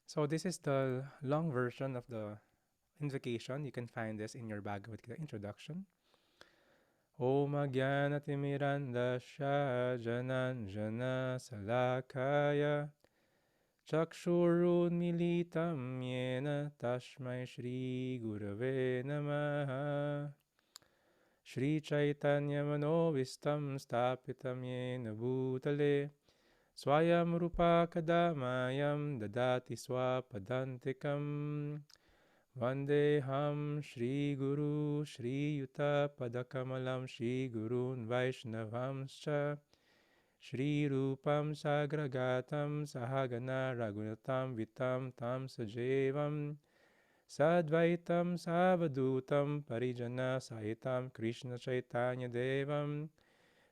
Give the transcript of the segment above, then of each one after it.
So this is the long version of the invocation. You can find this in your Bhagavad Gita introduction. Om Agyanatimirandasya Jananjana Salakaya Chakshurunmilitam Yena Tashmai Shri Gurave Namaha Shri Chaitanya Manovistam Stapitam Yena Bhutale Swayam Rupa Kadamayam Dadati Swapadantikam Vandeham Shri Guru Shri Yuta Padakamalam Shri Gurun Vaishnavamscha Shri Rupam Sagragatam Sahagana Ragunatam Vitam Tam Sajevam Sadvaitam Savadutam Parijana Sahitam Krishna Chaitanya Devam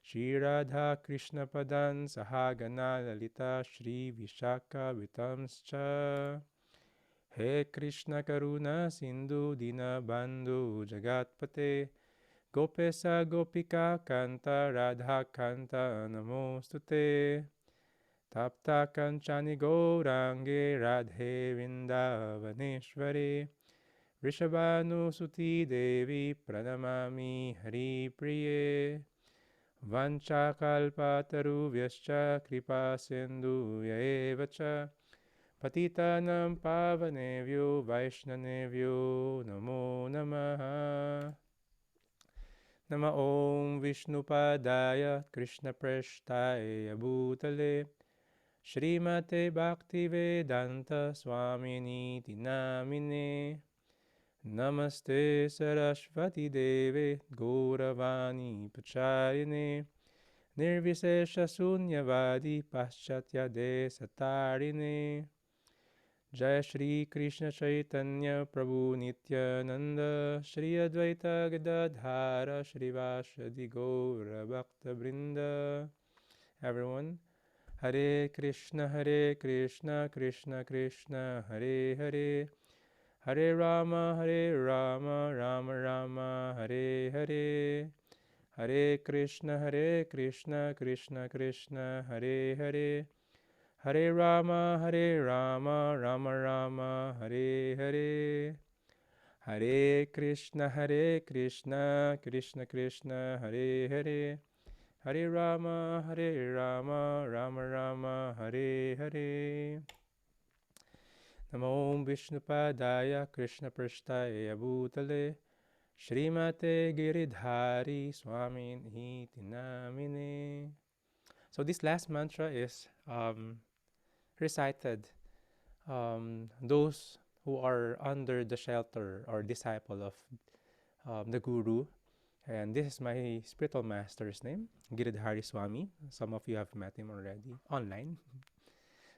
Shri Radha Krishna Padan Sahagana Lalita Shri Vishaka Vitamscha He Krishna Karuna Sindhu Dinabandhu Jagatpate Gopesa Gopika Kanta Radha Kanta Namostute Tapta Kanchani Gourange Radhe Vindavaneshwari Rishabhanu Suti Devi Pranamami Hari Priye Vanchakalpatarubhyascha Kripa Sindhuya Eva cha Patitanam Pavanevyo Vaishnavevyo Namo Namaha Nama Om Vishnupadaya Krishna Prashtaya Bhutale Shrimate Bhaktivedanta Swamini Namine Namaste Saraswati Deve Gauravani Pacharine Nirvisesha Sunyavadi Paschatya Desatarine Jai Shri Krishna Chaitanya Prabhu Nityananda Shri Advaita Gadadhara Shrivasadi Gaura Bhakta Brinda. Everyone, Hare Krishna Krishna Krishna Hare Hare Hare Rama Rama Rama Hare Hare Hare Krishna Krishna Krishna Hare Hare Hare Rama Rama Rama Hare Hare Hare Krishna Krishna Krishna Hare Hare Hare Rama Rama Rama Hare Hare Namo Vishnupadaya Krishna Prashtaya Bhutale Shrimate Giridhari Swamin Namine. So this last mantra is recited those who are under the shelter or disciple of the Guru. And this is my spiritual master's name, Giridhari Swami. Some of you have met him already online.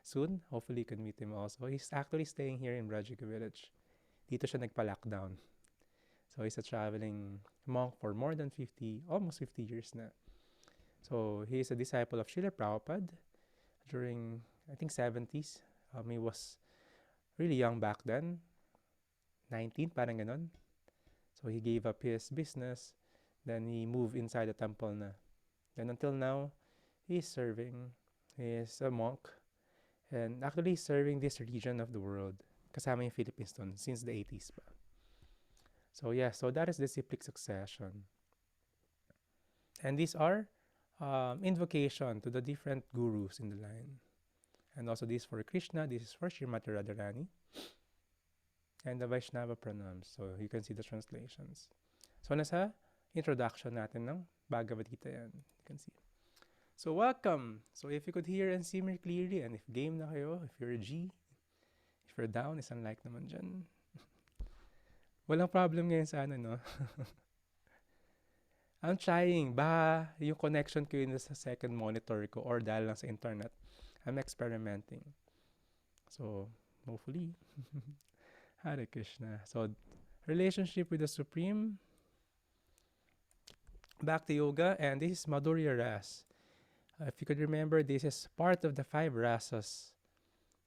Soon, hopefully you can meet him also. He's actually staying here in Rajika Village. Dito siya nagpa-lockdown. So he's a traveling monk for more than 50, almost 50 years na. So he is a disciple of Srila Prabhupada during, I think, 70s. He was really young back then, 19, parang ganon. So he gave up his business, then he moved inside the temple na. Then until now, he's serving. He is a monk and actually serving this region of the world. Kasama yung Philippines dun, since the 80s pa. So yeah, so that is the cyclic succession. And these are invocation to the different gurus in the line. And also this for Krishna, this is for Srimati Radharani. And the Vaishnava pranams. So you can see the translations. So nasa introduction natin ng Bhagavad Gita yan. You can see. So welcome. So if you could hear and see me clearly, and if game na kayo, if you're a G, if you're down, isang like naman dyan. Walang problem ngayon sa ano, no? I'm trying. Baka yung connection ko yun sa second monitor ko or dahil lang sa internet. I'm experimenting. So, hopefully. Hare Krishna. So, relationship with the Supreme. Bhakti Yoga. And this is Madhurya Ras. If you could remember, this is part of the 5 rasas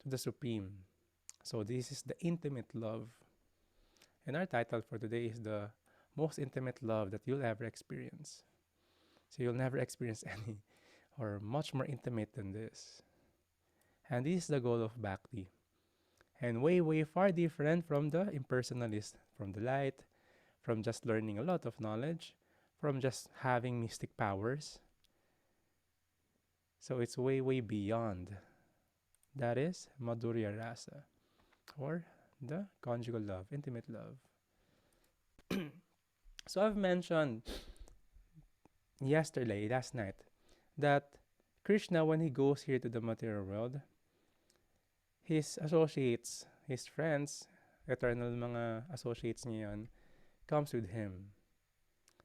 to the Supreme. So, this is the intimate love. And our title for today is the most intimate love that you'll ever experience. So you'll never experience any or much more intimate than this. And this is the goal of Bhakti. and way, way far different from the impersonalist, from the light, from just learning a lot of knowledge, from just having mystic powers. So it's way, way beyond. That is Madhurya Rasa, or the conjugal love, intimate love. So I've mentioned last night, that Krishna, when he goes here to the material world, his associates, his friends, eternal mga associates niya yan, comes with him.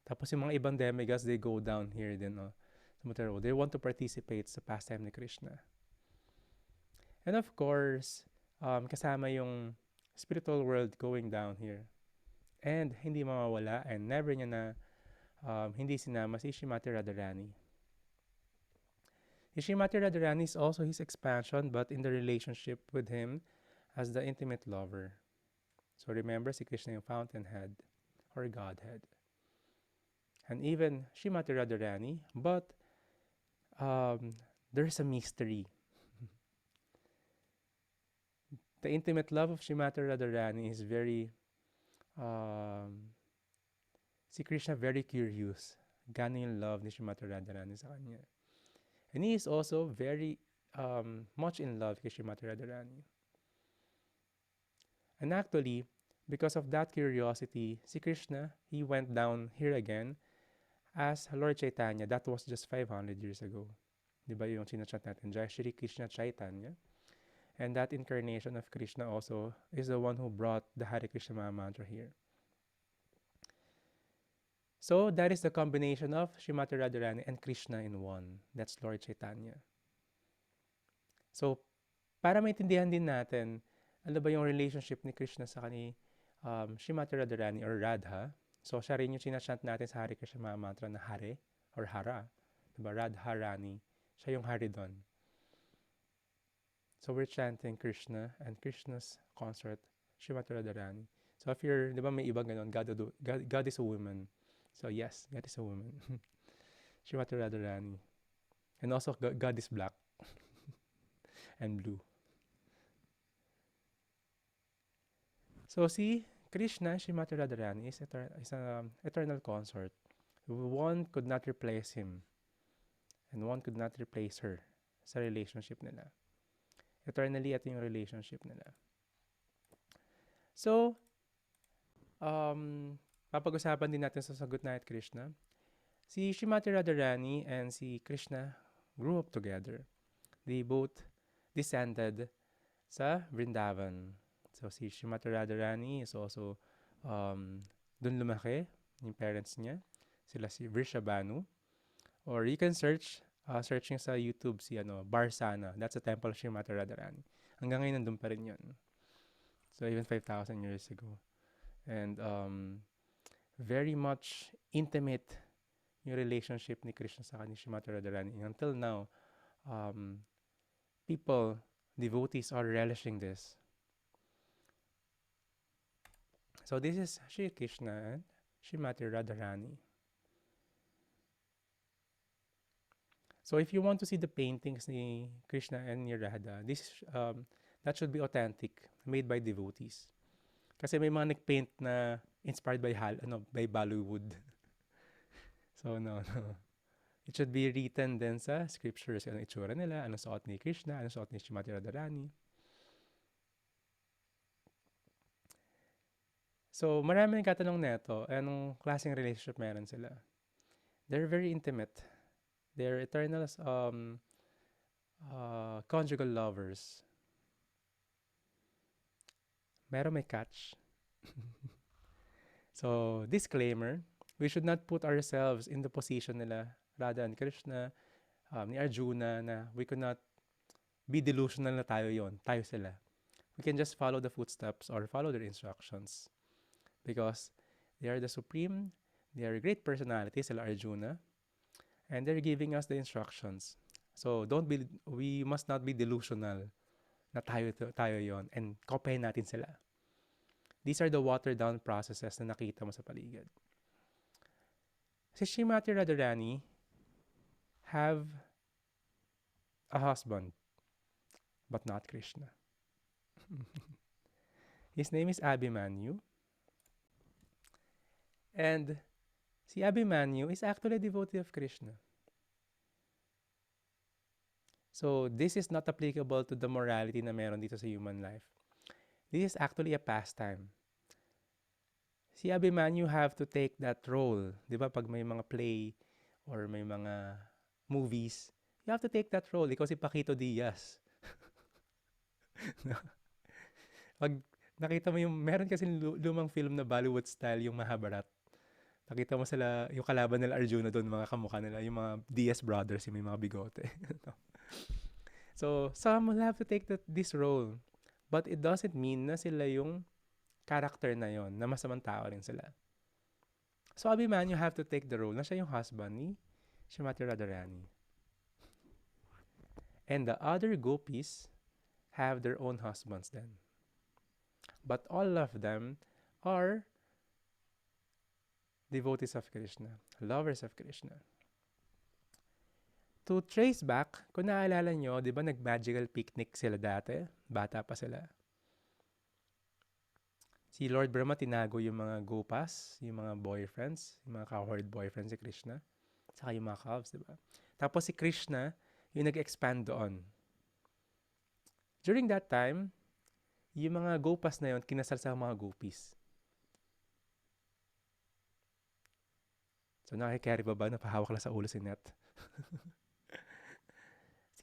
Tapos yung mga ibang demigods, they go down here din, sa material world. They want to participate sa pastime ni Krishna. And of course, kasama yung spiritual world going down here. And hindi mawawala, and never niya na hindi sinama si Shrimati Radharani. Shrimati Radharani is also his expansion, but in the relationship with him as the intimate lover. So remember, si Krishna yung fountainhead or Godhead. And even Shrimati Radharani, but there's a mystery. The intimate love of Shrimati Radharani is very, si Krishna very curious. Gano'n yung love ni Shrimati Radharani sa kanya. And he is also very much in love kay Shrimati Radharani. And actually, because of that curiosity, si Krishna, he went down here again as Lord Chaitanya. That was just 500 years ago. Diba yung sinachat natin, Jai Shri Krishna Chaitanya. And that incarnation of Krishna also is the one who brought the Hare Krishna Maha Mantra here. So that is the combination of Shrimati Radharani and Krishna in one. That's Lord Chaitanya. So, para maintindihan din natin, ano ba yung relationship ni Krishna sa kani Shrimati Radharani or Radha. So, siya rin yung sinachant natin sa Hare Krishna Maha Mantra na Hare or Hara. Diba? Radharani. Siya yung Hare doon. So, we're chanting Krishna and Krishna's consort, Shrimati Radharani. So, if you're, di ba may ibang ganon, God is a woman. So, yes, God is a woman. Shrimati Radharani. And also, God is black and blue. So, see, Krishna, Shrimati Radharani is an eternal consort. One could not replace him. And one could not replace her sa relationship nila. Eternally, ito yung relationship nila. So, papag-usapan din natin sa Sagot na at Krishna. Si Shrimati Radharani and si Krishna grew up together. They both descended sa Vrindavan. So, si Shrimati Radharani is also dun lumaki, yung parents niya. Sila si Vrishabhanu. Or you can searching sa YouTube si Barsana. That's a temple of Shrimati Radharani. Hanggang ngayon nandun pa rin yun. So even 5,000 years ago. And very much intimate yung relationship ni Krishna sa kanya Shrimati Radharani. Until now, people, devotees are relishing this. So this is Shri Krishna and Shrimati Radharani. So if you want to see the paintings ni Krishna and ni Radha, that should be authentic, made by devotees. Kasi may mga nag-paint na inspired by Bollywood. So no. It should be written din sa scriptures. Ano itsura nila, ano suot ni Krishna, ano suot ni Shrimati Radharani. So marami nagkatanong neto, anong klaseng relationship meron sila? They're very intimate. They're eternal conjugal lovers. Meron may catch. So, disclaimer, we should not put ourselves in the position nila, Radha and Krishna, ni Arjuna, na we could not be delusional na tayo sila. We can just follow the footsteps or follow their instructions. Because they are the supreme, they are great personalities, sila Arjuna, and they're giving us the instructions. So, we must not be delusional na tayo yon and kopyahin natin sila. These are the watered down processes na nakita mo sa paligid. Si Shrimati Radharani have a husband, but not Krishna. His name is Abhimanyu. And si Abhimanyu is actually a devotee of Krishna. So this is not applicable to the morality na meron dito sa human life. This is actually a pastime. Si Abhimanyu have to take that role. Di ba pag may mga play or may mga movies, you have to take that role. Ikaw si Paquito Diaz. Pag nakita mo meron kasi lumang film na Bollywood style, yung Mahabharat. Nakita mo sila, yung kalaban nila Arjuna doon, mga kamukha nila, yung mga Diaz brothers, yung may mga bigote. So, some will have to take this role. But it doesn't mean na sila yung character na yon, na masamang tao rin sila. So, Abhimanyu have to take the role na siya yung husband ni Srimati Radharani. And the other gopis have their own husbands then. But all of them are devotees of Krishna, lovers of Krishna. To trace back, kung naalala nyo, di ba nag-magical picnic sila dati? Bata pa sila. Si Lord Brahma tinago yung mga gopas, yung mga boyfriends, yung mga cowherd boyfriends si Krishna, saka yung mga calves, di ba? Tapos si Krishna, yung nag-expand doon. During that time, yung mga gopas na yun, kinasal sa mga gopis. So nakikarry ba ba? Napahawak lang sa ulo si Net.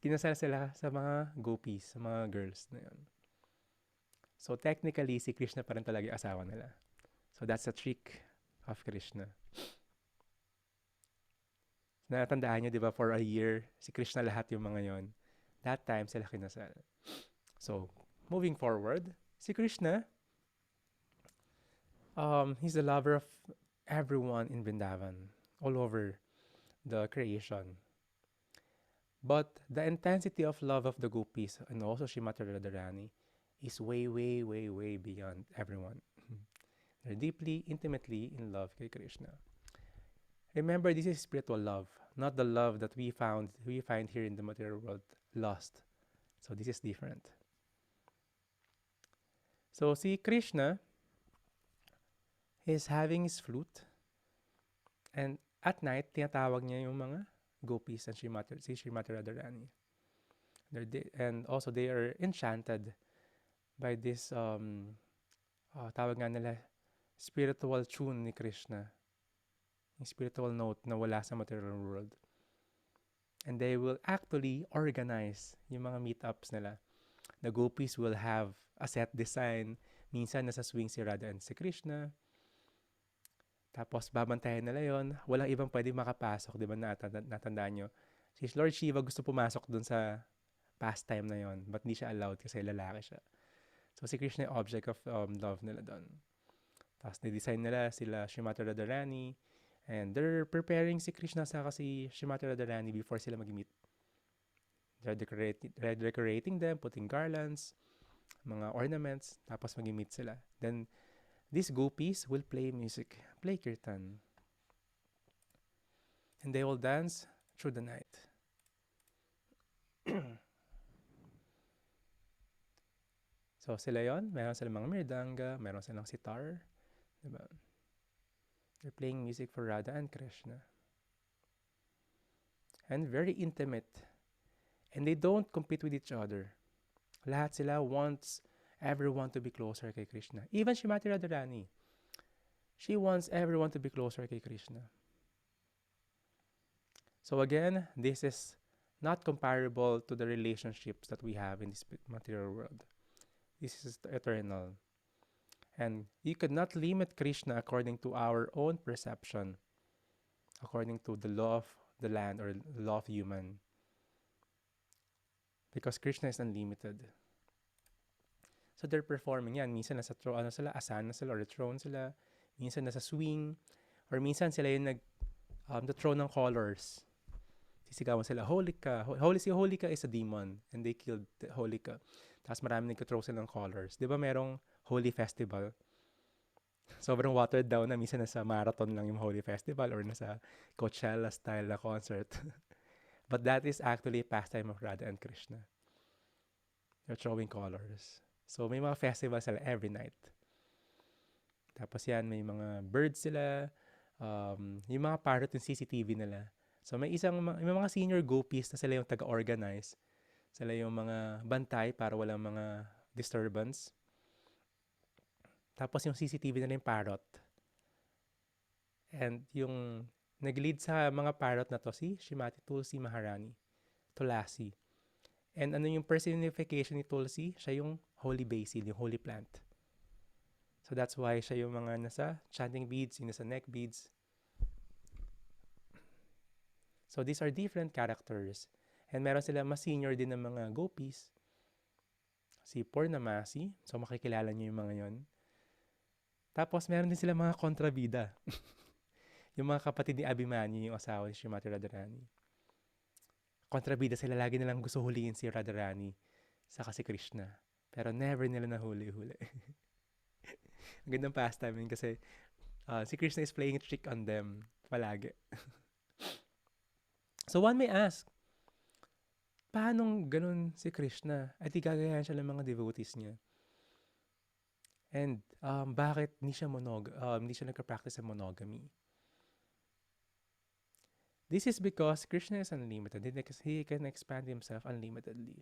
Kinasal sila sa mga gopis, sa mga girls na yun. So technically, si Krishna pa rin talaga yung asawa nila. So that's a trick of Krishna. Natandaan nyo, di ba, for a year, si Krishna lahat yung mga yon. That time, sila kinasal. So, moving forward, si Krishna, he's the lover of everyone in Vrindavan, all over the creation. But the intensity of love of the gopis and also Srimati Radharani is way, way, way, way beyond everyone. They're deeply, intimately in love with Krishna. Remember, this is spiritual love, not the love that we find here in the material world, lust. So this is different. So see, Krishna is having his flute, and at night, tinatawag niya yung mga gopis and si Srimati Radharani. And also, they are enchanted by this, tawag nga nila, spiritual tune ni Krishna. Yung spiritual note na wala sa material world. And they will actually organize yung mga meetups nila. The gopis will have a set design. Minsan nasa swing si Radha and si Krishna. Tapos babantayan nila yon. Walang ibang pwede makapasok. Di ba natandaan nyo? Si Lord Shiva gusto pumasok dun sa pastime na yon, but hindi siya allowed kasi lalaki siya. So si Krishna yung object of love nila doon. Tapos nidesign nila sila Srimati Radharani, and they're preparing si Krishna sa kasi Srimati Radharani before sila mag-meet. They're decorating them, putting garlands, mga ornaments, tapos mag-meet sila. Then these gopis will play music, play kirtan. And they will dance through the night. So sila yon, meron silang mga mirdanga, meron silang sitar, diba? They're playing music for Radha and Krishna. And very intimate. And they don't compete with each other. Lahat sila wants everyone to be closer kay Krishna. Even Srimati Radharani, she wants everyone to be closer kay Krishna. So again, this is not comparable to the relationships that we have in this material world. This is eternal. And you could not limit Krishna according to our own perception, according to the law of the land or the law of human. Because Krishna is unlimited. So they're performing yan. Minsan nasa asana sila or throne sila. Minsan nasa swing. Or minsan sila yung the throne ng colors. Sisigawan sila, Holika. Holika is a demon. And they killed Holika. Tapos marami nagka-throw sila ng colors. Di ba merong Holy Festival? Sobrang watered down na. Minsan nasa marathon lang yung Holy Festival or nasa Coachella style na concert. But that is actually a pastime of Radha and Krishna. They're throwing colors. So, may mga festival sila every night. Tapos yan, may mga birds sila, yung mga parrot yung CCTV nila. So, may mga senior gopis na sila yung taga-organize. Sila yung mga bantay para walang mga disturbance. Tapos yung CCTV nila yung parrot. And yung nag-lead sa mga parrot na to si Shrimati Tulsi Maharani, Tulasi. And ano yung personification ni Tulsi? Siya yung holy basil, yung holy plant. So that's why siya yung mga nasa chanting beads, yung nasa neck beads. So these are different characters. And meron sila mas senior din ng mga gopis. Si Purnamasi. So makikilala niyo yung mga yon. Tapos meron din sila mga kontrabida. Yung mga kapatid ni Abhimanyu, yung asawa ni Srimati Radharani. Kontrabida sila, lagi nilang gusto huliin si Radharani saka si Krishna. Pero never nila nahuli-huli. Ang gandang pastime yun kasi si Krishna is playing a trick on them palagi. So one may ask, paanong ganun si Krishna? At gagayahan siya ng mga devotees niya. And bakit hindi siya nagka-practice sa monogamy? This is because Krishna is unlimited. He can expand himself unlimitedly.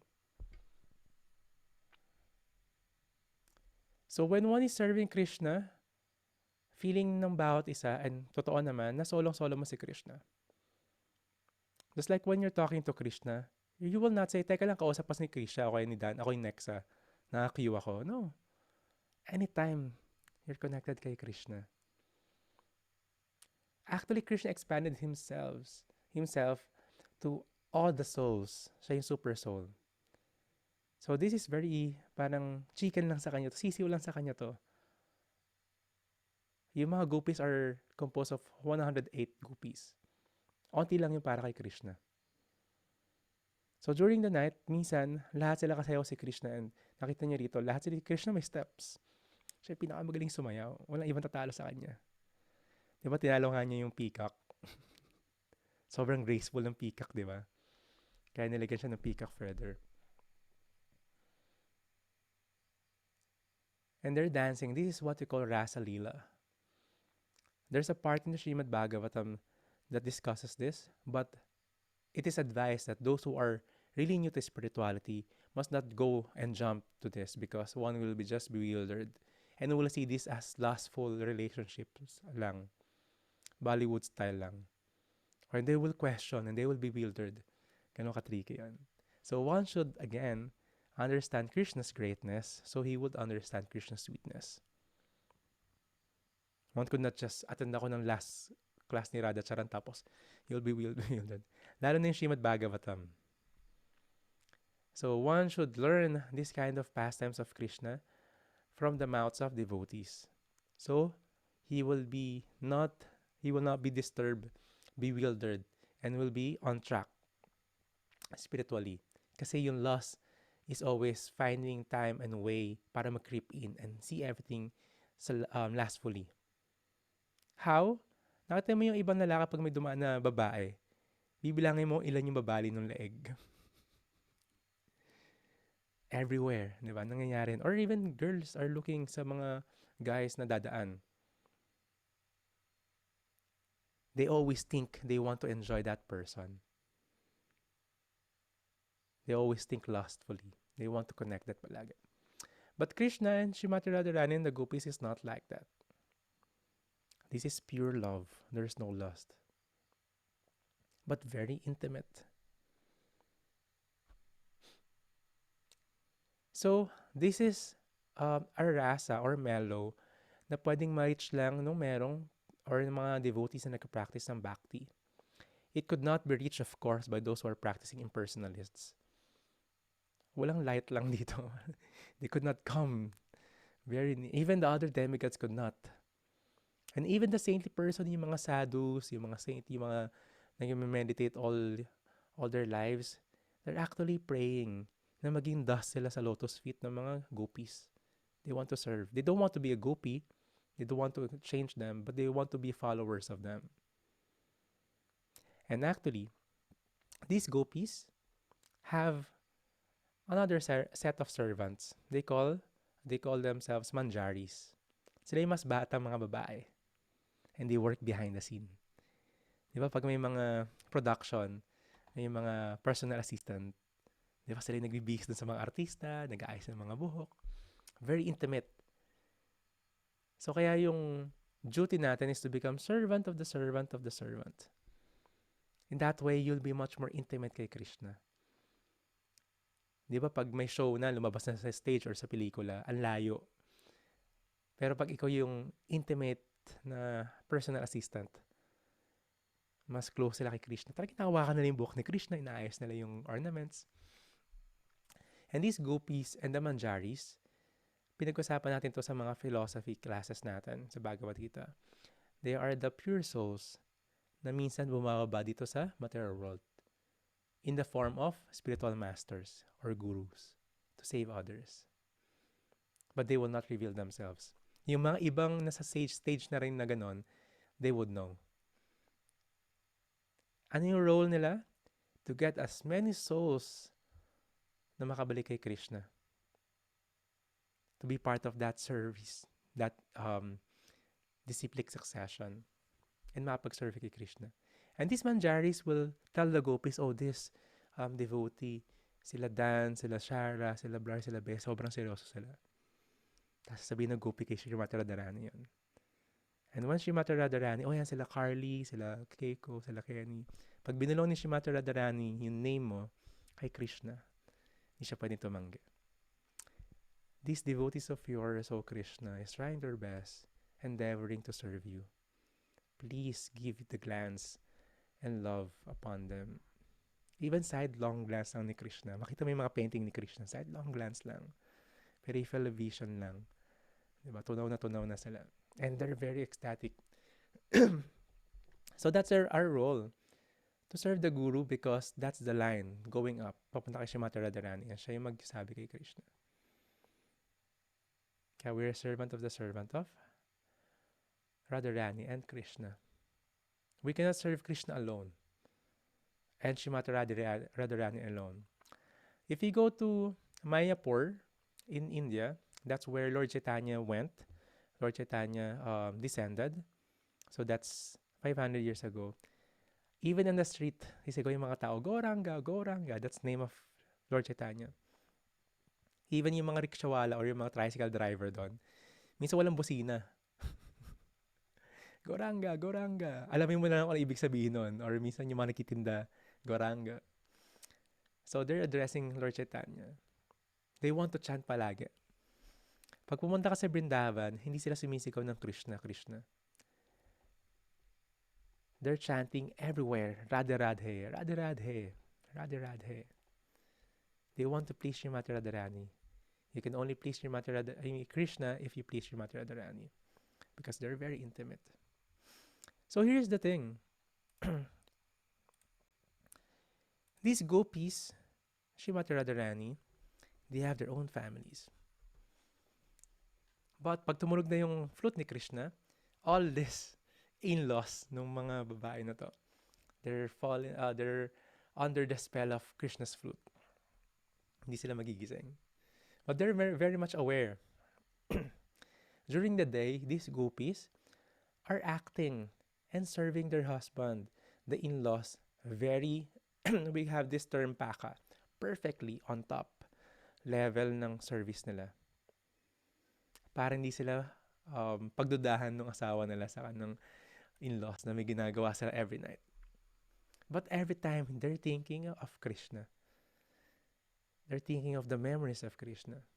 So when one is serving Krishna, feeling ng bawat isa, and totoo naman, na solong-solo mo si Krishna. Just like when you're talking to Krishna, you will not say, teka lang, kausap pas ni Krishna, ako ni Dan, ako yung Nexa, naka-queue ako. No. Anytime you're connected kay Krishna. Actually, Krishna expanded himself to all the souls. Siya yung super soul. So this is very, parang chicken lang sa kanya to. Sisiw lang sa kanya to. Yung mga gopis are composed of 108 gopis. Onti lang yung para kay Krishna. So during the night, minsan, lahat sila kasayaw si Krishna, and nakita niya rito, lahat sila Krishna may steps. Siya yung pinakamagaling sumayaw. Walang ibang tatalo sa kanya. Diba tinalo nga niya yung peacock? Sobrang graceful ng peacock, diba? Kaya nilagyan siya ng peacock feather. And they're dancing. This is what we call Rasa Leela. There's a part in the Srimad Bhagavatam that discusses this, but it is advised that those who are really new to spirituality must not go and jump to this, because one will be just bewildered and will see this as lustful relationships lang. Bollywood style lang. Or they will question and they will be bewildered. Ganun ka-tricky yan. So one should, again, understand Krishna's greatness so he would understand Krishna's sweetness. One could not just attend ako ng last class ni Radha Charan tapos you'll be bewildered. Lalo na yung Srimad Bhagavatam. So one should learn this kind of pastimes of Krishna from the mouths of devotees. So he will not be disturbed, bewildered, and will be on track spiritually. Kasi yung lust is always finding time and way para mag-creep in and see everything lustfully. How? Nakita mo yung ibang lalaki pag may dumaan na babae, bibilangin mo ilan yung babali ng leeg. Everywhere, di ba? Nangyayari. Or even girls are looking sa mga guys na dadaan. They always think they want to enjoy that person. They always think lustfully. They want to connect that palagi. But Krishna and Srimati Radharani and the gopis is not like that. This is pure love. There's no lust. But very intimate. So, this is a rasa or mellow na pwedeng ma-reach lang nung merong or ng mga devotees na nagka-practice ng bhakti. It could not be reached, of course, by those who are practicing impersonalists. Walang light lang dito. They could not come. Even the other demigods could not. And even the saintly person, yung mga sadhus, yung mga saint, yung mga nag-meditate all their lives, they're actually praying na maging dust sila sa lotus feet ng mga gopis. They want to serve. They don't want to be a gopi. They don't want to change them, but they want to be followers of them. And actually, these gopis have another set of servants. They call They call themselves manjaris. Sila yung mas batang mga babae. And they work behind the scene. Di ba? Pag may mga production, may mga personal assistant, di ba sila yung nagbibihis dun sa mga artista, nag-aayos ng mga buhok. Very intimate. So kaya yung duty natin is to become servant of the servant of the servant. In that way, you'll be much more intimate kay Krishna. Di ba pag may show na, lumabas na sa stage or sa pelikula, ang layo. Pero pag ikaw yung intimate na personal assistant, mas close sila kay Krishna. Talagang nahawakan nila yung buhok ni Krishna, inaayos nila yung ornaments. And these gopis and the manjaris, pinag-usapan natin to sa mga philosophy classes natin sa Bhagavad Gita. They are the pure souls na minsan bumababa dito sa material world in the form of spiritual masters or gurus to save others. But they will not reveal themselves. Yung mga ibang nasa stage na rin na ganon, they would know. Ano yung role nila? To get as many souls na makabalik kay Krishna. To be part of that service, that disciplic succession, and mapag-serve kay Krishna. And these manjaris will tell the gopis, oh, this devotee, sila Dan, sila Shara, sila Blar, sila Bes, sobrang seryoso sila. Tapos sabihin ng gopi kay Srimati Radharani yun. And once Srimati Radharani, oh yan, sila Carly, sila Keiko, sila Kenny. Pag binulong ni Srimati Radharani yung name mo kay Krishna, hindi siya pwedeng tumanggi. These devotees of yours, O Krishna, is trying their best, endeavoring to serve you. Please give the glance and love upon them. Even sidelong glance lang ni Krishna. Makita mo yung mga painting ni Krishna, sidelong glance lang. Peripheral vision lang. Diba? Tunaw na sila. And they're very ecstatic. So that's our role. To serve the Guru because that's the line going up. Papunta kay Srimati Radharani. Siya yung magsasabi kay Krishna. Kaya we're a servant of the servant of Radharani and Krishna. We cannot serve Krishna alone. And Srimati Radharani alone. If you go to Mayapur in India, that's where Lord Chaitanya went. Lord Chaitanya descended. So that's 500 years ago. Even in the street, isigaw yung mga tao, Gauranga, Gauranga. That's the name of Lord Chaitanya. Even yung mga rikshawala or yung mga tricycle driver doon, minsan walang busina. Gauranga, Gauranga. Alamin mo na lang kung ano ibig sabihin nun. Or minsan yung mga nakitinda, Gauranga. So they're addressing Lord Chaitanya. They want to chant palagi. Pag pumunta ka sa Brindavan, hindi sila sumisigaw ng Krishna, Krishna. They're chanting everywhere, Radhe Radhe, Radhe Radhe, Radhe Radhe. They want to please Srimati Radharani. You can only please Krishna if you please Srimati Radharani. Because they're very intimate. So here's the thing. These gopis, Srimati Radharani, they have their own families. But pag tumurog na yung flute ni Krishna, all this in-laws ng mga babae na to, they're under the spell of Krishna's flute. Hindi sila magigising. But they're very, very much aware. During the day, these gopis are acting and serving their husband, the in-laws, very, we have this term paka, perfectly on top level ng service nila. Para hindi sila pagdudahan ng asawa nila sa kanang in-laws na may ginagawa sila every night. But every time, they're thinking of Krishna. They're thinking of the memories of Krishna.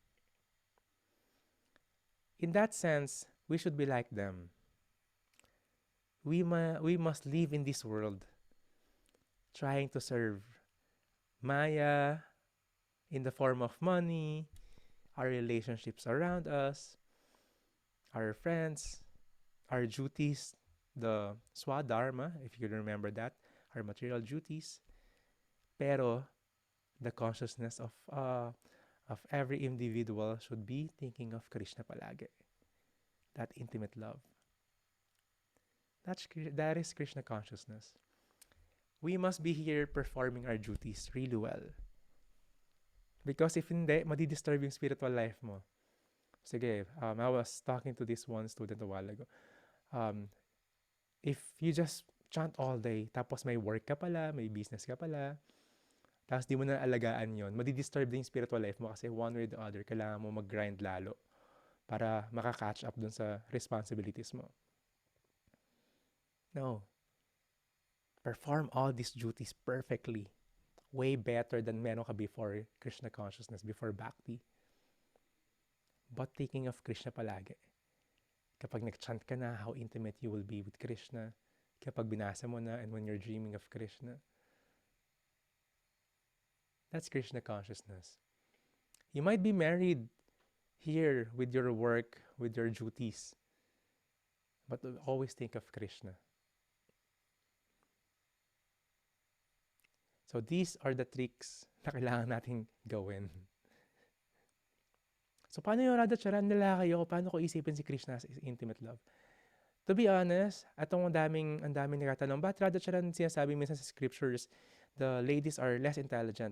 In that sense, we should be like them. We must live in this world trying to serve Maya in the form of money, our relationships around us, our friends, our duties, the swadharma, if you can remember that, our material duties. Pero the consciousness of every individual should be thinking of Krishna palagi. That intimate love. That is Krishna consciousness. We must be here performing our duties really well. Because if hindi, madidisturb yung spiritual life mo. Sige, I was talking to this one student a while ago. Um, if you just chant all day, tapos may work ka pala, may business ka pala, tapos di mo na alagaan yon, madi-disturb din yung spiritual life mo kasi one way or the other, kailangan mo mag-grind lalo para maka-catch up dun sa responsibilities mo. No. Perform all these duties perfectly. Way better than meron ka before Krishna consciousness, before Bhakti. But thinking of Krishna palagi. Kapag nag-chant ka na, how intimate you will be with Krishna. Kapag binasa mo na, and when you're dreaming of Krishna. That's Krishna consciousness. You might be married here with your work, with your duties. But always think of Krishna. So these are the tricks na kailangan nating gawin. So paano yung Radha Charan nila kayo? Paano ko isipin si Krishna as intimate love? To be honest, ang daming nagtatanong, bakit Radha Charan sinasabi minsan sa scriptures, the ladies are less intelligent?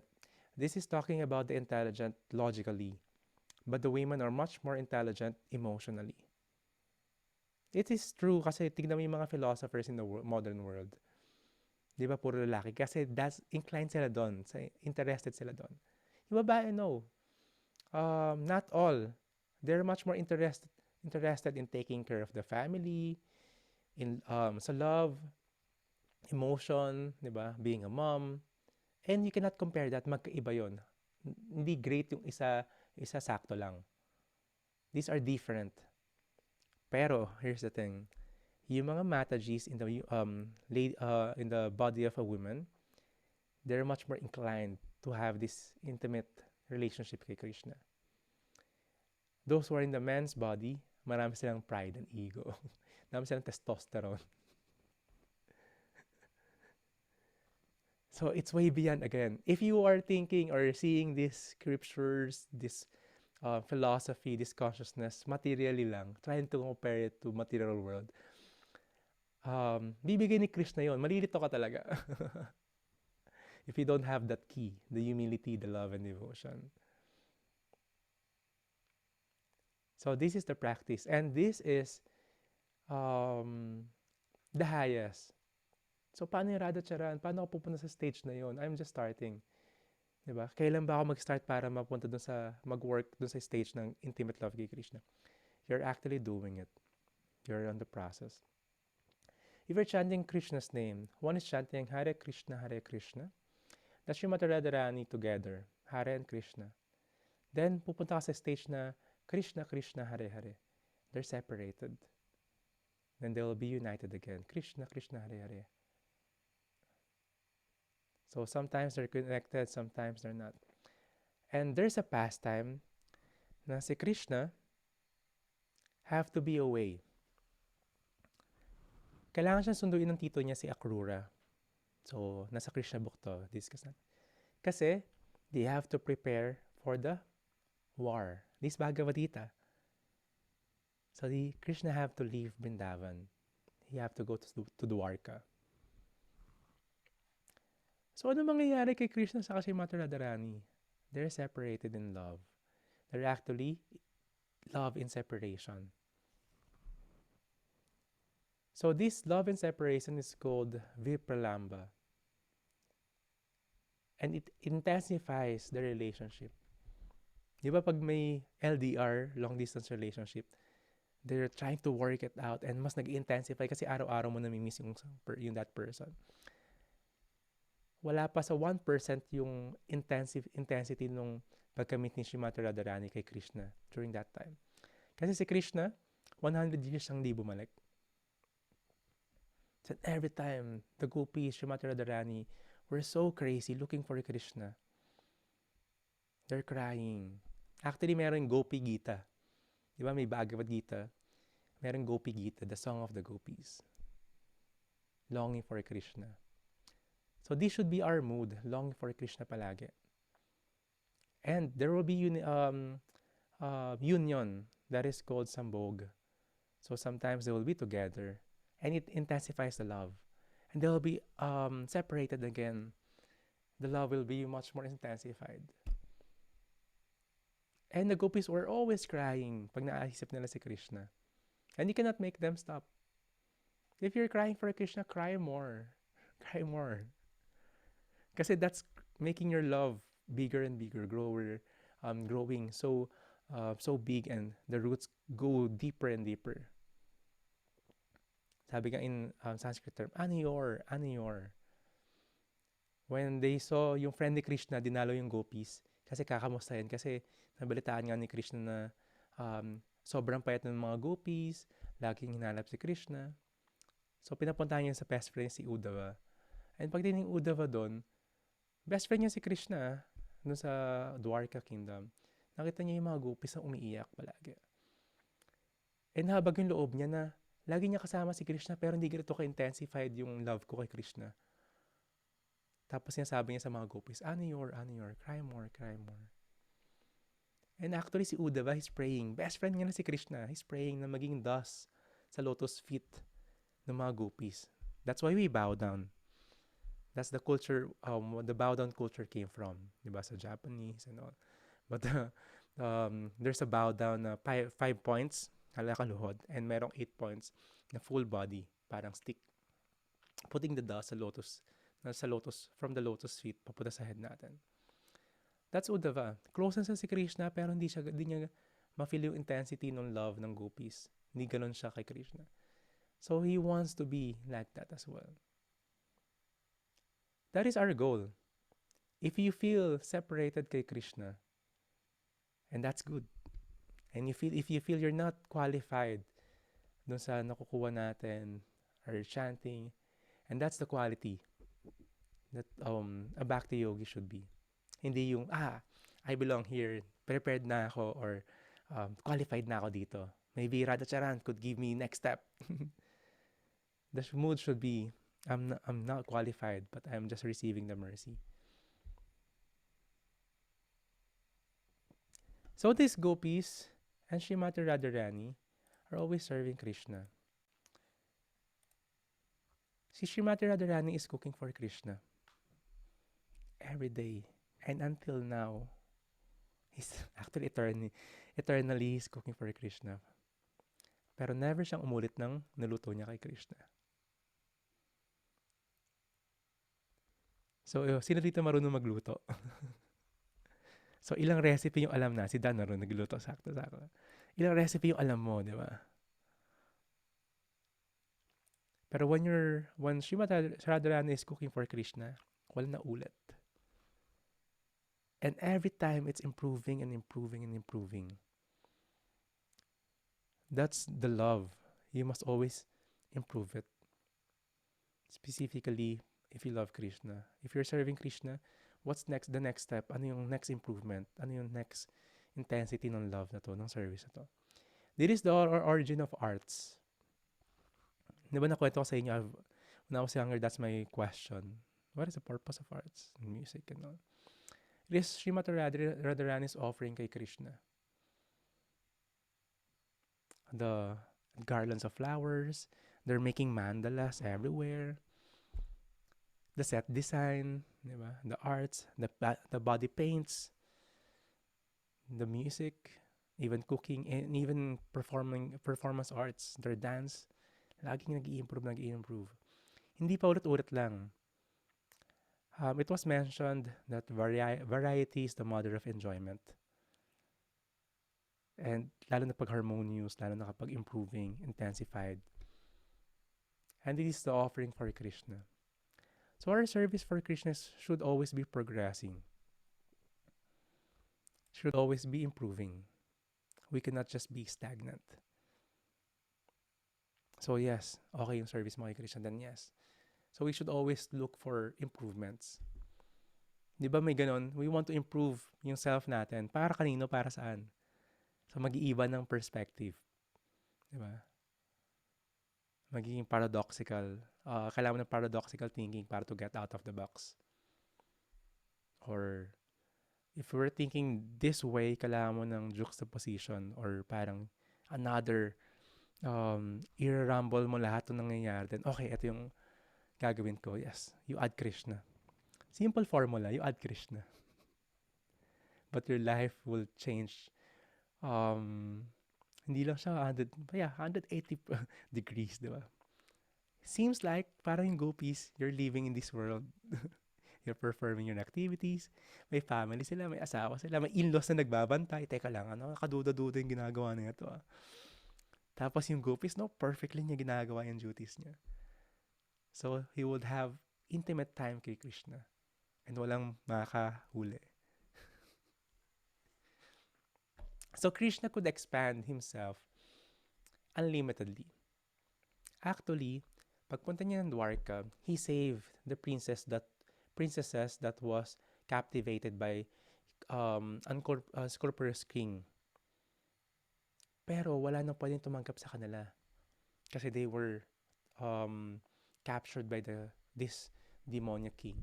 This is talking about the intelligent logically, but the women are much more intelligent emotionally. It is true kasi tignan mo yung mga philosophers in the modern world. Di ba puro lalaki? Kasi that's inclined sila doon, interested sila doon. Yung babae, no. Not all. They're much more interested in taking care of the family, in sa love, emotion, 'di ba? Being a mom. And you cannot compare that, magkaiba 'yon. Hindi great yung isa sakto lang. These are different. Pero here's the thing. Yung mga Matajis in the body of a woman, they're much more inclined to have this intimate relationship kay Krishna. Those who are in the man's body, marami silang pride and ego. Marami silang testosterone. So it's way beyond again. If you are thinking or seeing these scriptures, this philosophy, this consciousness, materially lang, trying to compare it to material world, bibigay ni Krishna yon, malilito ka talaga. If you don't have that key, the humility, the love, and devotion. So this is the practice. And this is the highest. So paano yung Radha Charan? Paano ako pupunta sa stage na yon? I'm just starting. Diba? Kailan ba ako mag-start para mapunta dun sa, mag-work dun sa stage ng intimate love kay Krishna? You're actually doing it. You're on the process. If you're chanting Krishna's name, one is chanting Hare Krishna, that's Srimati Radharani together, Hare and Krishna. Then, pupunta ka sa stage na Krishna, Krishna, Hare Hare. They're separated. Then they will be united again. Krishna, Krishna, Hare Hare. So sometimes they're connected, sometimes they're not. And there's a pastime na si Krishna have to be away. Kailangan siyang sunduin ng tito niya si Akrura. So, nasa Krishna book to, discuss natin. Kasi, they have to prepare for the war. This Bhagavad Gita. So, Krishna have to leave Vrindavan. He have to go to Dwarka. So, ano mangyayari kay Krishna sa Srimati Radharani? They're separated in love. They're actually love in separation. So, this love and separation is called Vipralamba. And it intensifies the relationship. Di ba pag may LDR, long distance relationship, they're trying to work it out and mas nag-intensify kasi araw-araw mo namimiss yung that person. Wala pa sa 1% yung intensity nung pagkamit ni Srimati Radharani kay Krishna during that time. Kasi si Krishna, 100 years ang di bumalik. So every time the gopis, Srimati Radharani, were so crazy looking for Krishna. They're crying. Actually, meron Gopi Gita. Di ba may Bhagavad Gita? Meron Gopi Gita, the song of the gopis. Longing for Krishna. So this should be our mood, longing for Krishna palagi. And there will be union that is called Sambhog. So sometimes they will be together and it intensifies the love. And they will be separated again. The love will be much more intensified. And the gopis were always crying pag naisip nila si Krishna. And you cannot make them stop. If you're crying for Krishna, cry more. Cry more. Kasi that's making your love bigger and bigger, growing so big, and the roots go deeper and deeper. Sabi nga in Sanskrit term, aniyor. When they saw yung friend ni Krishna, dinalo yung gopis kasi kakamustahin. Kasi nabalitaan nga ni Krishna na sobrang payat ng mga gopis, laging hinalap si Krishna. So pinapuntahan niya sa best friend si Uddhava. And pagdating Uddhava doon, best friend niya si Krishna doon sa Dwarka Kingdom. Nakita niya yung mga gopis na umiiyak palagi. And habag yung loob niya na lagi niya kasama si Krishna pero hindi ganito ka-intensified yung love ko kay Krishna. Tapos sinasabi niya sa mga gopis, aniyor, cry more, cry more. And actually si Uddhava, he's praying. Best friend niya na si Krishna. He's praying na maging dust sa lotus feet ng mga gopis. That's why we bow down. That's the culture, the bow down culture came from. Diba? Sa Japanese and all. But there's a bow down na 5 points, halakaluhod, and merong 8 points na full body, parang stick. Putting the dust sa lotus, from the lotus feet, papunta sa head natin. That's Uddhava. Close na si Krishna, pero hindi niya ma-feel yung intensity ng love ng gopis. Hindi ganun siya kay Krishna. So he wants to be like that as well. That is our goal. If you feel separated kay Krishna, and that's good. And if you feel you're not qualified dun sa nakukuha natin or chanting, and that's the quality that a Bhakti yogi should be. Hindi yung, I belong here, prepared na ako, or qualified na ako dito. Maybe Radhacharan could give me next step. The mood should be, I'm not qualified, but I'm just receiving the mercy. So these gopis and Srimati Radharani are always serving Krishna. Si Srimati Radharani is cooking for Krishna every day. And until now, he's actually eternally he's cooking for Krishna. Pero never siyang umulit ng naluto niya kay Krishna. So, sino dito marunong magluto? So, ilang recipe yung alam na? Si Dan marunong nagluto, sakto. Ilang recipe yung alam mo, di ba? Pero when Srimati Radharani is cooking for Krishna, wala na ulit. And every time it's improving and improving and improving. That's the love. You must always improve it. Specifically, if you love Krishna. If you're serving Krishna, what's next? The next step? Ano yung next improvement? Ano yung next intensity ng love na to, ng service na to? This is the origin of arts. Di ba nakwento ko sa inyo, when I was younger, that's my question. What is the purpose of arts and music and all? This Srimati Radharani is offering kay Krishna the garlands of flowers. They're making mandalas everywhere. The set design, diba? The arts, the body paints, the music, even cooking, and even performance arts, their dance. Laging nag-i-improve. Hindi pa ulit-ulit lang. It was mentioned that variety is the mother of enjoyment. And lalo na pag harmonious, lalo na kapag improving, intensified. And this is the offering for Krishna. So our service for Krishna should always be progressing. Should always be improving. We cannot just be stagnant. So yes, okay yung service mo kay Krishna, then yes. So we should always look for improvements. Di ba may ganon? We want to improve yung self natin. Para kanino? Para saan? So mag-iiba ng perspective. Di ba? Magiging paradoxical. Kailangan ng paradoxical thinking para to get out of the box. Or if we're thinking this way, kailangan mo ng juxtaposition or parang another i-rumble mo lahat ng nangyayari. Then, okay, ito yung gagawin ko. Yes, you add Krishna. Simple formula, you add Krishna. But your life will change Um, hindi lang siya 180 degrees, di ba? Seems like parang yung gopis, you're living in this world. You're performing your activities. May family sila, may asawa sila, may in-laws na nagbabantay. Teka lang, ano, kaduda-duda yung ginagawa na ito. Tapos yung gopis, no, perfectly niya ginagawa yung duties niya. So, he would have intimate time kay Krishna. And walang makahuli. So, Krishna could expand himself unlimitedly. Actually, pagpunta niya ng Dwarka, he saved the princesses that was captivated by Scorpius King. Pero wala nang pwedeng tumanggap sa kanila kasi they were captured by this demoniac king.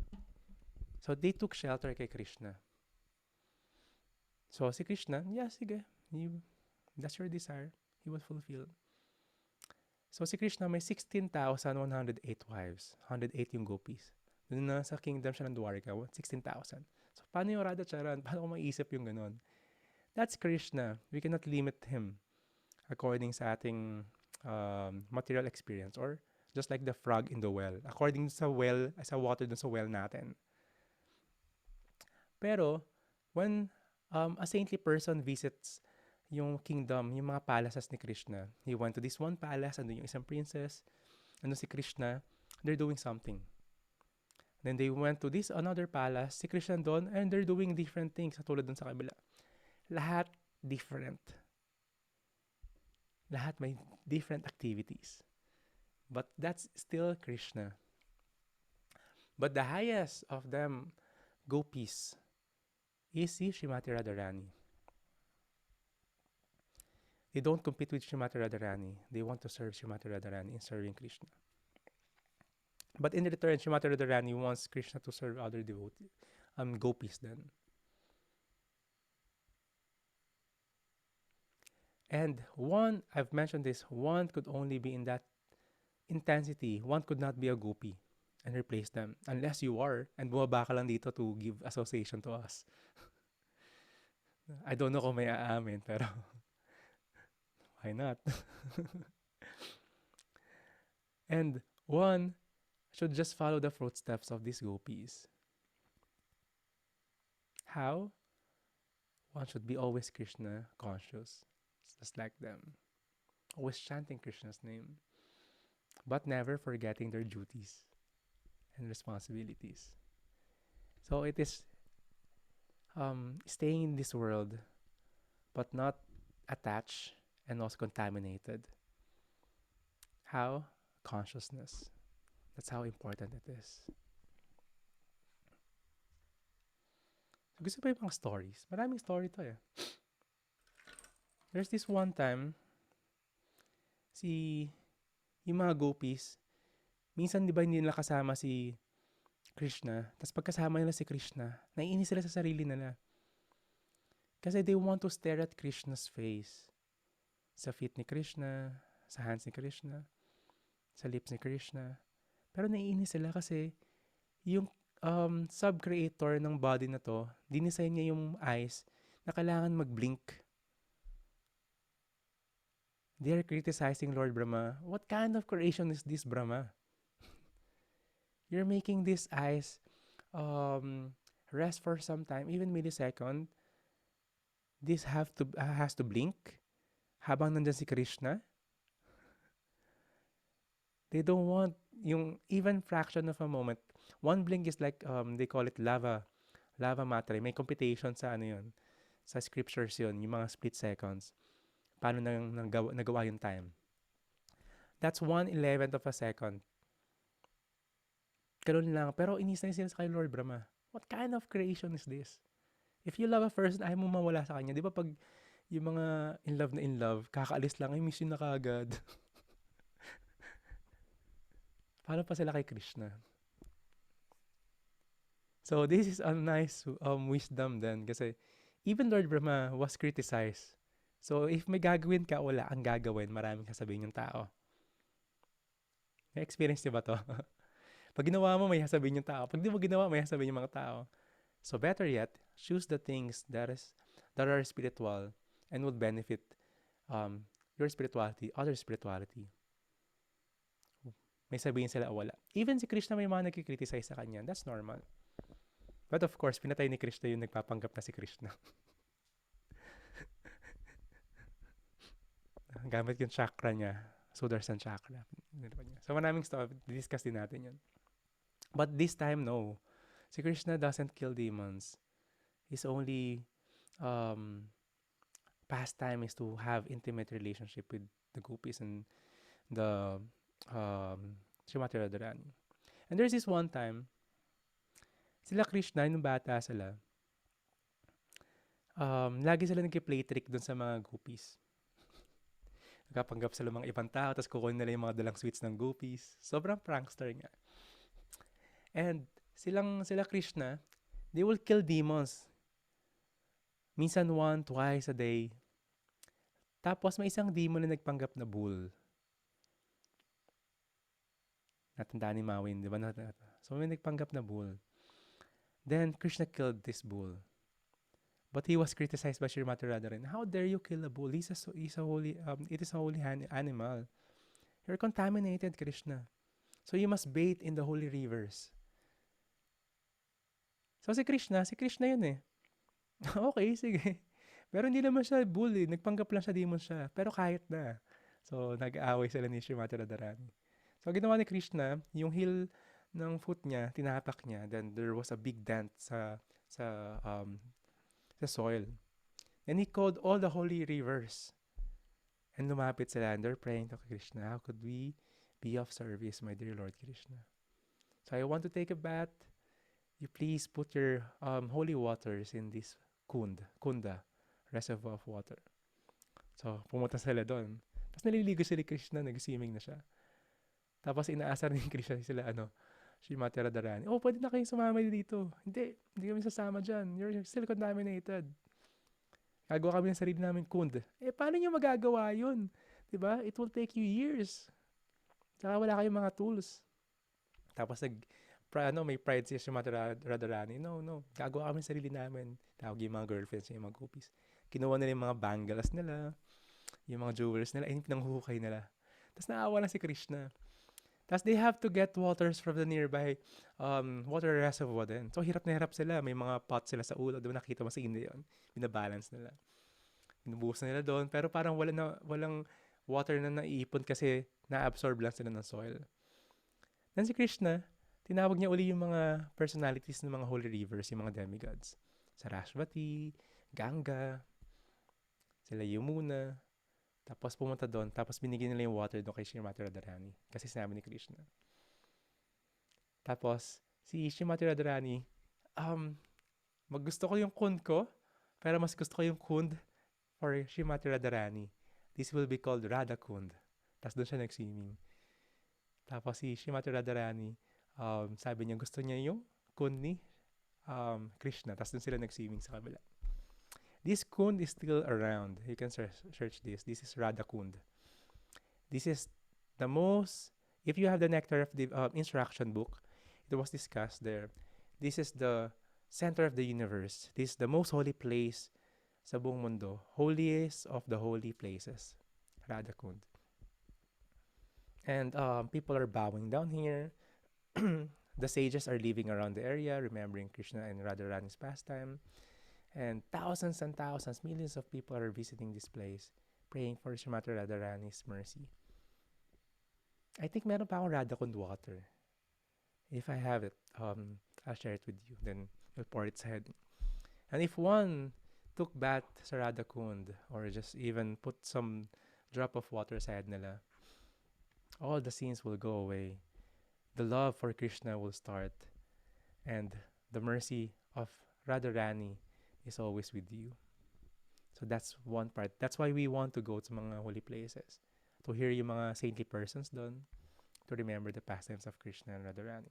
So they took shelter kay Krishna. So si Krishna, yeah, sige, that's your desire. He will fulfill. So si Krishna may 16,108 wives. 108 yung gopis. Doon na sa kingdom siya ng Dwarka, 16,000. So paano yung Radha Charan? Paano ko maisip yung ganun? That's Krishna. We cannot limit him according sa ating material experience or just like the frog in the well. According sa well, sa water dun sa well natin. Pero, when a saintly person visits yung kingdom, yung mga palaces ni Krishna, he went to this one palace, andun yung isang princess, andun si Krishna, they're doing something. Then they went to this another palace, si Krishna doon, and they're doing different things, katulad dun sa kabila. Lahat different. Lahat may different activities. But that's still Krishna. But the highest of them, gopis, is si Srimati Radharani. They don't compete with Srimati Radharani. They want to serve Srimati Radharani in serving Krishna. But in return, Srimati Radharani wants Krishna to serve other devotees, gopis then. And one, I've mentioned this, one could only be in that intensity. One could not be a gopi and replace them unless you are, and bumaba ka lang dito to give association to us. I don't know kung may aamin, pero why not? And one should just follow the footsteps of these gopis. How? One should be always Krishna conscious, just like them. Always chanting Krishna's name, but never forgetting their duties and responsibilities. So it is staying in this world, but not attached and also contaminated. How? Consciousness. That's how important it is. So, gusto pa yung mga stories? Maraming story to eh. There's this one time, yung mga gopis, minsan di ba hindi nila kasama si Krishna, tapos pagkasama nila si Krishna, naiinis sila sa sarili nila. Kasi they want to stare at Krishna's face. Sa feet ni Krishna, sa hands ni Krishna, sa lips ni Krishna. Pero naiinis sila kasi yung sub-creator ng body na to, dinisign niya yung eyes na kailangan mag-blink. They're criticizing Lord Brahma. What kind of creation is this, Brahma? You're making these eyes rest for some time, even millisecond. This has to blink habang nandyan si Krishna. They don't want yung even fraction of a moment. One blink is like, they call it lava matre. May computation sa ano yun. Sa scriptures yun, yung mga split seconds. Paano nagawa yung time. That's 1/11 of a second. Ganun lang. Pero inis na sila sa kay Lord Brahma. What kind of creation is this? If you love a person, ayaw mo mawala sa kanya. Di ba pag yung mga in love, kakaalis lang, ay miss yun na kaagad. Paano pa sila kay Krishna? So this is a nice wisdom then kasi even Lord Brahma was criticized. So if may gagawin ka, wala ang gagawin, maraming sasabihin yung tao. Na-experience niyo ba to? Pag ginawa mo, may sasabihin yung tao. Pag di mo ginawa, may sasabihin yung mga tao. So better yet, choose the things that are spiritual and would benefit your spirituality, other spirituality. May sabihin sila wala. Even si Krishna may mga nagkikriticize sa kanya. That's normal. But of course, pinatay ni Krishna yung nagpapanggap na si Krishna. Gamit yung chakra niya. Sudarshan chakra. So maraming stuff. Discuss din natin yun. But this time, no. Si Krishna doesn't kill demons. His only pastime is to have intimate relationship with the gopis and the Srimati Radharani. And there's this one time, sila Krishna, nung bata sila, lagi sila nag-play trick dun sa mga gopis. Nagkapanggap sila mga ibang tao, tapos kukunin nila yung mga dalang sweets ng gopis. Sobrang prankster nga. And sila Krishna, they will kill demons. Minsan 1, 2 a day. Tapos may isang demon na nagpanggap na bull. Natandaan ni Mawin, di ba? So may nagpanggap na bull. Then Krishna killed this bull. But he was criticized by Srimati Radharani. How dare you kill a bull? It is a holy animal. You're contaminated, Krishna. So you must bathe in the holy rivers. So si Krishna yun eh. Okay, sige. Pero hindi naman siya bull eh. Nagpanggap lang siya, demon siya. Pero kahit na. So nag-aaway sila ni Srimati Radharani. So ginawa ni Krishna, yung heel ng foot niya, tinapak niya. Then there was a big dent sa soil. And he called all the holy rivers. And lumapit sila and they're praying to Krishna. How could we be of service, my dear Lord Krishna? So I want to take a bath. You please put your holy waters in this kunda, reservoir of water. So pumunta sila doon. Tapos naliligo sila Krishna, nag-swimming na siya. Tapos inaasar ni Krishna sila Srimati Radharani. Oh, pwede na kayong sumama dito. Hindi kami sasama dyan. You're still contaminated. Gagawa kami ng sarili namin kund. Paano nyo magagawa yun? Diba? It will take you years. Saka wala kayong mga tools. Tapos may pride si Srimati Radharani. No. Gagawa kami ng sarili namin. Tawag yung mga girlfriends, yung mga gopis. Kinuha nila yung mga bangles nila, yung mga jewels nila, pinanghuhukay nila. Tapos naawa na si Krishna. Tapos they have to get waters from the nearby water reservoir din. So hirap na hirap sila. May mga pots sila sa ulo. Diba nakita mo sa India yun? Binabalance nila. Binubuhos na nila doon. Pero parang walang water na naiipon kasi na-absorb lang sila ng soil. Then si Krishna, tinawag niya uli yung mga personalities ng mga holy rivers, yung mga demigods. Saraswati, Ganga, sila Yamuna. Tapos pumunta doon, tapos binigyan nila yung water doon kay Srimati Radharani. Kasi sinabi ni Krishna. Tapos, si Srimati Radharani, gusto ko yung kund ko, pero mas gusto ko yung kund for Srimati Radharani. This will be called Radha Kund. Tapos doon siya nag-swimming. Tapos si Srimati Radharani, sabi niya gusto niya yung kund ni Krishna. Tapos doon sila nag-swimming sa kabila. This kund is still around. You can search this. This is Radha Kund. This is the most, if you have the Nectar of the instruction book, it was discussed there. This is the center of the universe. This is the most holy place sa buong mundo. Holiest of the holy places. Radha Kund. And people are bowing down here. The sages are living around the area, remembering Krishna and Radharani's pastime. And thousands, millions of people are visiting this place, praying for Srimati Radharani's mercy. I think meron pa akong Radha Kund water. If I have it, I'll share it with you. Then you'll pour it sa head. And if one took bath sa Radha Kund, or just even put some drop of water sa head nila, all the sins will go away. The love for Krishna will start. And the mercy of Radharani is always with you. So that's one part. That's why we want to go to mga holy places. To hear yung mga saintly persons doon. To remember the pastimes of Krishna and Radharani.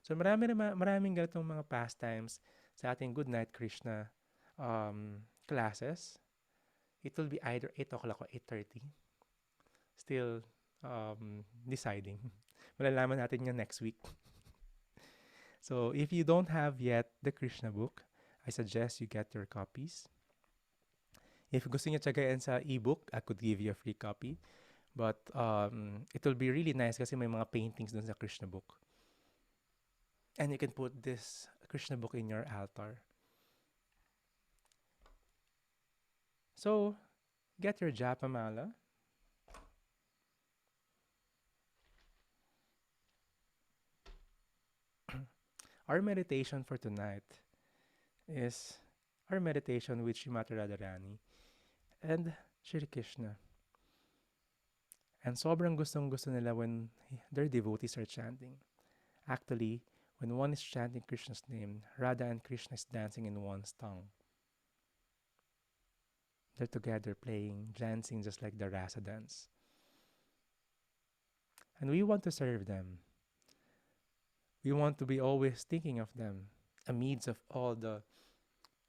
So maraming ganitong mga pastimes sa ating Good Night Krishna classes. It will be either 8 o'clock or 8:30. Still deciding. Malalaman natin yung next week. So if you don't have yet the Krishna book, I suggest you get your copies. If gusto niyo tsagayan sa ebook, I could give you a free copy. But it will be really nice kasi may mga paintings dun sa Krishna book. And you can put this Krishna book in your altar. So, get your japa mala. Our meditation for tonight is our meditation with Srimati Radharani and Shri Krishna. And sobrang gustong-gusto nila when their devotees are chanting. Actually, when one is chanting Krishna's name, Radha and Krishna is dancing in one's tongue. They're together playing, dancing just like the rasa dance. And we want to serve them. We want to be always thinking of them amidst of all the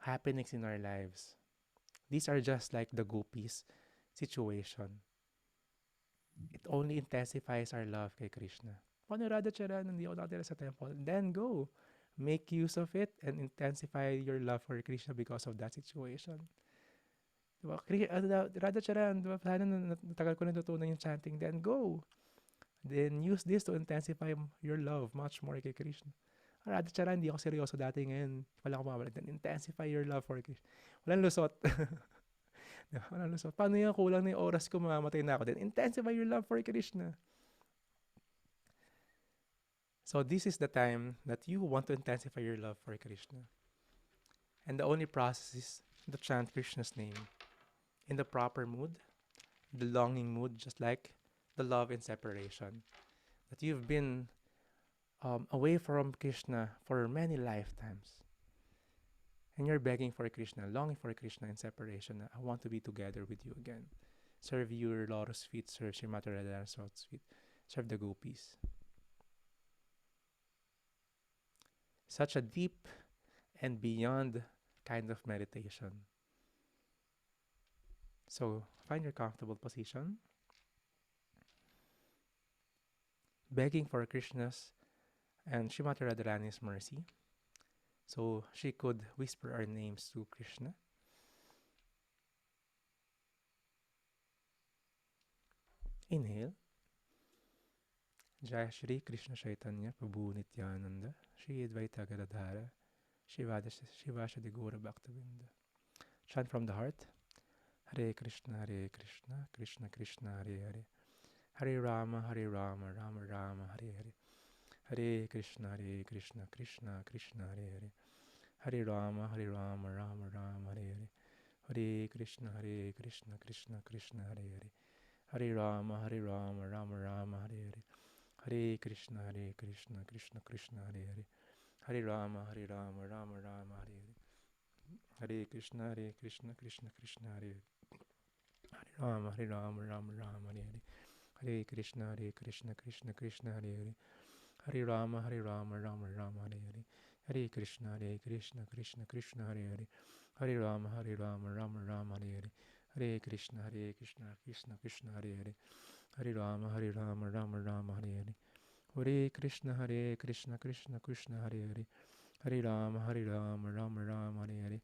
happenings in our lives. These are just like the gopis situation. It only intensifies our love kay Krishna. Paano Radha Charan, hindi ako nakatira sa temple? Then go. Make use of it and intensify your love for Krishna because of that situation. Diba? Radha Charan, diba? Sana natagal ko natutunan yung chanting. Then go. Then use this to intensify your love much more kay Krishna. Radha Charan, hindi ako seryoso dati ngayon. Wala ako mabalik. Then intensify your love for Krishna. Walang lusot. Walang lusot. Paano yung kulang na yung oras ko, mamamatay na ako? Then intensify your love for Krishna. So this is the time that you want to intensify your love for Krishna. And the only process is to chant Krishna's name in the proper mood, the longing mood, just like the love and separation. That you've been away from Krishna for many lifetimes. And you're begging for Krishna, longing for Krishna in separation. I want to be together with you again. Serve your lotus feet, serve Srimati Radharani's lotus feet, serve the gopis. Such a deep and beyond kind of meditation. So, find your comfortable position. Begging for Krishna's and Srimati Radharani's mercy. So, she could whisper our names to Krishna. Inhale. Jai Shri Krishna Chaitanya Prabhu Nityananda Shri Advaita Gadadhara Shivasadi Gaura Bhaktavinda. Chant from the heart. Hare Krishna, Krishna Krishna, Hare Hare. Hare Rama, Rama Rama, Hare Hare. Hare Krishna, Krishna Krishna, Hare Hare. Hare Rama, Rama Rama, Hare Hare. Hare Krishna, Krishna Krishna, Hare Hare. Hare Rama, Rama Rama, Hare Hare. Hare Krishna, Krishna Krishna, Hare Hare. Hare Rama, Rama Rama, Hare Hare. Hare Krishna, Krishna Krishna, Hare Hare. Hare Rama, Rama Rama, Hare Hare. Hare Krishna, Krishna Krishna, Hare Hare. Hare Rama, Rama Rama, Hare Hare. Hare Krishna, Krishna Krishna, Hare Hare. Hare Rama, Rama Rama, Hare Hare. Hare Krishna, Krishna Krishna, Hare Hare. Hare Rama, Rama Rama, Hare Hare. Hare Krishna, Krishna Krishna, Hare Hare. Hare Rama, Rama Rama, Hare Hare.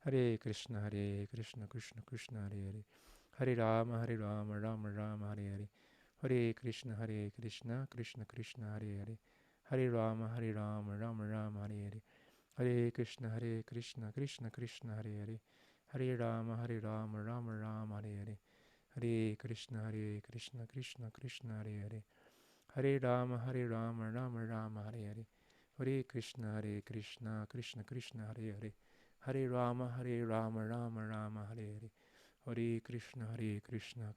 Hare Krishna, Krishna Krishna, Hare Hare. Hare Rama, Rama Rama, Hare Hare. Hare Krishna, Krishna Krishna, Hare Hare. Hare Rama, Rama Rama, Hare Hare. Hare Krishna, Krishna Krishna, Hare Hare. Hare Rama, Rama Rama, Hare Hare. Hare Krishna, Krishna Krishna, Hare Hare. Hare Rama, Rama Rama, Hare Hare. Hare Krishna, Krishna Krishna, Hare Hare. Hare Rama, Rama Rama, Hare Hare. Hare Krishna, Krishna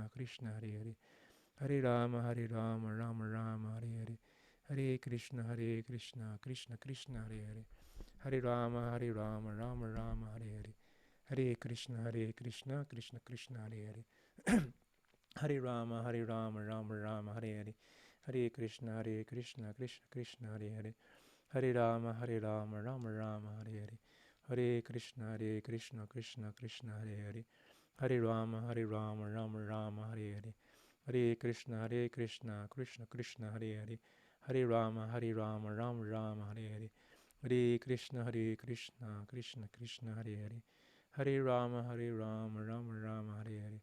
Krishna, Hare Hare. Hare Rama, Rama Rama, Hare Hare. Hare Krishna, Krishna Krishna, Hare Hare. Hare Rama, Rama Rama, Hare Hare. Hare Krishna, Krishna Krishna, Hare Hare. Hare Rama, Rama Rama, Hare Hare. Hare Krishna, Krishna Krishna, Hare Hare. Hare Rama, Rama Rama, Hare Hare. Hare Krishna, Krishna Krishna, Hare Hare. Hare Rama, Rama Rama, Hare Hare. Hare Krishna, Krishna Krishna, Hare Hare. Hare Rama, Rama Rama, Hare Hare. Hare Krishna, Krishna Krishna, Hare Hare. Hare Rama, Rama Rama, Hare Hare.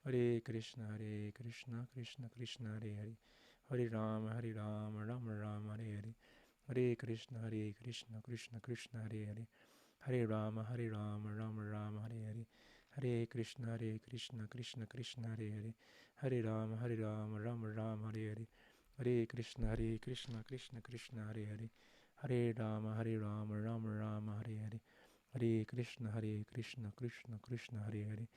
Hare Krishna, Krishna Krishna, Hare Hare. Hare Rama, Rama Rama, Hare Hare. Hare Krishna, Krishna Krishna, Hare Hare. Hare Rama, Rama Rama, Hare Hare. Hare Krishna, Krishna Krishna, Hare Hare. Hare Rama, Rama Rama, Hare Hare. Hare Krishna, Krishna Krishna, Hare Hare. Hare Rama, Rama Rama, Hare Hare. Hare Krishna, Krishna Krishna, Hare Hare.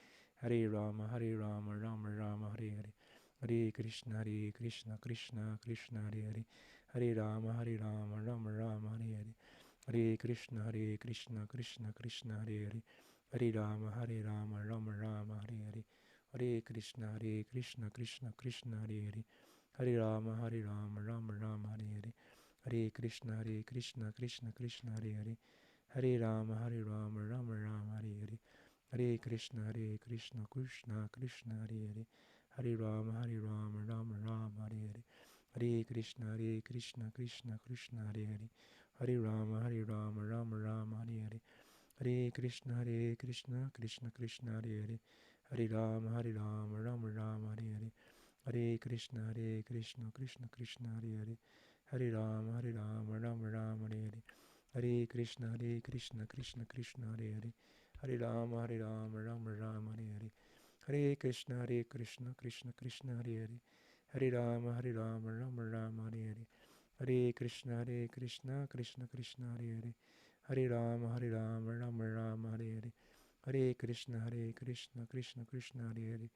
Hare Rama, Rama Rama, Hare Hare. Hare Krishna, Krishna Krishna, Hare Hare. Hare Rama, Rama Rama, Hare Hare. Hare Krishna, Krishna Krishna, Hare Hare. Hare Rama, Rama Rama, Hare Hare. Hare Krishna, Krishna Krishna, Hare Hare. Hare Rama, Rama Rama, Hare Hare. Hare Krishna, Krishna Krishna, Hare Hare. Hare Rama, Rama Rama, Hare Hare. Hare Krishna, Krishna Krishna, Hare Hare. Hare Rama, Rama Rama, Hare Hare. Hare Krishna, Krishna Krishna, Hare Hare. Hare Rama, Rama Rama, Hare Hare. Hare Krishna, Krishna Krishna, Hare Hare. Hare Rama, Rama Rama, Hare Hare. Hare Krishna, Krishna Krishna, Hare Hare. Hare Rama, Rama Rama, Hare Hare. Hare Krishna, Krishna Krishna, Hare Hare. Hare Rama, Rama Rama, Hare Hare. Hare Krishna, Krishna Krishna, Hare Hare. Hare Rama, Rama Rama, Hare Hare. Hare Krishna, Krishna Krishna, Hare Hare. Hare Rama, Rama Rama, Hare Hare. Hare Krishna, Krishna Krishna, Hare Hare.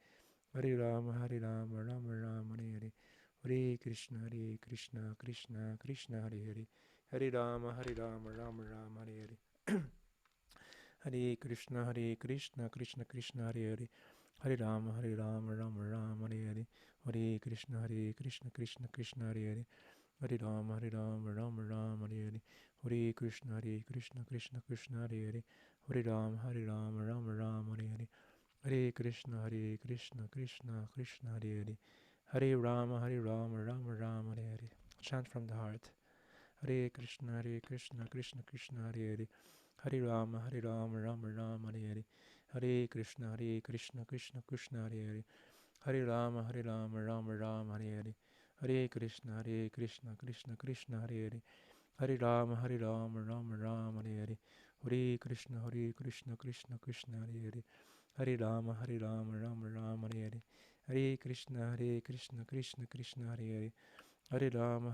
Hare Rama, Rama Rama, Hare Hare. Hare Krishna, Krishna Krishna, Hare Hare. Hare Rama, Rama Rama, Hare Hare. Hare Krishna, Krishna Krishna, Hare Hare. Hare Rama, Rama Rama, Hare Hare. Hare Krishna, Krishna Krishna, Hare Hare. Hare Rama, Rama Rama, Hare Hare. Hare Krishna, Krishna Krishna, Hare Hare. Hare Rama, Rama Rama, Hare Hare. Hare Krishna, Krishna Krishna, Hare Hare. Hare Rama, Rama Rama, Hare Hare. Chant from the heart. Hare Krishna, Krishna Krishna, Hare Hare. Hare Rama, Rama Rama, Hare Hare. Hare Krishna, Krishna Krishna, Hare Hare. Hare Rama, Rama Rama, Hare Hare. Hare Krishna, Krishna Krishna, Hare Hare. Hare Rama, Rama Rama, Hare Hare. Hare Krishna, Krishna Krishna, Hare Hare. Hare Rama, Rama Rama, Hare Hare. Hare Krishna, Krishna Krishna, Hare Hare. Hare Rama, Rama Rama, Hare Hare. Hare Krishna, Krishna Krishna, Hare Hare. Hare Rama,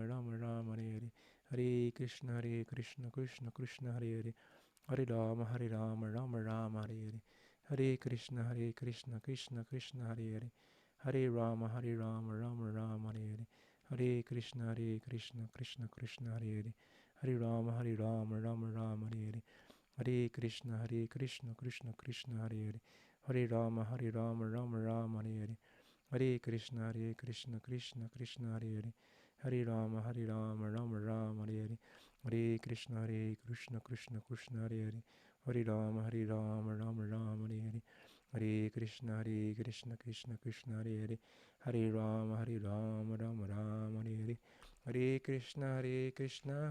Rama Rama, Hare Hare. Hare Krishna, Krishna Krishna, Hare Hare. Hare Rama, Rama Rama, Hare Hare. Hare Krishna, Krishna Krishna, Hare Hare. Hare Rama, Rama Rama, Hare Hare. Hare Krishna, Krishna Krishna, Hare Hare. Hare Rama, Rama Rama, Hare Hare. Hare Krishna, Krishna Krishna, Hare Hare. Hare Rama, Rama Rama, Hare Hare. Hare Krishna, Krishna Krishna, Hare Hare. Hare Rama, Rama Rama, Hare Hare. Hare Krishna, Krishna Krishna, Hare Hare. Hare Rama, Rama Rama, Hare Hare. Hare Krishna,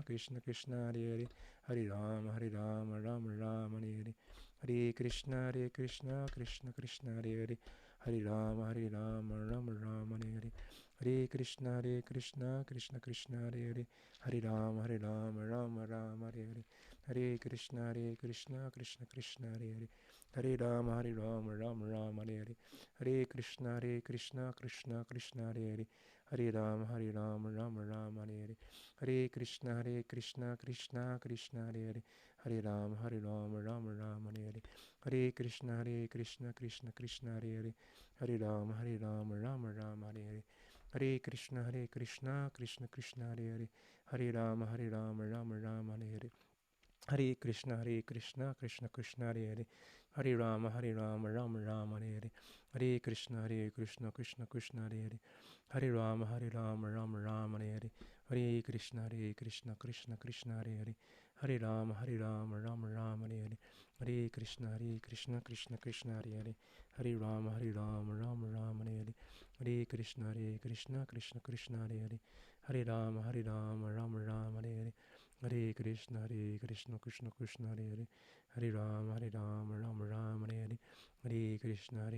Krishna Krishna, Hare Hare. Hare Rama, Rama Rama, Hare Hare. Hare Krishna, Krishna Krishna, Hare Hare. Hare Rama, Rama Rama, Hare Hare. Hare Krishna, Krishna Krishna, Hare Hare. Hare Rama, Rama Rama, Hare Hare. Hare Krishna, Krishna Krishna, Hare Hare. Hare Rama, Rama Rama, Hare Hare. Hare Krishna, Krishna Krishna, Hare Hare. Hare Rama, Rama Rama, Hare Hare. Hare Krishna, Krishna Krishna, Hare Hare. Hare Rama, Rama Rama, Hare Hare. Hare Krishna, Krishna Krishna, Hare Hare. Hare Rama, Rama Rama, Hare Hare. Hare Krishna, Krishna Krishna, Hare Hare. Hare Rama, Rama Rama, Hare Hare. Hare Krishna, Krishna Krishna, Hare Hare. Hare Rama, Rama Rama, Hare Hare. Hare Krishna, Krishna Krishna, Hare Hare. Hare Rama, Rama Rama, Hare Hare. Hare Krishna, Krishna Krishna, Hare Hare. Hare Rama, Rama Rama, Hare Hare. Hare Krishna, Krishna Krishna, Hare Hare. Hare Rama, Rama Rama, Hare Hare. Hare Krishna, Krishna Krishna, Hare Hare. Hare Rama, Rama Rama, Hare Hare. Hare Krishna, Krishna Krishna, Hare Hare, Hare Ram, Ram Ram, Hare Hare, Hare Krishna,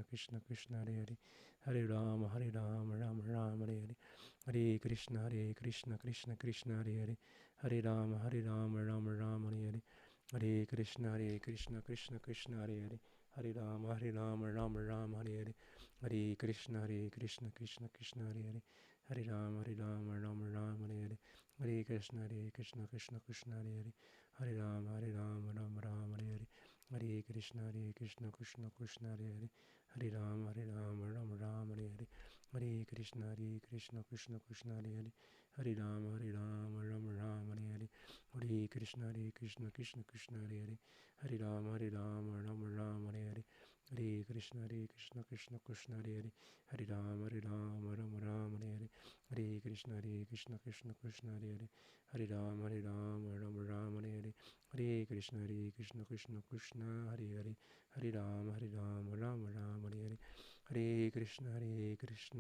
Krishna Krishna, Hare Hare, Hare Ram, Ram Ram, Hare Hare, Hare Krishna, Krishna Krishna, Hare Hare, Hare Ram, Ram Ram, Hare Hare, Hare Krishna, Krishna Krishna, Hare Hare, Hare Ram, Ram Ram, Hare Hare, Hare Krishna, Krishna Krishna, Hare Hare, Hare Ram, Ram Ram, Hare Hare, Hare Krishna, Krishna Krishna, Hare Hare, Hare Ram, Ram Ram, Hare Hare, Hare Krishna, Krishna Krishna, Hare Hare, Hare Ram, Ram Ram, Hare Hare, Hare Krishna, Krishna Krishna, Hare Hare, Hare Ram, Ram Ram, Hare Hare, Hare Krishna, Krishna Krishna, Hare Hare, Hare Ram, Ram Ram, Hare Hare, Hare Krishna, Krishna Krishna, Hare Hare, Hare Ram, Ram Ram, Hare Hare, Hare Krishna, Krishna Krishna, Hare Hare, Hare Ram, Ram Ram, Hare Hare, Hare Krishna, Krishna Krishna, Hare Hare, Hare Ram, Ram Ram, Hare Hare, Hare Krishna, Krishna Krishna, Hare Hare, Hare Ram, Ram Ram, Hare Hare, Hare Krishna,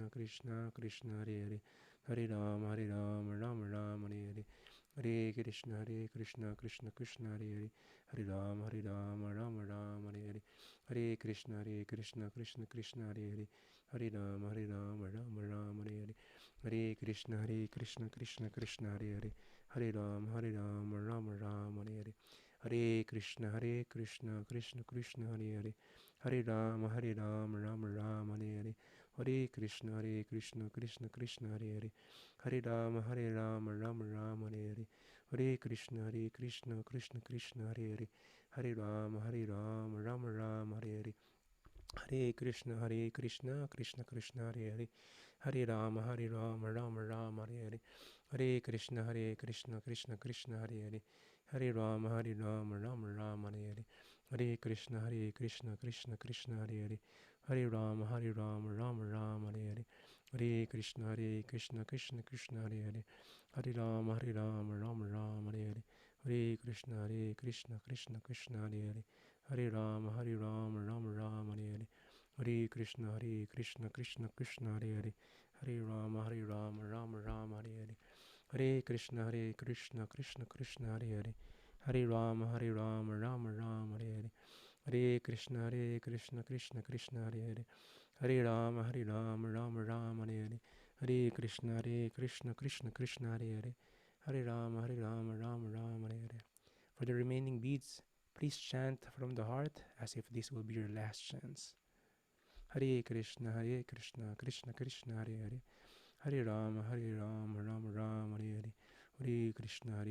Krishna Krishna, Hare Hare, Hare Ram, Ram Ram, Hare Hare, Hare Krishna, Krishna Krishna, Hare Hare, Hare Ram, Ram Ram, Hare Hare, Hare Krishna, Krishna Krishna, Hare Hare, Hare Ram, Ram Ram, Hare Hare, Hare Krishna, Krishna Krishna, Hare Hare, Hare Ram, Ram Ram, Hare Hare, Hare Krishna, Krishna Krishna, Hare Hare, Hare Ram, Ram Ram, Hare Hare, Hare Krishna, Krishna Krishna, Hare Hare, Hare Ram, Ram Ram, Hare Hare, Hare Krishna, Krishna Krishna, Hare Hare, Hare Ram, Ram Ram, Hare Hare, Hare Krishna, Krishna Krishna, Hare Hare, Hare Ram, Ram Ram, Hare Hare, Hare Krishna, Krishna Krishna, Hare Hare, Hare Ram, Ram Ram, Hare Hare, Hare Krishna, Krishna Krishna, Hare Hare, Hare Ram, Ram Ram, Hare Hare, Hare Krishna, Krishna Krishna, Hare Hare, Hare Ram, Ram Ram, Hare Hare, Hare Krishna, Krishna Krishna, Hare Hare, Hare Ram, Ram Ram, Hare Hare, Hare Krishna, Krishna Krishna, Hare Hare, Hare Ram, Ram Ram, Hare Hare, Hare Krishna, Krishna Krishna, Hare Hare, Hare Ram, Ram Ram, Hare Hare, Hare Krishna, Krishna Krishna, Hare Hare, Hare Ram, Ram Ram, Hare Hare. For the remaining beads, please chant from the heart as if this will be your last chance. Hare Krishna, Krishna Krishna, Hare Hare, Hare Ram, Ram Ram, Hare Hare, Hare Krishna,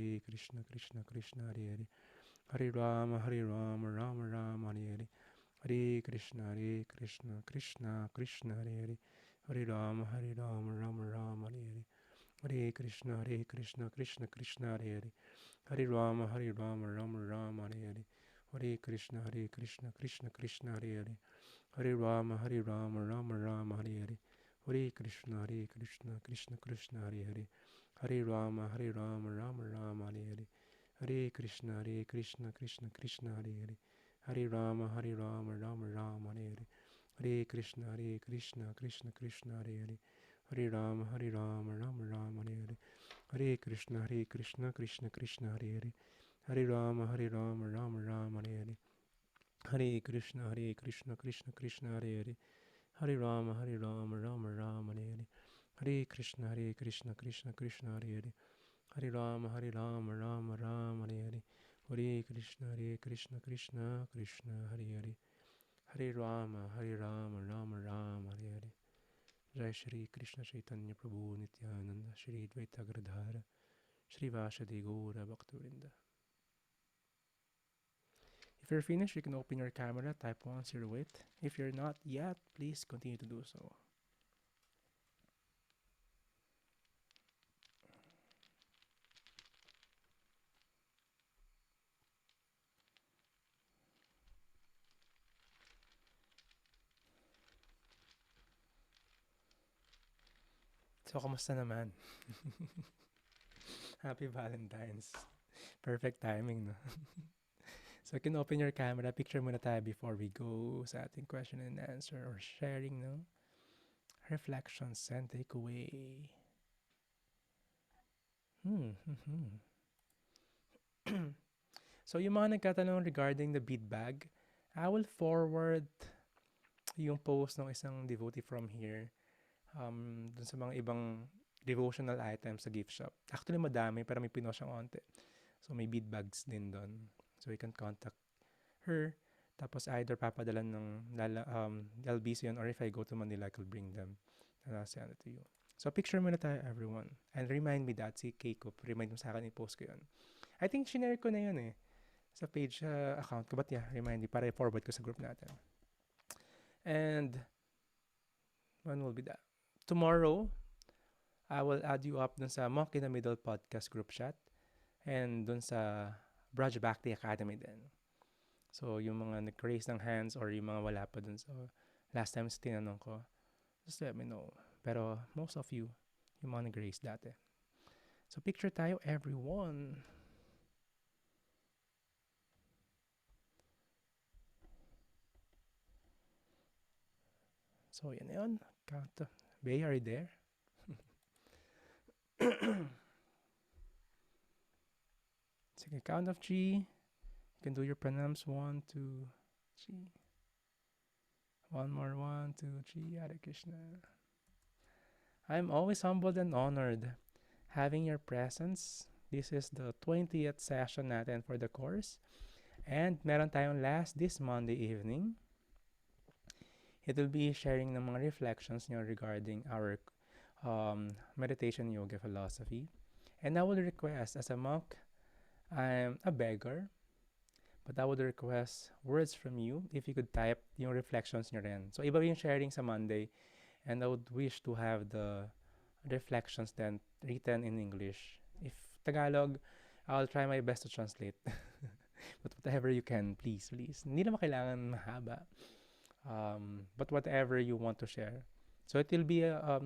Krishna Krishna, Hare Hare, Hare Ram, Ram Ram, Hare Hare, Hare Krishna, Krishna Krishna, Hare Hare, Hare Ram, Ram Ram, Hare Hare, Hare Krishna, Krishna Krishna, Hare Hare, Hare Ram, Ram Ram, Hare Hare, Hare Krishna, Krishna Krishna, Hare Hare, Hare Ram, Ram Ram, Hare Hare, Hare Krishna, Krishna Krishna, Hare Hare, Hare Ram, Ram Ram, Hare Hare, Hare Krishna, Krishna Krishna, Hare Hare, Hare Ram, Ram Ram, Hare Hare, Hare Krishna, Krishna Krishna, Hare Hare, Hare Ram, Ram Ram, Hare Hare, Hare Krishna, Krishna Krishna, Hare Hare, Hare Ram, Ram Ram, Hare Hare, Hare Krishna, Krishna Krishna, Hare Hare, Hare Ram, Ram Ram, Hare Hare, Hare Krishna, Krishna Krishna, Hare Hare, Hare Ram, Ram Ram, Hare Hare, Hare Krishna, Krishna Krishna, Hare Hare, Hare Ram, Ram Ram, Hare Hare. Jai Shri Krishna Chaitanya Prabhu Nityananda Shri Dvaita Gradhara Shri Vasadi Gaura Bhaktivinoda. If you're finished, you can open your camera, type 108. If you're not yet, please continue to do so. So, kamusta naman? Happy Valentine's. Perfect timing, no? So, you can open your camera. Picture muna tayo before we go sa ating question and answer or sharing, no? Reflections and takeaway. So yung mga nagkatanong regarding the bead bag, I will forward yung post ng isang devotee from here dun sa mga ibang devotional items sa gift shop. Actually, madami, pero may pinost siyang onte. So, may bead bags din doon. So, you can contact her. Tapos, either papadalan ng LBC yun, or if I go to Manila, I could bring them and I'll send it to you. So, picture muna tayo, everyone. And remind me that, si Keiko, remind mo sa akin, i-post ko yun. I think, shinare ko na yun eh, sa page account ko. But yeah, remind me, para i-forward ko sa group natin. And, when will be that? Tomorrow, I will add you up dun sa Monk in the Middle podcast group chat and dun sa Braj Bhakti Academy din. So, yung mga nag-raise ng hands or yung mga wala pa dun sa last time tinanong ko, just let me know. Pero most of you, yung mga nag-raise dati. So, picture tayo, everyone. So, yan yun. Count. Bay, are you there? Sige, count of 3. You can do your pranams. 1, 2, 3. One more, 1, 2, 3. Hare Krishna. I'm always humbled and honored having your presence. This is the 20th session natin for the course. And meron tayong last this Monday evening. It will be sharing ng mga reflections nyo regarding our meditation yoga philosophy. And I would request, as a monk, I'm a beggar, but I would request words from you if you could type yung reflections nyo rin. So, iba yung sharing sa Monday, and I would wish to have the reflections then written in English. If Tagalog, I'll try my best to translate. But whatever you can, please. Hindi naman kailangan mahaba. But whatever you want to share. So, it will be a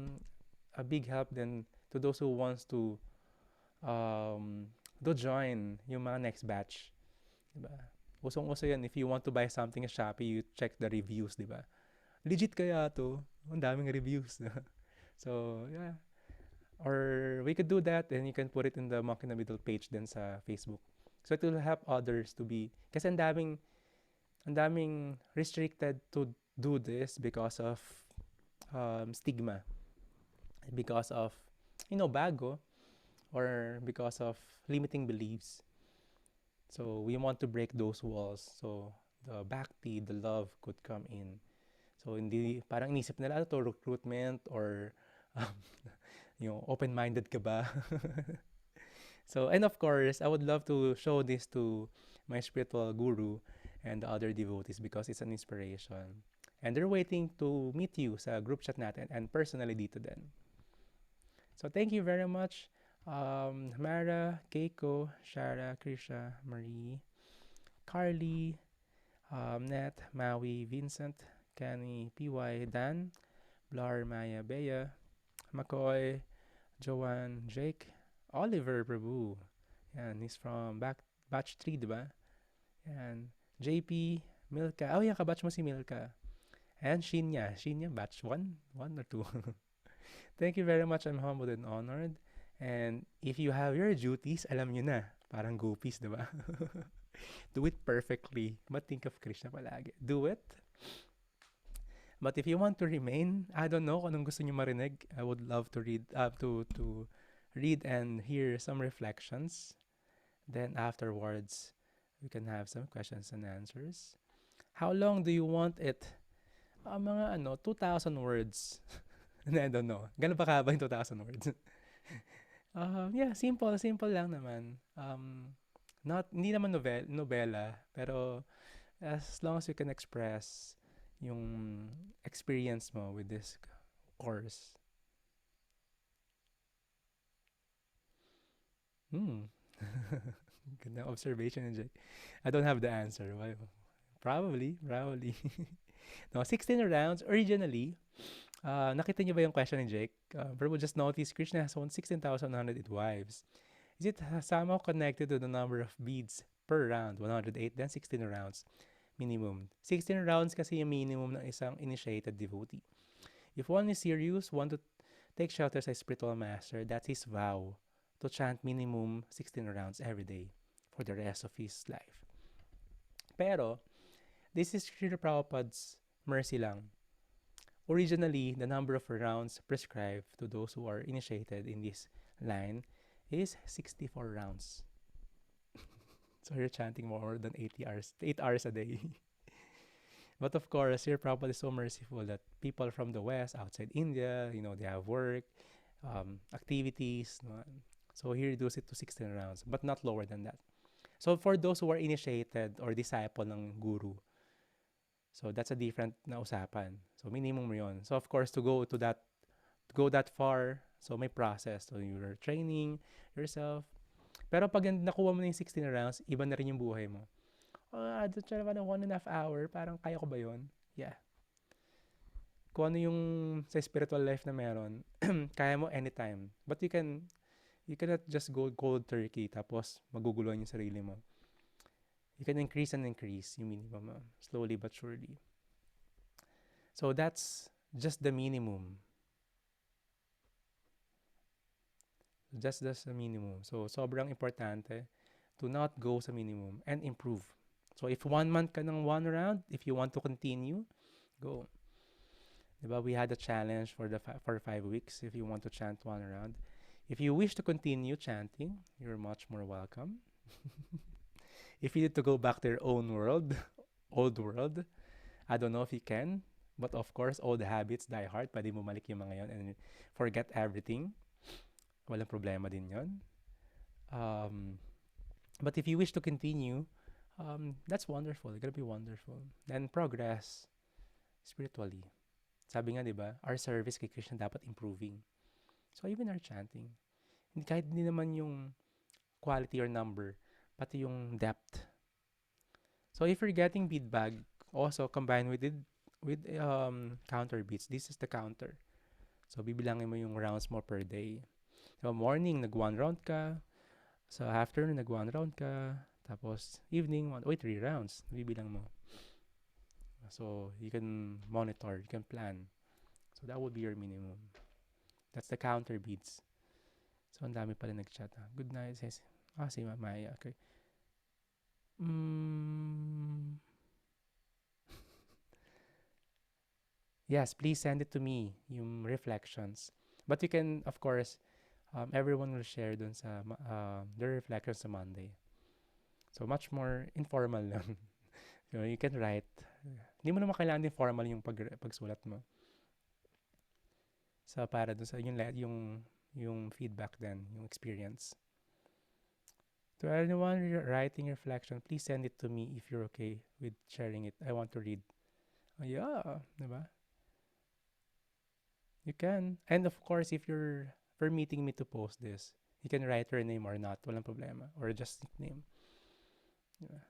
big help then to those who wants to join yung mga next batch. Diba? Usong-uso yan. If you want to buy something sa Shopee, you check the reviews, diba? Legit kaya to? Ang daming reviews. So, yeah. Or we could do that and you can put it in the Monk in the Middle page then sa Facebook. So, it will help others to be... Kasi ang daming restricted to do this because of stigma. Because of, bago. Or because of limiting beliefs. So, we want to break those walls. So, the bhakti, the love could come in. So, hindi, parang inisip nila, to recruitment or, open-minded ka ba? So, and of course, I would love to show this to my spiritual guru and the other devotees because it's an inspiration. And they're waiting to meet you sa group chat natin and personally dito din. So, thank you very much. Mara, Keiko, Shara, Krisha, Marie, Carly, Nat, Maui, Vincent, Kenny, PY, Dan, Blar, Maya, Bea, McCoy, Joanne, Jake, Oliver Prabhu. Yan, he's from batch 3, diba? Yan, JP, Milka. Oh, yan, kabatch mo si Milka. And Shinya, batch 1 or 2. Thank you very much. I'm humbled and honored. And if you have your duties, alam nyo na. Parang gopis, diba? Do it perfectly. But think of Krishna palagi. Do it. But if you want to remain, I don't know kung anong gusto nyo marinig. I would love to read, to read and hear some reflections. Then afterwards, we can have some questions and answers. How long do you want it? Mga 2,000 words. I don't know. Ganun pa kaba yung 2,000 words? Yeah, simple lang naman. Hindi naman novela, pero as long as you can express yung experience mo with this course. Good observation, Jake. I don't have the answer. Why? Probably. No, 16 rounds originally. Nakita niyo ba yung question ni Jake? Prabhu just noticed Krishna has won 16,108 wives. Is it somehow connected to the number of beads per round? 108, then 16 rounds minimum. 16 rounds kasi yung minimum ng isang initiated devotee. If one is serious, want to take shelter sa spiritual master, that's his vow to chant minimum 16 rounds every day for the rest of his life. Pero, this is Srila Prabhupada's mercy lang. Originally, the number of rounds prescribed to those who are initiated in this line is 64 rounds. So you're chanting more than 80 hours, 8 hours a day. But of course, Srila Prabhupada is so merciful that people from the West, outside India, they have work, activities. No? So he reduced it to 16 rounds, but not lower than that. So for those who are initiated or disciple ng guru, so that's a different na usapan. So minimum yun. So of course, to go that far, so may process. So you're training yourself. Pero pag nakuha mo na yung 16 rounds, iba na rin yung buhay mo. Doon siya naman ng 1.5 hour, parang kaya ko ba yun? Yeah. Kung ano yung sa spiritual life na meron, kaya mo anytime. But you cannot just go cold turkey tapos maguguluhan yung sarili mo. You can increase and increase yung minimum, slowly but surely. So that's just the minimum. Just the minimum. So sobrang importante to not go sa minimum and improve. So if 1 month ka ng 1 round, if you want to continue, go. Diba? We had a challenge for 5 weeks if you want to chant 1 round. If you wish to continue chanting, you're much more welcome. If you need to go back to your own world, old world, I don't know if you can. But of course, old habits die hard. Pwede mo malik yung mga yon and forget everything. Walang problema din yon. But if you wish to continue, that's wonderful. It's gonna be wonderful. Then progress spiritually. Sabi nga, di ba, our service kay Krishna dapat improving. So even our chanting, kahit hindi naman yung quality or number, pati yung depth. So if you're getting feedback, also combined with counter beats, this is the counter. So bibilangin mo yung rounds mo per day. So morning, nag 1 round ka. So afternoon, nag 1 round ka. Tapos evening, 3 rounds. Bibilang mo. So you can monitor, you can plan. So that would be your minimum. That's the counter beats. So ang dami pala nag-chat. Good night. Si Maya. Okay. Yes, please send it to me, yung reflections. But you can, of course, everyone will share dun sa their reflections sa Monday. So much more informal lang. You can write. Hindi mo naman kailangan din formal yung pagsulat mo. So para dun sa yung feedback din, yung experience. To anyone writing reflection, please send it to me if you're okay with sharing it. I want to read. Yeah, diba? You can. And of course, if you're permitting me to post this, you can write your name or not. Walang problema. Or just nickname. Yeah.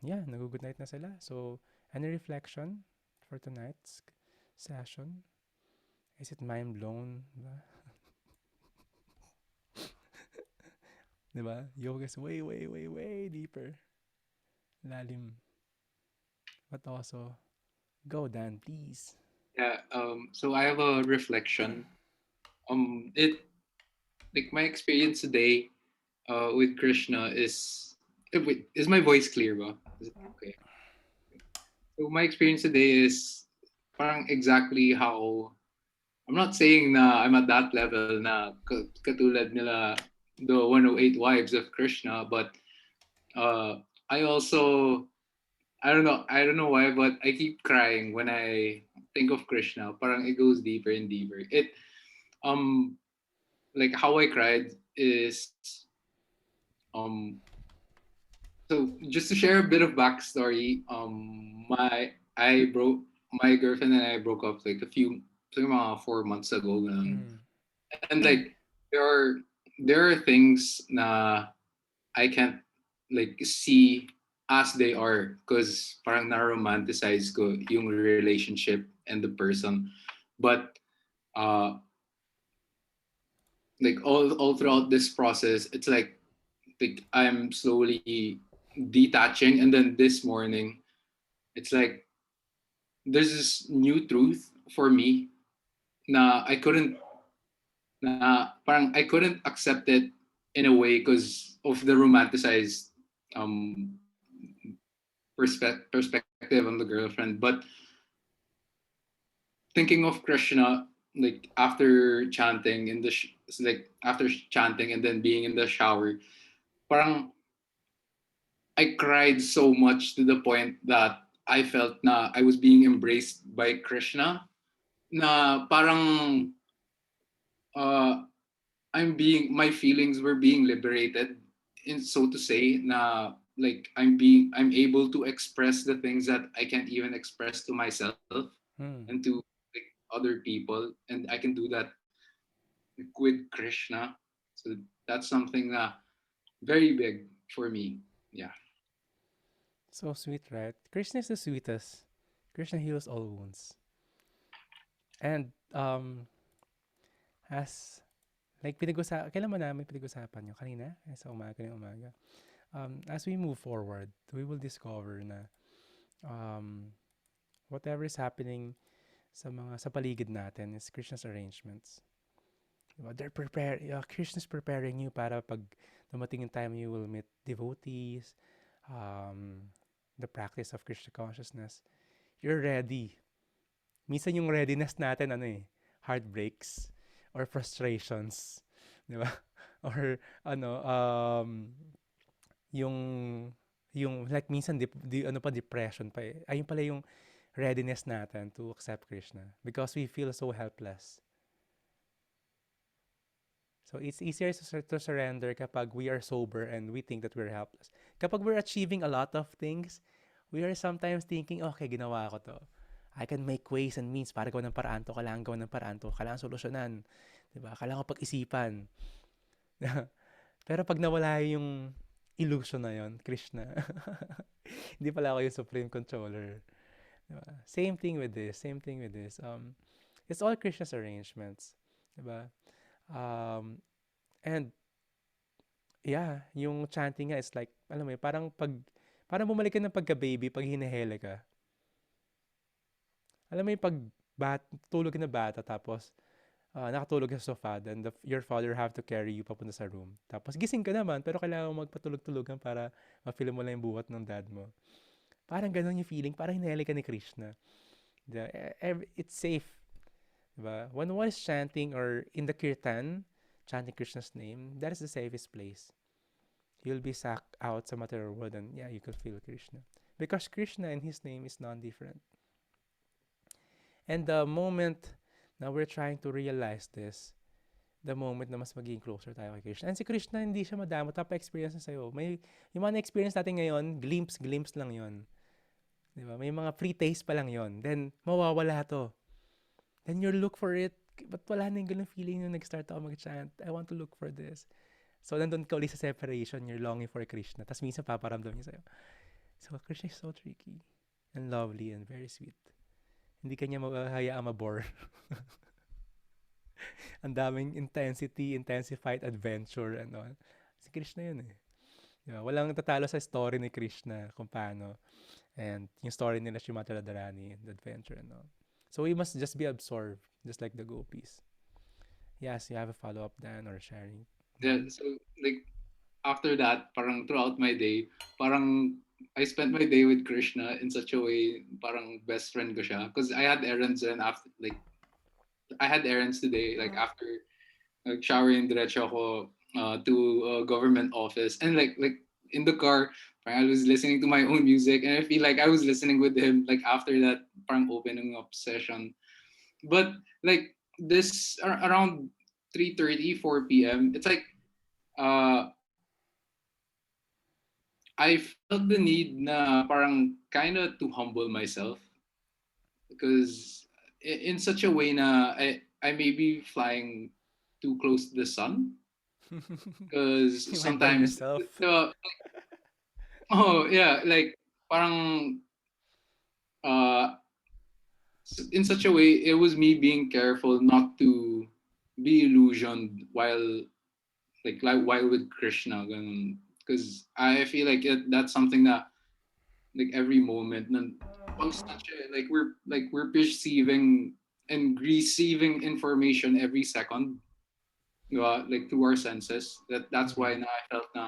Yeah, nag-good night na sila. So, any reflection for tonight's session? Is it mind blown? Diba? Diba? Yoga is way, way, way, way deeper. Lalim. But also, go Dan, please. Yeah. So I have a reflection. My experience today, with Krishna is. Wait, is my voice clear, ba? Is it okay? So my experience today is parang exactly how. I'm not saying na I'm at that level na katulad nila the 108 wives of Krishna, but I also I don't know why, but I keep crying when I think of Krishna. Parang it goes deeper and deeper. It like how I cried is um so just to share a bit of backstory, my girlfriend and I broke up like mga 4 months ago. And like there are there are things na I can't like see as they are because parang na-romanticize ko yung relationship and the person. But uh like all throughout this process, it's like I'm slowly detaching, and then this morning it's like there's this new truth for me na I couldn't accept it in a way because of the romanticized um perspective on the girlfriend. But thinking of Krishna, like after chanting in the like after chanting and then being in the shower, parang I cried so much to the point that I felt na I was being embraced by Krishna. Na parang uh, my feelings were being liberated, in so to say. Na like I'm able to express the things that I can't even express to myself and Hmm. to like other people, and I can do that with Krishna. So that's something very big for me. Yeah. So sweet, right? Krishna is the sweetest. Krishna heals all wounds. And as like kailan mo namin pinag-usapan yun? Kanina? Sa umaga ng umaga. As we move forward, we will discover na um, whatever is happening sa paligid natin is Krishna's arrangements. Diba? Krishna's preparing you para pag dumating yung time you will meet devotees, um, the practice of Krishna consciousness, you're ready. Minsan yung readiness natin, heartbreaks or frustrations. Di ba? Or, ano, yung, like minsan, depression pa eh. Ayun pala yung readiness natin to accept Krishna because we feel so helpless. So it's easier to surrender kapag we are sober and we think that we're helpless. Kapag we're achieving a lot of things, we are sometimes thinking, okay, ginawa ko to. I can make ways and means para gawin ng paraan to. Kailangan gawin ng paraan to. Kailangan solusyonan. Diba? Kailangan ko pag-isipan. Pero pag nawala yung illusion na yon, Krishna, hindi pala ako yung supreme controller. Diba? Same thing with this. Same thing with this. It's all Krishna's arrangements. Diba? Um, and yeah, yung chanting nga is like, alam mo yun, parang bumalik ka ng pagka-baby pag hinahele ka. Alam mo yung tulog ka na bata tapos nakatulog ka sa sofa, then your father have to carry you papunta sa room. Tapos gising ka naman, pero kailangan mo magpatulog-tulogan para ma-feel mo lang yung buhat ng dad mo. Parang ganun yung feeling, parang hinahele ka ni Krishna. It's safe. Diba? When one is chanting or in the kirtan, chanting Krishna's name, that is the safest place. You'll be sucked out sa material world and yeah, you can feel Krishna. Because Krishna and his name is non-different. And the moment na we're trying to realize this, the moment na mas magiging closer tayo kay Krishna. And si Krishna, hindi siya madamo. Experience na sa'yo. Yung mga experience natin ngayon, glimpse lang yon. Diba? May mga free taste pa lang yon. Then, mawawala to. Then you look for it. Ba't wala na yung ganun feeling nung nag-start ako mag-chant? I want to look for this. So, nandun ka ulit sa separation. You're longing for Krishna. Tapos minsan paparamdam niya sa'yo. So, Krishna is so tricky and lovely and very sweet. Hindi kanya hayaan mabore. Ang daming intensified adventure and all. Si Krishna yun eh. Diba? Walang tatalo sa story ni Krishna kung paano. And yung story nila Srimati Radharani and the adventure and all. So we must just be absorbed, just like the gopis. Yes, you have a follow-up, Dan, or sharing? Yeah. So like after that, parang throughout my day, parang I spent my day with Krishna in such a way, parang best friend ko siya. Because I had errands and after like I had errands today, like after like showering diretso ako to a government office, and like in the car, parang I was listening to my own music, and I feel like I was listening with him. Like after that, parang opening up session, but like this around 3:30, 4 p.m. It's like uh I felt the need na parang kind of to humble myself because in such a way na I may be flying too close to the sun because You might burn sometimes yourself. oh yeah, like parang uh in such a way it was me being careful not to be illusioned while with Krishna, because I feel like that's something that like every moment like we're perceiving and receiving information every second, diba? Like through our senses. That's Mm. why na I felt na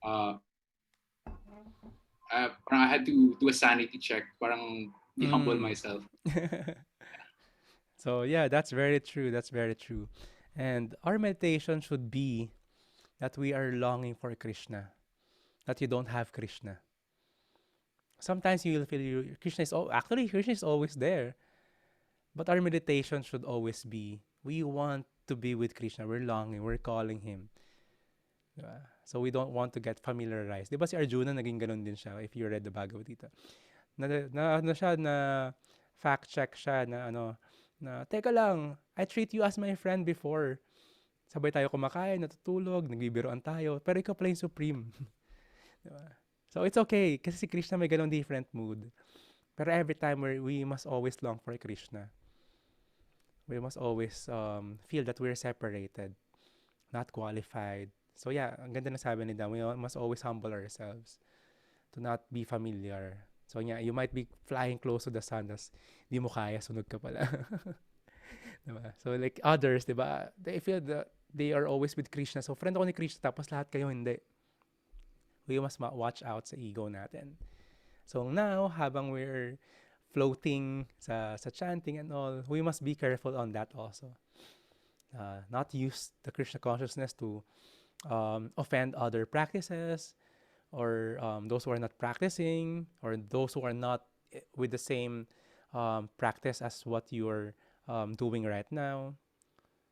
uh, parang I had to do a sanity check, parang be humble Mm. myself. So yeah, that's very true. That's very true. And our meditation should be that we are longing for Krishna, that you don't have Krishna. Sometimes you will feel Krishna is actually Krishna is always there, but our meditation should always be we want to be with Krishna. We're longing. We're calling him. Diba? So we don't want to get familiarized. Di ba si Arjuna naging ganun din siya if you read the Bhagavad Gita. Ano siya na fact check siya na ano na teka lang, I treat you as my friend before. Sabay tayo kumakain, natutulog, nagbibiroan tayo, pero ikaw pala yung supreme. Diba? So it's okay kasi si Krishna may ganun different mood. Pero every time we must always long for Krishna. We must always feel that we're separated, not qualified. So yeah, ang ganda na sabi ni Dan, we must always humble ourselves to not be familiar. So yeah, you might be flying close to the sun, tas di mo kaya, sunog ka pala. Diba? So like others, diba, they feel that they are always with Krishna. So friend ako ni Krishna, tapos lahat kayo hindi. We must watch out sa ego natin. So now, habang we're floating sa chanting and all, we must be careful on that also. Not use the Krishna consciousness to offend other practices or those who are not practicing or those who are not with the same practice as what you're doing right now.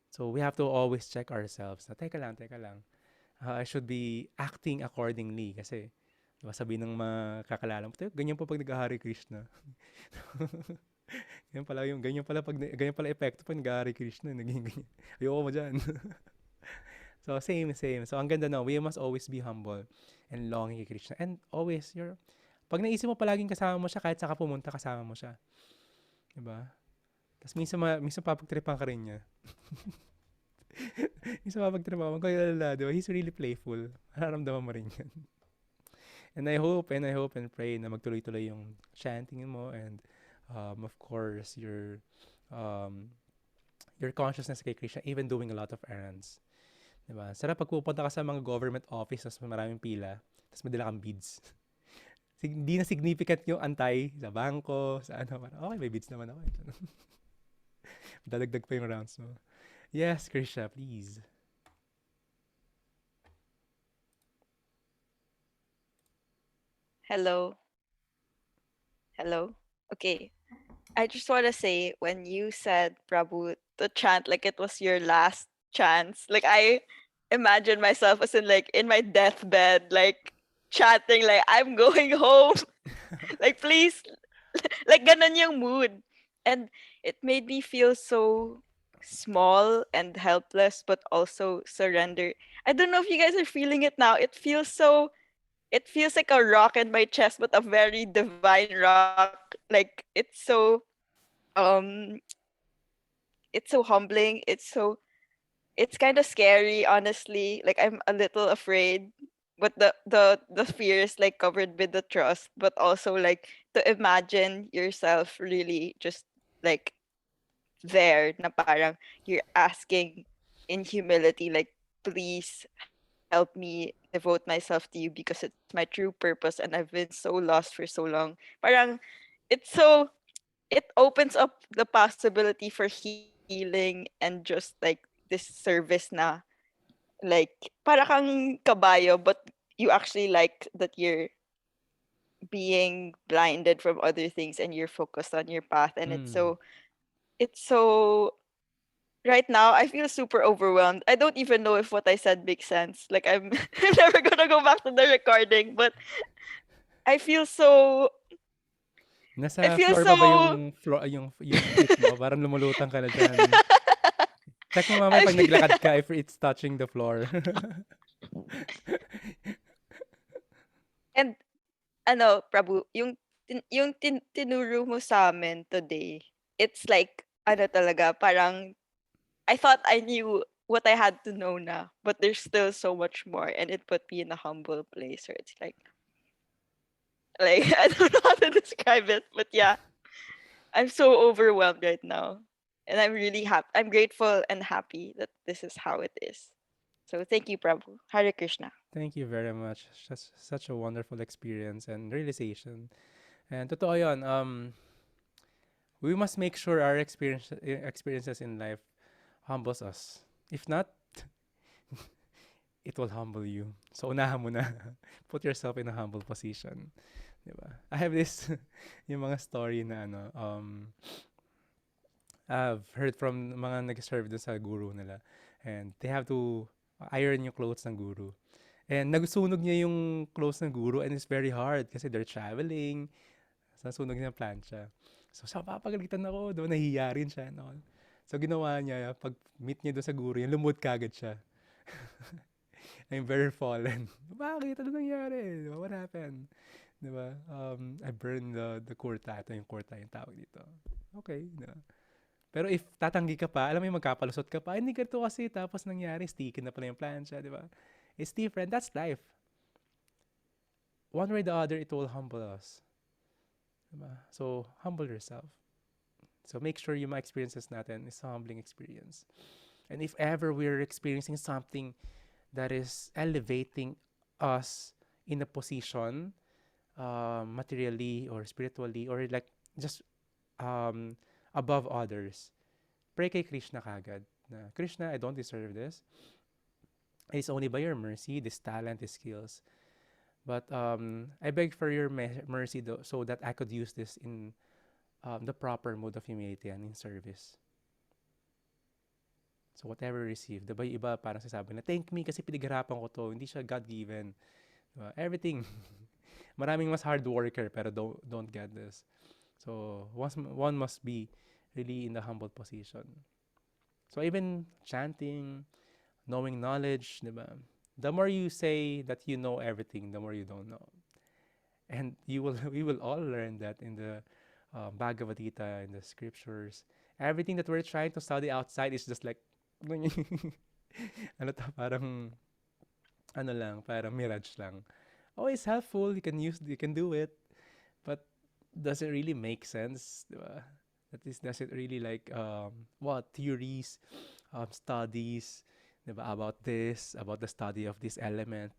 So we have to always check ourselves. Na, teka lang, teka lang. I should be acting accordingly kasi diba, sabi ng mga kakilala mo, ganyan pa pag nag-Hare Krishna. Ganyan pala epekto pag nag-Hare Krishna, naging ganyan. Ayoko mo dyan. So, same. So, ang ganda na, we must always be humble and longing kay Krishna. And always, pag naisip mo palaging kasama mo siya, kahit saka pumunta, kasama mo siya. Diba? Tapos minsan papagtripan ka rin niya. Minsan papagtripan mo, kaya lala, diba? He's really playful. Nararamdaman mo rin yan. And I hope and pray na magtuloy-tuloy yung chanting mo and of course um, your consciousness kay Krishna even doing a lot of errands. Diba? Sarap pag pupunta ka sa mga government office tapos maraming pila tapos madala kang beads. Hindi na significant yung antay sa bangko, sa ano. Okay, may beads naman ako. Dadagdag pa yung rounds mo. Yes, Krishna, please. Hello. Hello. Okay. I just want to say when you said Prabhu to chant like it was your last chance, like I imagine myself as in like in my deathbed, like chanting like I'm going home. Like please, like ganun yung mood. And it made me feel so small and helpless but also surrender. I don't know if you guys are feeling it now. It feels like a rock in my chest, but a very divine rock. Like um it's so humbling. It's kind of scary, honestly. Like I'm a little afraid, but the fear is like covered with the trust, but also like to imagine yourself really just like there na parang you're asking in humility like please help me devote myself to you because it's my true purpose and I've been so lost for so long. Parang it's so it opens up the possibility for healing and just like this service na like para kang kabayo but you actually like that you're being blinded from other things and you're focused on your path and Mm. it's so right now I feel super overwhelmed. I don't even know if what I said makes sense. Like I'm I'm never gonna go back to the recording, but I feel so I Nasa feel floor pa ba so yung feet mo? Parang lumulutang ka na dyan. Check mo mamaya I pag feel naglakad ka if it's touching the floor. and ano, Prabhu, tinuro mo sa amin today, it's like, ano talaga, parang, I thought I knew what I had to know na, but there's still so much more, and it put me in a humble place where it's like I don't know how to describe it, but yeah, I'm so overwhelmed right now. And I'm really happy. I'm grateful and happy that this is how it is. So thank you, Prabhu. Hare Krishna. Thank you very much. Such a wonderful experience and realization. And totoo yun, we must make sure our experiences in life humbles us. If not, it will humble you. So unahan mo na. Put yourself in a humble position. Diba? I have this, yung mga story na ano, I've heard from mga nag-serve dun sa guru nila. And they have to iron yung clothes ng guru. And nagsunog niya yung clothes ng guru and it's very hard kasi they're traveling. So, nasunog niya yung plancha. So, sa papagalitan ako, doon nahihiya rin siya. And all. So, ginawa niya, pag meet niya doon sa guru, yung lumod kagad siya. I'm very fallen. Bakit? Ano nangyari? Diba? What happened? Diba? I burned the kurta. Ito yung kurta yung tawag dito. Okay. Diba? Pero if tatanggi ka pa, alam mo yung magkapalusot ka pa, hindi ganito kasi, tapos nangyari, sticky na pala yung plancha, di ba? It's different. That's life. One way or the other, it will humble us. Diba? So, humble yourself. So, make sure yung mga experiences natin is a humbling experience. And if ever we're experiencing something that is elevating us in a position, materially or spiritually, or like just um, above others, pray kay Krishna kagad. Na, Krishna, I don't deserve this. It's only by your mercy, this talent, these skills. But I beg for your mercy so that I could use this in the proper mode of humility and in service. So whatever you receive, diba yung iba parang sasabi na, thank me kasi pinaghirapan ko to, hindi siya God-given. Diba? Everything. Maraming mas hard worker pero don't get this. So one must be really in the humble position. So even chanting, knowing knowledge, diba? The more you say that you know everything, the more you don't know. And we will all learn that in the Bhagavad Gita, in the scriptures. Everything that we're trying to study outside is just like, ano to, parang, ano lang, parang mirage lang. Oh, it's helpful, you can do it. But does it really make sense? Diba? That is, does it really like, what, theories, studies, diba, about this, about the study of this element?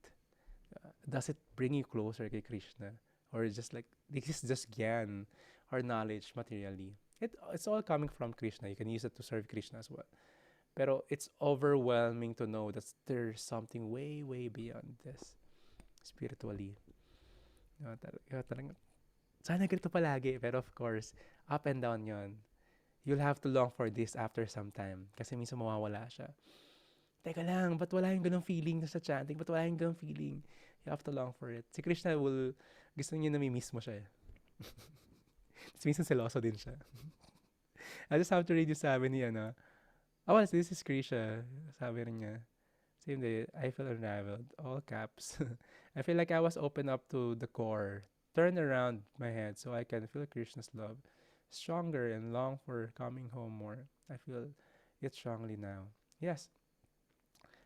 Does it bring you closer kay Krishna? Or just like, this is just gyan or knowledge materially? It's all coming from Krishna. You can use it to serve Krishna as well. Pero it's overwhelming to know that there's something way, way beyond this spiritually. Talagang, sana ganito palagi. Pero of course, up and down yon. You'll have to long for this after some time. Kasi minsan mawawala siya. Teka lang, ba't wala yung ganong feeling sa chanting? Ba't wala yung ganong feeling? You have to long for it. Si Krishna gusto niya namimiss mo siya eh. Tapos minsan seloso din siya. I just have to read yung sabi niya, no? Oh, well, this is Krisha. Sabi rin niya. Same day, I feel unraveled. All caps. I feel like I was opened up to the core. Turn around my head so I can feel Krishna's love. Stronger and long for coming home more. I feel it strongly now. Yes.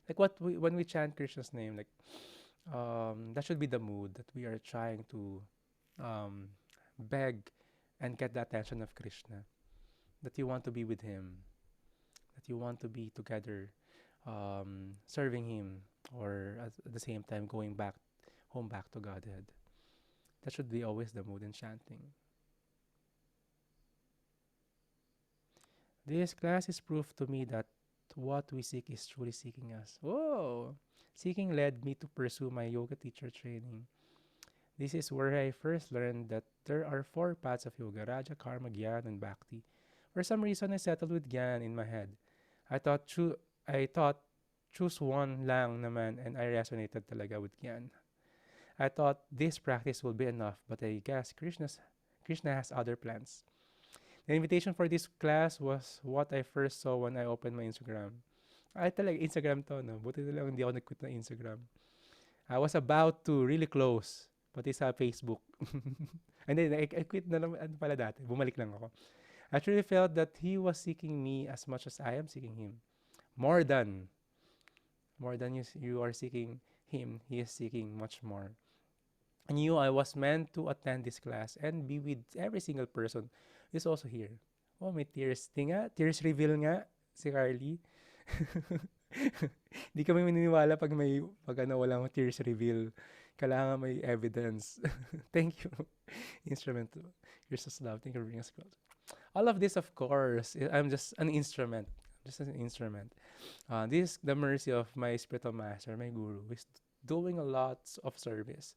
Like when we chant Krishna's name, like that should be the mood that we are trying to um, beg and get the attention of Krishna. That you want to be with him. That you want to be together, serving him, or at the same time going back home back to Godhead. That should be always the mood in chanting. This class is proof to me that what we seek is truly seeking us. Whoa! Seeking led me to pursue my yoga teacher training. This is where I first learned that there are four paths of yoga: Raja, Karma, Gyan, and Bhakti. For some reason, I settled with Gyan in my head. I thought choose one lang naman, and I resonated talaga with Gyan. I thought this practice will be enough, but I guess Krishna has other plans. The invitation for this class was what I first saw when I opened my Instagram. Ay talaga, Instagram to, no? Buti na lang hindi ako nag-quit na Instagram. I was about to really close, pati sa Facebook. And then, I quit na naman, ano pala dati, bumalik lang ako. I truly felt that he was seeking me as much as I am seeking him. More than you are seeking him, he is seeking much more. I knew I was meant to attend this class and be with every single person who is also here. Oh, may tears. Tinga, tears reveal nga si Carly. Di kami maniniwala pag ano, walang tears reveal. Kailangan may evidence. Thank you, instrument. You're so loud. Thank you for bringing us close. All of this, of course, I'm just an instrument. Just an instrument. This is the mercy of my spiritual master, my guru, who is doing a lot of service.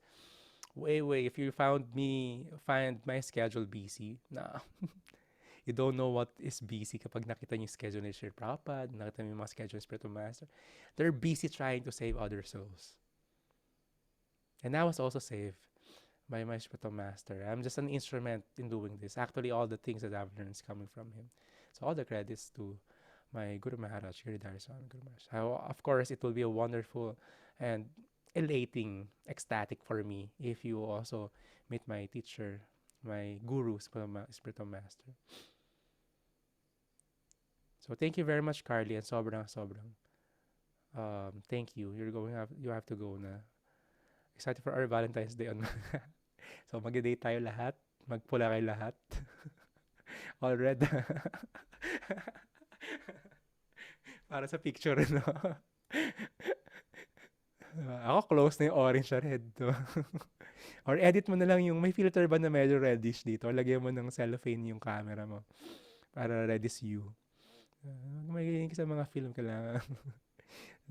Way. If you find my schedule busy, nah, you don't know what is busy kapag nakita niyo yung schedule ni Sri Prabhupada, nakita niyo yung mga schedule ni Spiritual Master. They're busy trying to save other souls. And I was also saved by my Spiritual Master. I'm just an instrument in doing this. Actually, all the things that I've learned is coming from him. So all the credits to my Guru Maharaj, Giridhar Swami Guru Maharaj. Of course, it will be a wonderful and elating, ecstatic for me if you also meet my teacher, my Guru, Spiritual Master. So thank you very much, Carly, and sobrang. Thank you. You have to go na. Excited for our Valentine's Day on. So mag-date tayo lahat, magpula kayo lahat. All red. Para sa picture, no? Ako close na yung orange sa red. No? Or edit mo na lang yung may filter ba na medyo reddish dito. Or lagyan mo ng cellophane yung camera mo. Para reddish you. Magiging sa mga film ka lang.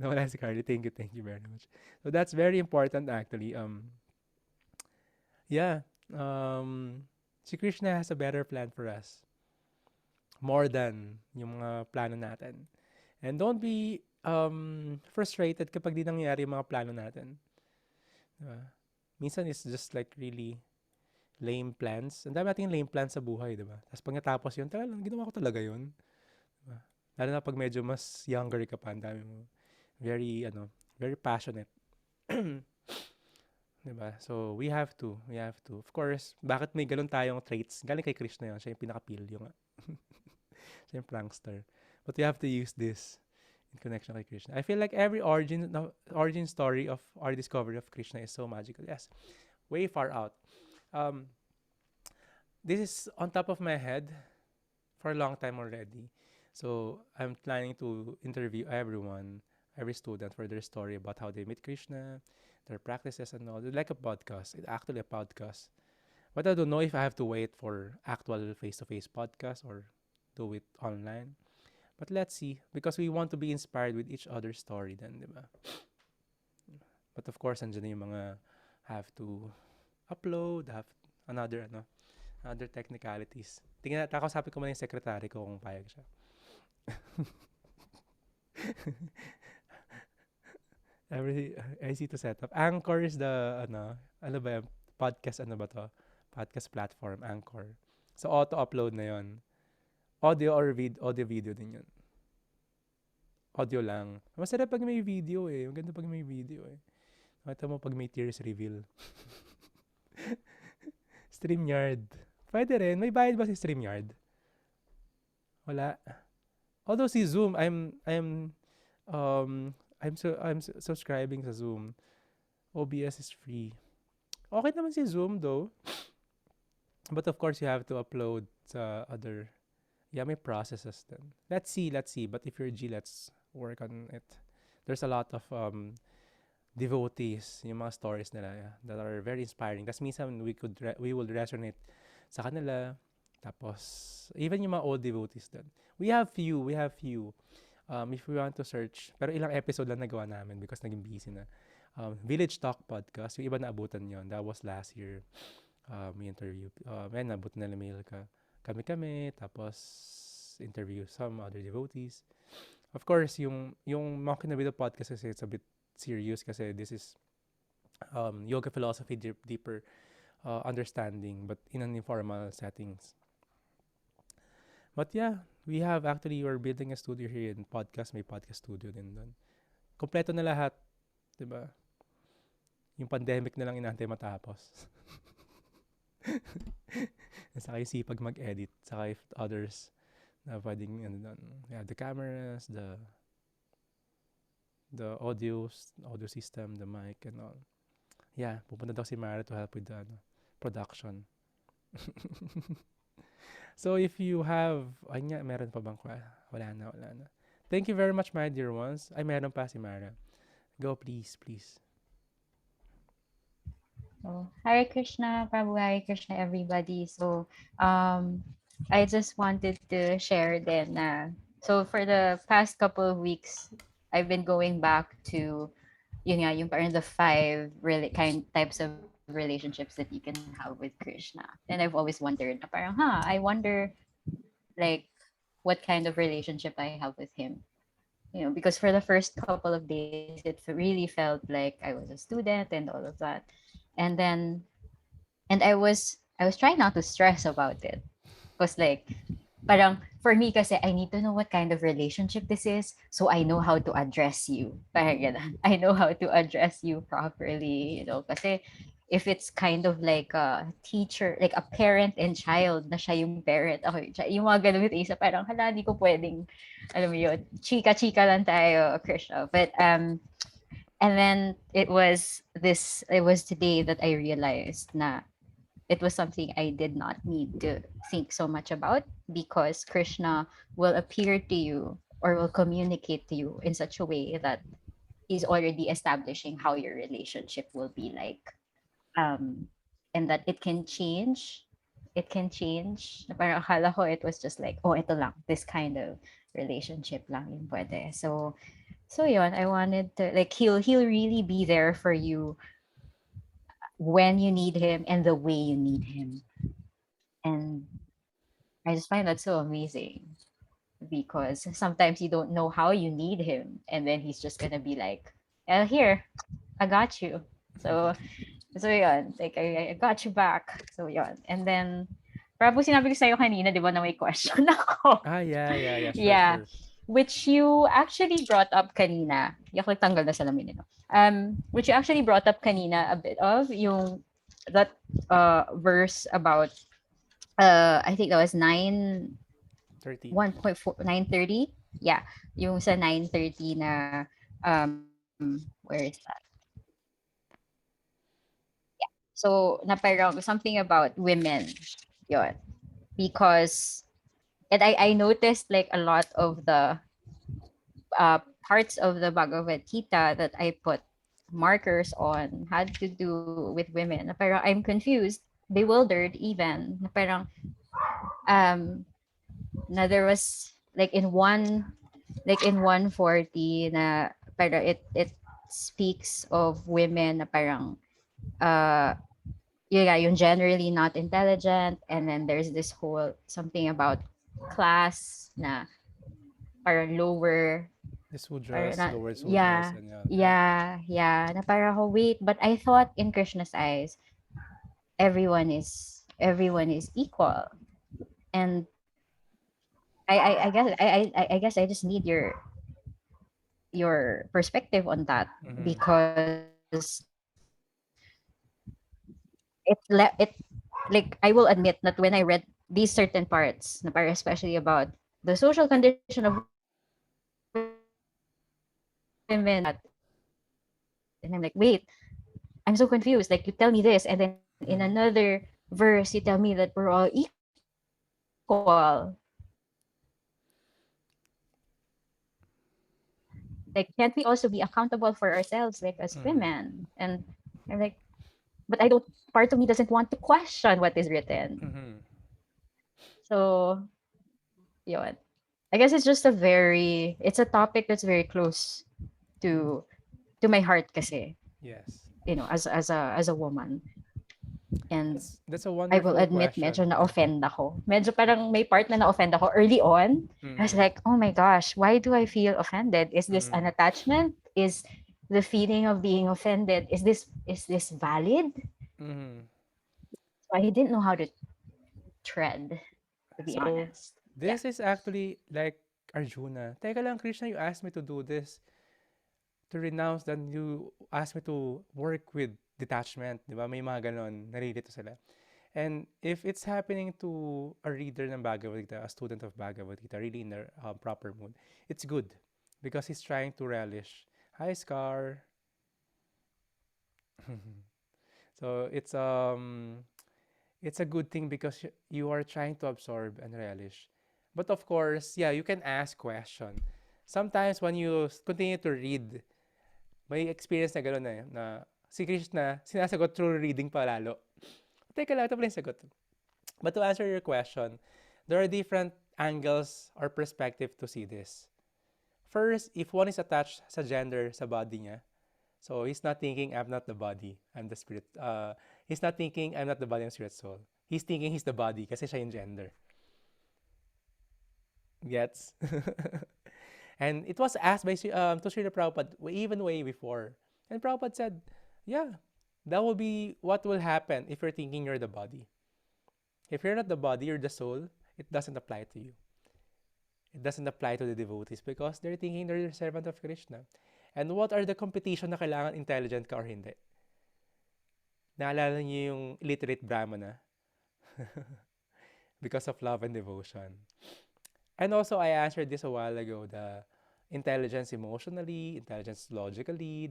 Nawala si Carly. Thank you very much. So that's very important actually. Yeah. Si Krishna has a better plan for us. More than yung mga plano natin. And don't be frustrated kapag di nangyayari yung mga plano natin. Diba? Minsan it's just like really lame plans. Ang dami nating lame plans sa buhay, diba? Tapos pag natapos yun, ginawa ko talaga yun. Diba? Lalo na pag medyo mas younger ka pa, ang dami mo. Very passionate. Diba? So, we have to. Of course, bakit may ganun tayong traits? Galing kay Krishna yun. Siya yung pinaka-pilyo nga. Siya yung prankster. But we have to use this in connection kay Krishna. I feel like every origin story of our discovery of Krishna is so magical. Yes. Way far out. This is on top of my head for a long time already. So, I'm planning to interview every student for their story about how they meet Krishna, their practices and all. It's like a podcast. It's actually a podcast. But I don't know if I have to wait for actual face-to-face podcast or do it online. But let's see. Because we want to be inspired with each other's story then, di ba? But of course, andyan na yung mga have to upload, have other technicalities. Kausapin ko muna yung secretary ko kung payag siya. Easy to set up. Anchor is the podcast podcast platform, Anchor. So auto-upload na yon. Audio video din yun. Audio lang. Masarap pag may video eh. Maganda pag may video eh. Nakita mo pag may tears reveal. StreamYard. Pwede rin. May bayad ba si StreamYard? Wala. Although si Zoom, I'm subscribing sa Zoom. OBS is free. Okay naman si Zoom though. But of course, you have to upload sa other. Yeah, may processes then. Let's see. But if you're G, let's work on it. There's a lot of devotees, yung mga stories nila that are very inspiring. Tapos minsan we will resonate sa kanila. Tapos even yung mga old devotees din. We have few. If we want to search, pero ilang episode lang nagawa namin because naging busy na. Village Talk Podcast, yung iba naabutan yon. That was last year. We interview. Naabutan na mail kami, tapos interview some other devotees. Of course, yung mga kinabito podcast kasi it's a bit serious kasi this is yoga philosophy, deeper understanding, but in an informal settings. But yeah, we're building a studio here in podcast. May podcast studio din doon. Kompleto na lahat. Diba? Yung pandemic na lang inaantay matapos. Saka yung sipag mag-edit. Saka if others na pwedeng the cameras, the audio system, the mic and all. Yeah, pupunta daw si Mara to help with the production. So if you have, ay nga, meron pa bang wala na, wala na. Thank you very much, my dear ones. Ay, meron pa si Mara. Go, please, please. So, Hare Krishna, Prabhu Hare Krishna, everybody. So, um, I just wanted to share then. So, for the past couple of weeks, I've been going back to, yun nga, yung parang the five really kind types of relationships that you can have with Krishna. And I've always wondered, na parang, I wonder, like, what kind of relationship I have with him. Because for the first couple of days, it really felt like I was a student and all of that. And then I was trying not to stress about it. Because like parang for me kasi I need to know what kind of relationship this is so I know how to address you. Parang ganun. I know how to address you properly. Kasi if it's kind of like a teacher, like a parent and child na siya yung parent, ako yung mga ganun with Isa, parang hala, hindi ko pwedeng, alam mo yun, chika-chika lang tayo, Krishna. But and then it was today that I realized na it was something I did not need to think so much about because Krishna will appear to you or will communicate to you in such a way that he's already establishing how your relationship will be like. Um, and that it can change. It can change. Na parang akala ko it was just like, oh, ito lang, this kind of relationship lang yung pwede. So yun, I wanted to like he'll really be there for you when you need him and the way you need him. And I just find that so amazing because sometimes you don't know how you need him and then he's just gonna be like, here, I got you. So yun, like I got you back. So yun. And then Prabhu, sinabi ko sa'yo kanina, di ba, na may question ako. Yeah, sure, Yeah. sure. Which you actually brought up kanina. Yak tanggal na salamin nito. Which you actually brought up kanina a bit of yung that verse about I think that was 30. 1.4 9:30. Yeah, yung sa 9:30 na where is that? So na parang something about women. Yun. Because and I noticed like a lot of the parts of the Bhagavad Gita that I put markers on had to do with women. Na parang I'm confused, bewildered even. Na parang na there was like in 140 na parang it speaks of women na parang uh yung generally not intelligent, and then there's this whole something about class na parang lower. The Or Sudras, not, lower Sudras, yeah, and yeah. yeah. Na parang ako, wait, but I thought in Krishna's eyes, everyone is equal. And I guess I just need your perspective on that Mm-hmm. because it like I will admit that when I read these certain parts, na parang especially about the social condition of women and that, and I'm like, wait, I'm so confused. Like you tell me this, and then in Mm-hmm. another verse you tell me that we're all equal. Like can't we also be accountable for ourselves, like as Mm-hmm. women? And I'm like, but I don't. Part of me doesn't want to question what is written. Mm-hmm. So, yun. I guess it's a topic that's very close to to my heart kasi, Yes. as a woman. And That's a I will wonderful admit medyo question. na-offend ako. Medyo parang may part na na-offend ako early on. I was Mm-hmm. like, oh my gosh, why do I feel offended? Is this Mm-hmm. an attachment? Is the feeling of being offended, is this valid? Mm-hmm. So I didn't know how to tread, to be So honest. Yeah. this is actually like Arjuna. Teka lang, Krishna, you asked me to do this, to renounce, then you asked me to work with detachment. Di ba? May mga ganon. Narilito sila. And if it's happening to a reader ng Bhagavad Gita, a student of Bhagavad Gita, really in their proper mood, it's good because he's trying to relish. Hi, Scar. So it's it's a good thing because you are trying to absorb and relish. But of course, yeah, you can ask question. Sometimes when you continue to read, may experience na gano'n na si Krishna, sinasagot through reading pa lalo. Teka lang, ito pala yung sagot. But to answer your question, there are different angles or perspective to see this. First, if one is attached sa gender sa body niya, so he's not thinking, I'm not the body, I'm the spirit. He's not thinking, I'm not the body, I'm spirit soul. He's thinking he's the body kasi siya yung gender. Gets? And it was asked by to Srila Prabhupada even way before. And Prabhupada said, yeah, that will be what will happen if you're thinking you're the body. If you're not the body, you're the soul, it doesn't apply to you. It doesn't apply to the devotees because they're thinking they're the servant of Krishna. And what are the competition na kailangan intelligent ka or hindi? Naalala niyo yung illiterate Brahmana? Because of love and devotion. And also, I answered this a while ago, the intelligence emotionally, intelligence logically.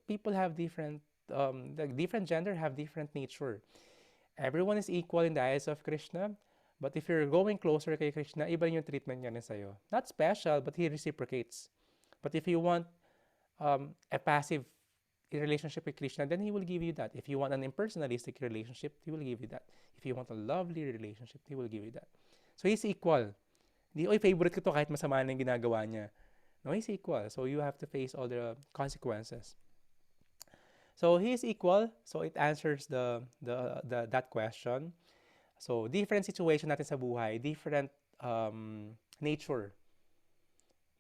People have different, the different gender have different nature. Everyone is equal in the eyes of Krishna. But if you're going closer kay Krishna, iba yung treatment niya rin sa'yo. Not special, but he reciprocates. But if you want a passive relationship with Krishna, then he will give you that. If you want an impersonalistic relationship, he will give you that. If you want a lovely relationship, he will give you that. So he's equal. Di, oy, favorite ko to kahit masama na yung ginagawa niya. No, he's equal. So you have to face all the consequences. So he is equal. So it answers that question. So different situation natin sa buhay, different nature.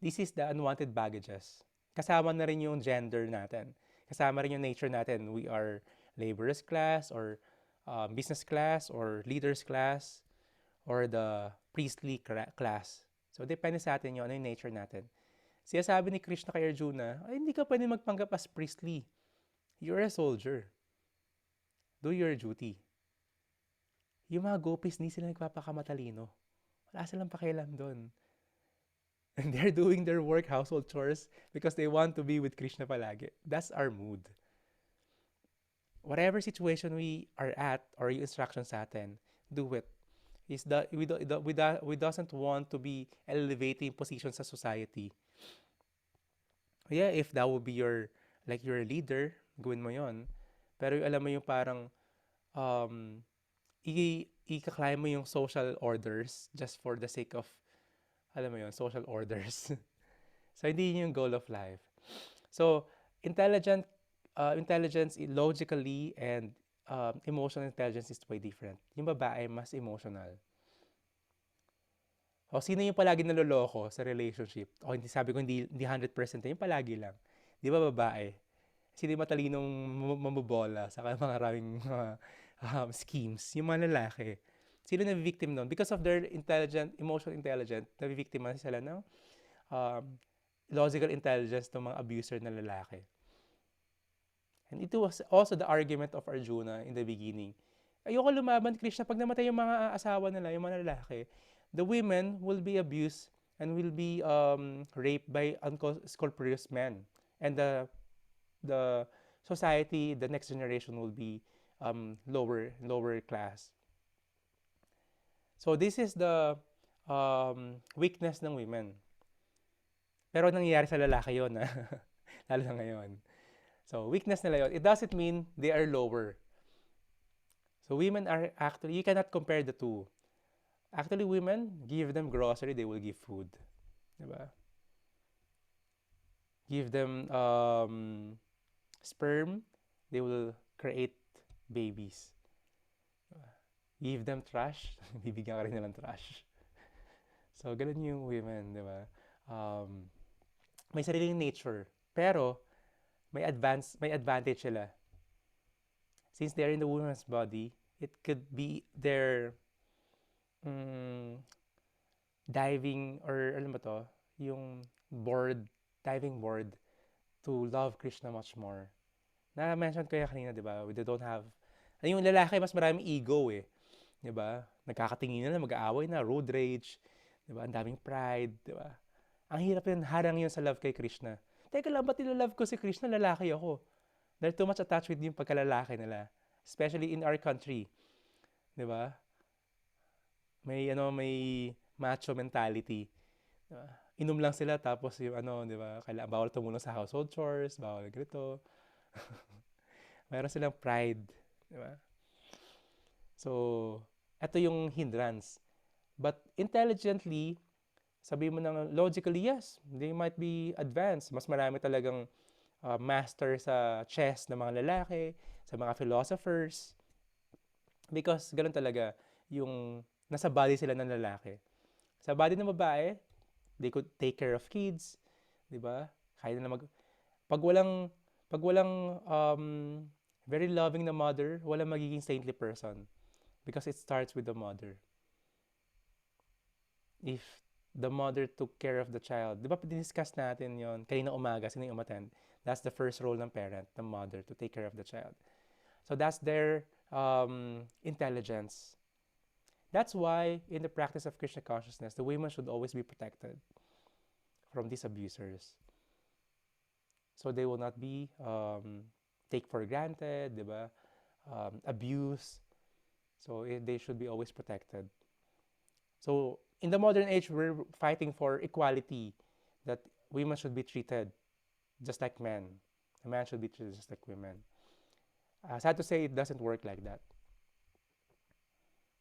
This is the unwanted baggages. Kasama na rin yung gender natin. Kasama rin yung nature natin. We are laborers class or business class or leaders class or the priestly class. So depende sa atin yun, ano yung nature natin. Siya sabi ni Krishna kay Arjuna, ay hindi ka pwede magpanggap as priestly. You're a soldier. Do your duty. Yung mga gopis, hindi sila nagpapakamatalino. Wala silang pakialam doon. And they're doing their work, household chores, because they want to be with Krishna palagi. That's our mood. Whatever situation we are at, or yung instructions sa atin, do it. We doesn't want to be elevating positions sa society. Yeah, if that would be your leader, gawin mo yon. Pero alam mo yung parang i-climb mo yung social orders just for the sake of, alam mo yun, social orders. So, hindi yun yung goal of life. So, intelligence logically and emotional intelligence is way different. Yung babae, mas emotional. O, sino yung palagi naloloko sa relationship? O, hindi sabi ko, hindi 100% yung palagi lang. Di ba babae? Sino yung matalinong mamubola sa maraming schemes? Yung mga lalaki. Sino na-victim nun? Because of their emotional intelligence, na-victim sila ng logical intelligence ng mga abuser na lalaki. And it was also the argument of Arjuna in the beginning. Ayoko lumaban, Krishna, pag namatay yung mga asawa nila, yung mga lalaki, the women will be abused and will be raped by unscrupulous men. And the society, the next generation will be lower class. So this is the weakness ng women. Pero nangyayari sa lalaki yun, lalo na ngayon. So weakness nila yun. It doesn't mean they are lower. So women are actually, you cannot compare the two. Actually, women, give them grocery, they will give food. Diba? Give them sperm, they will create babies. Give them trash, bibigyan ka rin nilang trash. So, ganun yung women, di ba? May sariling nature, pero may advantage sila. Since they're in the woman's body, it could be their diving, or alam ba to, yung diving board to love Krishna much more. Na-mention ko yan kanina, di ba? They don't have, yung lalaki, mas maraming ego eh. Di ba? Nagkakatingin na, mag-aaway na, road rage, di ba? Ang daming pride, di ba? Ang hirap yun, harang yun sa love kay Krishna. Teka lang, ba't nilalove ko si Krishna? Lalaki ako. They're too much attached with yung pagkalalaki nila. Especially in our country. 'di ba? May macho mentality. 'Di ba? Inom lang sila tapos yung 'di ba, bawal tumulong sa household chores, bawal ganito. Meron silang pride, 'di ba? So, eto yung hindrance. But intelligently, sabi mo ng logically, yes, they might be advanced. Mas marami talagang master sa chess ng mga lalaki, sa mga philosophers. Because ganun talaga, yung nasa body sila ng lalaki. Sa body ng babae, they could take care of kids, di ba? Kaya na pag walang very loving na mother, walang magiging saintly person. Because it starts with the mother. If the mother took care of the child, di ba discuss natin yon kanina umaga, sino yung umattend? That's the first role ng parent, the mother, to take care of the child. So that's their intelligence. That's why in the practice of Krishna consciousness, the women should always be protected from these abusers. So they will not be take for granted, di ba? Abuse. So they should be always protected. So in the modern age, we're fighting for equality, that women should be treated just like men. A man should be treated just like women. Sad to say, it doesn't work like that.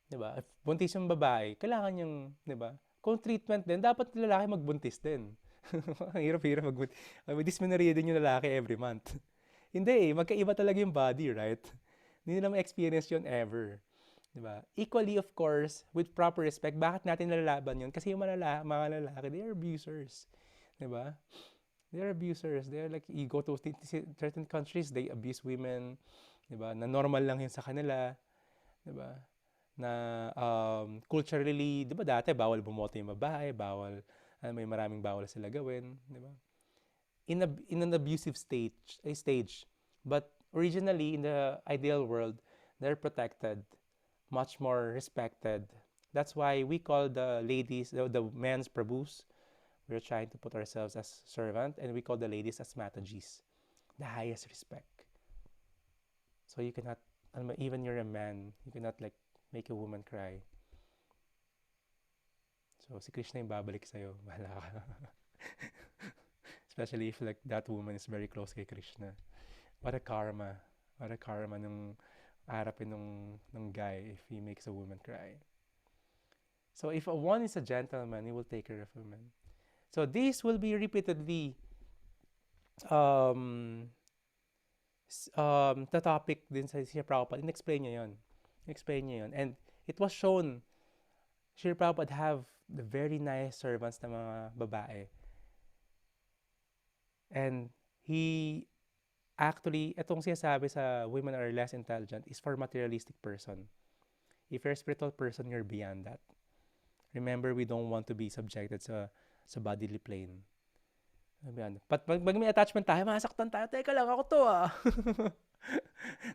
Diba? If buntis yung babae, kailangan yung, diba? Kung treatment din, dapat yung lalaki magbuntis din. Ang hirap-hirap magbuntis. May dysmenorrhea din yung lalaki every month. Hindi magkaiba talaga yung body, right? Hindi nila ma-experience yun ever. Diba? Equally, of course, with proper respect, bakit natin nalalaban yun? Kasi yung mga lalaki, they are abusers. Diba? They are abusers. They are like, you go to certain countries, they abuse women. Diba? Na normal lang yun sa kanila. Diba? Na culturally, di ba dati bawal bumoto yung babae, bawal, may maraming bawal sila gawin, di ba? In an abusive stage. But originally, in the ideal world, they're protected, much more respected. That's why we call the ladies, the men's prabhus. We're trying to put ourselves as servant, and we call the ladies as matajis, the highest respect. So you cannot, even you're a man, you cannot like make a woman cry. So, si Krishna yung babalik sa'yo. Bahala ka. Especially if like that woman is very close kay Krishna. What a karma. What a karma nung harapin nung guy if he makes a woman cry. So, if one is a gentleman, he will take care of women. So, this will be repeatedly the topic din sa Srila Prabhupada. In-explain niya yun. And it was shown, Srila Prabhupada have the very nice servants na mga babae. And he actually, itong sinasabi sa women are less intelligent is for materialistic person. If you're a spiritual person, you're beyond that. Remember, we don't want to be subjected sa bodily plane. But pag may attachment tayo, masaktan tayo. Teka lang, ako to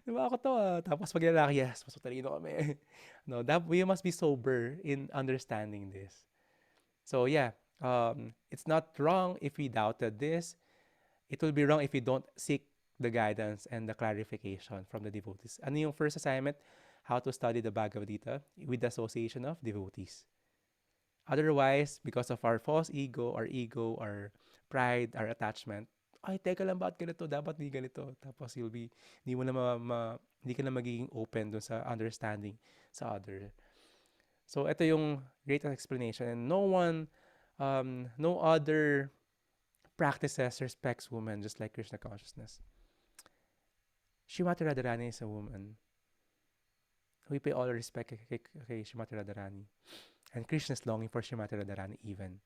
Diba ako to Tapos pag lalaki, yes, mas matalino kami. No, that we must be sober in understanding this. So yeah, it's not wrong if we doubted this. It will be wrong if we don't seek the guidance and the clarification from the devotees. Ano yung first assignment? How to study the Bhagavad Gita with the association of devotees. Otherwise, because of our false ego, our pride, our attachment, ay, teka lang, bakit ganito? Dapat di ganito. Tapos hindi ka na magiging open dun sa understanding sa other. So, ito yung great explanation. And no other practices respects women just like Krishna consciousness. Shrimati Radharani is a woman. We pay all respect kay Shrimati Radharani. And Krishna is longing for Shrimati Radharani even.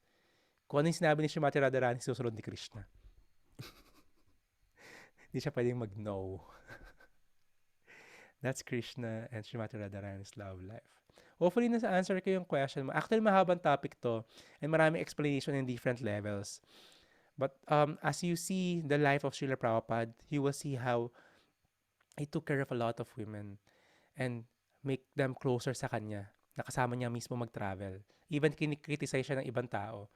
Kung ano yung sinabi ni Shrimati Radharani, susunod ni Krishna. Hindi siya pwedeng mag-no. That's Krishna and Shrimati Radharani's love life. Hopefully, nasa answer ko yung question mo. Actually, mahabang topic to and maraming explanation in different levels. But as you see the life of Srila Prabhupada, you will see how he took care of a lot of women and make them closer sa kanya. Nakasama niya mismo mag-travel. Even kinikriticize siya ng ibang tao.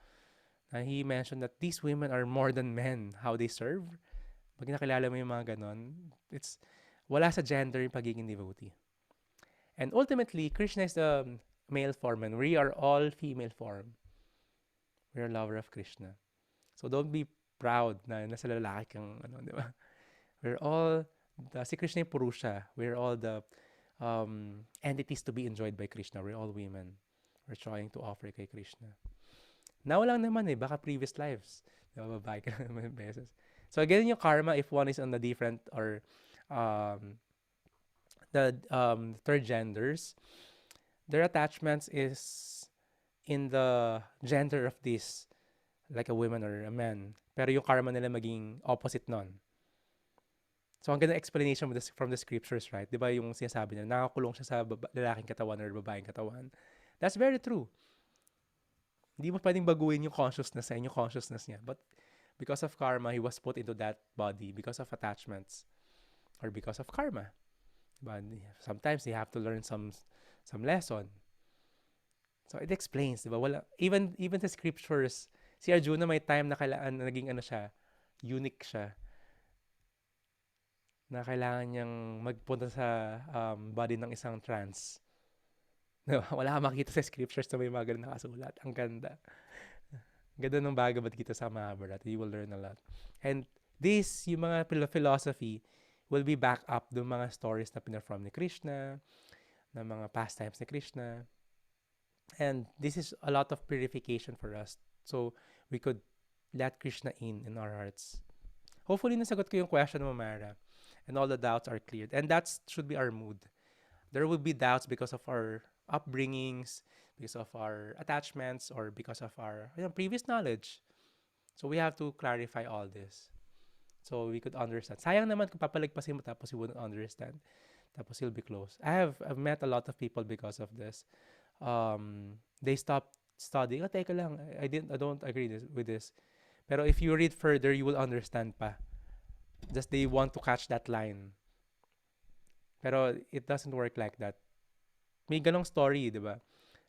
He mentioned that these women are more than men, how they serve. Pag nakilala mo yung mga ganon, wala sa gender yung pagiging devotee. And ultimately, Krishna is the male form and we are all female form. We are lover of Krishna. So don't be proud na nasa lalaki kang ano, di ba? We're all, si Krishna yung Purusha. We're all the entities to be enjoyed by Krishna. We're all women. We're trying to offer kay Krishna. Now lang naman eh, baka previous lives. Diba, babae ka naman beses. So again, yung karma, if one is on the different or um, the third genders, their attachments is in the gender of this, like a woman or a man. Pero yung karma nila maging opposite nun. So ang ganda explanation from the scriptures, right? Di ba yung sinasabi niya, nakakulong siya sa lalaking katawan or babaeng katawan. That's very true. Hindi mo pwedeng baguhin yung consciousness niya, yung consciousness niya. But because of karma, he was put into that body because of attachments or because of karma. But sometimes they have to learn some lesson. So it explains, di ba? Wala, even the scriptures, si Arjuna may time na kailangan, naging ano siya, unique siya. Na kailangan niyang magpunta sa body ng isang trans. Diba? Wala kang makita sa scriptures na may mga ganun nakasulat. Ang ganda. Ganda ng Bhagavad Gita sa Mahabharata. You will learn a lot. And this, yung mga philosophy, will be back up ng mga stories na pinafrom ni Krishna, ng mga pastimes ni Krishna. And this is a lot of purification for us. So, we could let Krishna in our hearts. Hopefully, nasagot ko yung question mo, Mara. And all the doubts are cleared. And that should be our mood. There will be doubts because of our upbringings, because of our attachments, or because of our previous knowledge. So we have to clarify all this. So we could understand. Sayang naman kung papalagpasin mo tapos you wouldn't understand. Tapos you'll be close. I've met a lot of people because of this. They stopped studying. Oh, teka lang. I don't agree with this. Pero if you read further, you will understand pa. Just they want to catch that line. Pero it doesn't work like that. May ganong story, di ba?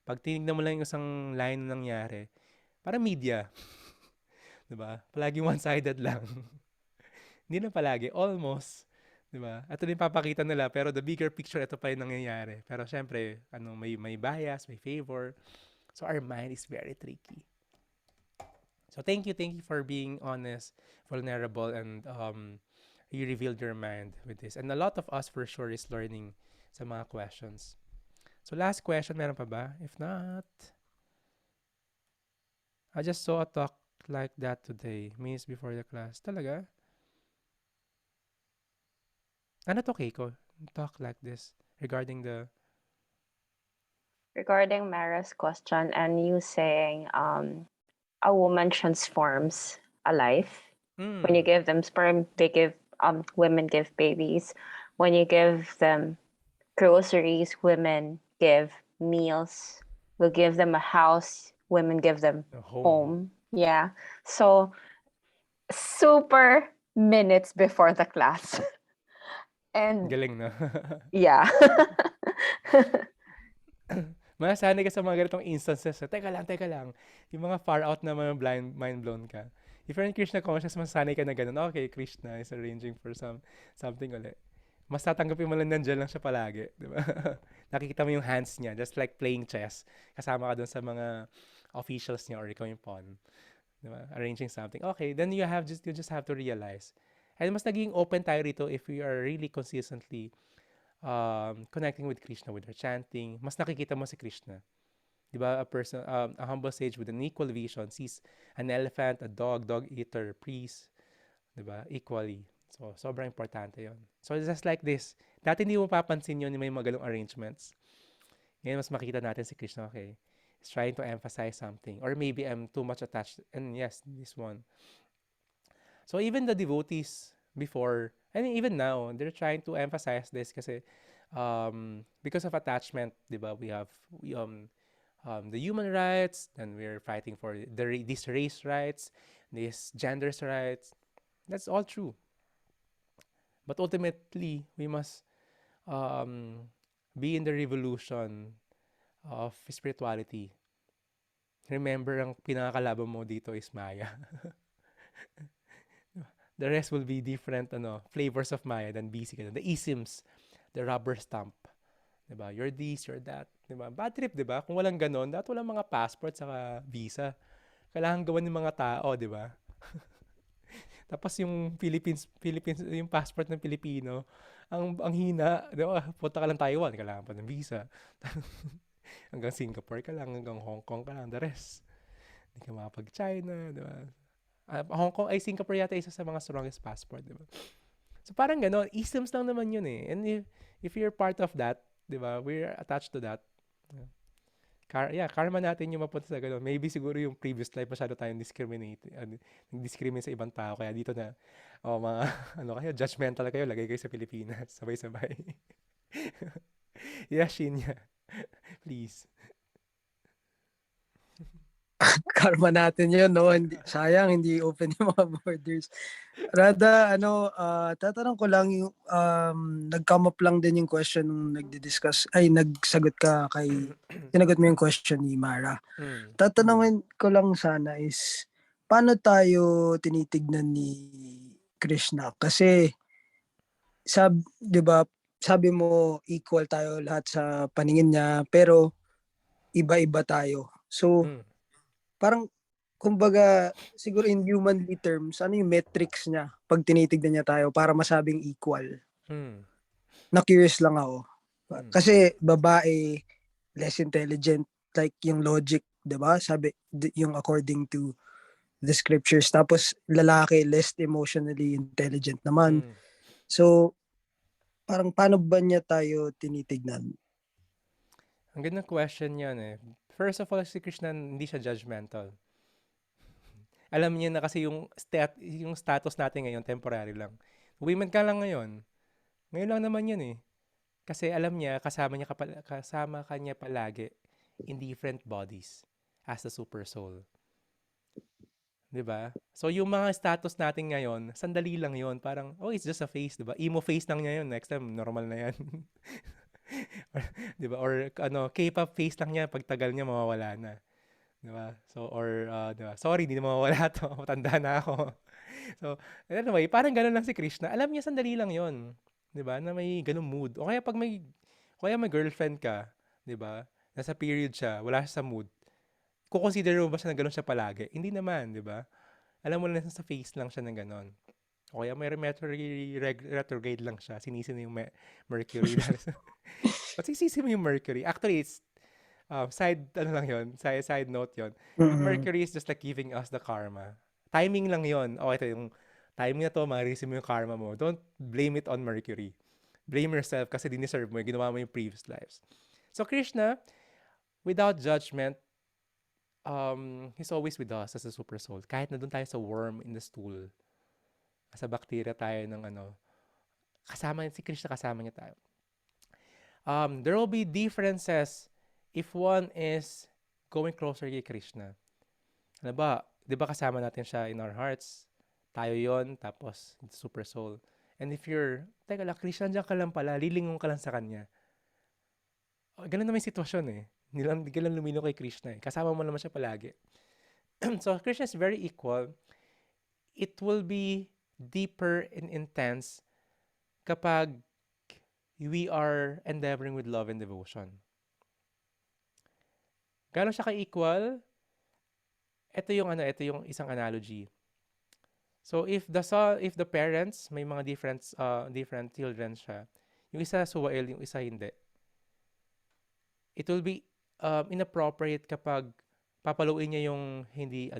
Pag tinignan mo lang yung isang line na nangyari, parang media. Di ba? Palaging one-sided lang. Hindi na palagi. Almost. Di ba? Ito din papakita nila, pero the bigger picture, ito pa yung nangyayari. Pero syempre, may bias, may favor. So our mind is very tricky. So thank you for being honest, vulnerable, and you revealed your mind with this. And a lot of us for sure is learning sa mga questions. So last question, meron pa ba? If not, I just saw a talk like that today, minutes before the class. Talaga? Ano to, Keiko? Talk like this regarding Regarding Mara's question and you saying a woman transforms a life. When you give them sperm, women give babies. When you give them groceries, women give meals. We'll give them a house, women give them home. Yeah. So super minutes before the class. And galing na. yeah. Masanay ka sa mga ganitong instances. Teka lang. Yung mga far out na mga mind blown ka. If you're in Krishna conscious, masanay ka na ganun. Okay, Krishna is arranging for something ulit. Mas tatanggapin mo lang nandiyan lang siya palagi. Di ba? Nakikita mo yung hands niya, just like playing chess. Kasama ka dun sa mga officials niya or ikaw yung pawn. Di ba? Arranging something. Okay, then you just have to realize. And mas naging open tayo rito if we are really consistently connecting with Krishna, with our chanting. Mas nakikita mo si Krishna. Di ba? A humble sage with an equal vision sees an elephant, a dog eater, priest. Di ba? Equally. So, sobrang importante yon. So, just like this. Dati hindi mo papansin yun yung may mga ganong arrangements. Ngayon, mas makita natin si Krishna, okay, he's trying to emphasize something. Or maybe I'm too much attached. And yes, this one. So, even the devotees before, I mean, even now, they're trying to emphasize this kasi because of attachment, di ba, we have the human rights, then we're fighting for these race rights, these genders rights. That's all true. But ultimately, we must be in the revolution of spirituality. Remember, ang pinakakalaban mo dito is Maya. The rest will be different flavors of Maya than BC. The isms, the rubber stamp. Diba? You're this, you're that. Diba? Bad trip, diba? Kung walang ganon, dapat walang mga passport saka visa. Kailangan gawan ng mga tao, diba? Tapos yung Philippines, yung passport ng Pilipino, ang hina, di ba? Punta ka lang Taiwan, kailangan pa ng visa. Hanggang Singapore ka lang, hanggang Hong Kong ka lang, the rest. Hindi ka makapag-China, di ba? Hong Kong ay Singapore yata isa sa mga strongest passport, di ba? So parang gano'n, isms lang naman yun eh. And if you're part of that, di ba, we're attached to that. Karma natin yung mapunta sa gano'n. Maybe siguro yung previous life masyado tayong nag-discriminate sa ibang tao. Kaya dito na, mga, ano kayo, judgmental kayo, lagay kayo sa Pilipinas. Sabay-sabay. Shinya. Please. Karma natin yun, no? Sayang, hindi open yung mga borders. Rada, tatanong ko lang yung, nag-come up lang din yung question nung nagsagot ka sinagot mo yung question ni Mara. Tatanungin ko lang sana is, paano tayo tinitignan ni Krishna? Kasi, di ba, sabi mo, equal tayo lahat sa paningin niya, pero iba-iba tayo. So, parang, kumbaga, siguro in humanly terms, ano yung metrics niya pag tinitignan niya tayo para masabing equal? Na-curious lang ako. Kasi babae, less intelligent, like yung logic, diba? Sabi, yung according to the scriptures. Tapos, lalaki, less emotionally intelligent naman. So, parang paano ba niya tayo tinitignan? Ang gandang question yan eh. First of all, si Krishna hindi siya judgmental. Alam niya na kasi yung status natin ngayon, temporary lang. Women ka lang ngayon. Ngayon lang naman yun eh. Kasi alam niya, kasama ka niya palagi in different bodies as the super soul. Diba? So yung mga status natin ngayon, sandali lang yun. Parang, it's just a face, diba? Emo face lang niya yun. Next time, normal na yan. Diba? Or K-pop face lang niya, pag tagal niya, mawawala na. Diba? So, diba? Sorry, hindi na mawawala to. Matanda na ako. So, anyway, parang gano'n lang si Krishna. Alam niya, sandali lang yon, diba? Na may ganung mood. O kaya pag may girlfriend ka, diba? Nasa period siya, wala siya sa mood. Kukonsider mo ba siya na gano'n siya palagi? Hindi naman, diba? Alam mo na sa face lang siya na gano'n. O kaya may Mercury retrograde lang siya. Sinisi na yung Mercury. Ba't sisisi mo yung Mercury? Actually, it's side note yon. Yung Mercury is just like giving us the karma. Timing lang yon. Ito yung timing na to, ma-receive mo yung karma mo. Don't blame it on Mercury. Blame yourself kasi dineserve mo, ginawa mo yung previous lives. So Krishna, without judgment, He's always with us as a super soul. Kahit na doon tayo sa worm in the stool, sa bacteria tayo ng si Krishna kasama niya tayo. There will be differences if one is going closer kay Krishna. Ano ba? Di ba kasama natin siya in our hearts? Tayo yon, tapos super soul. And if teka lang, Krishna, dyan ka lang pala, lilingon ka lang sa kanya. Ganun naman yung sitwasyon eh. Hindi ka lang lumino kay Krishna eh. Kasama mo naman siya palagi. So, Krishna is very equal. It will be deeper and intense kapag we are endeavoring with love and devotion. Gano'n siya ka-equal? Ito yung isang analogy. So if the parents may mga different children siya, yung isa suwail, yung isa hindi. It will be inappropriate kapag papaluin niya yung hindi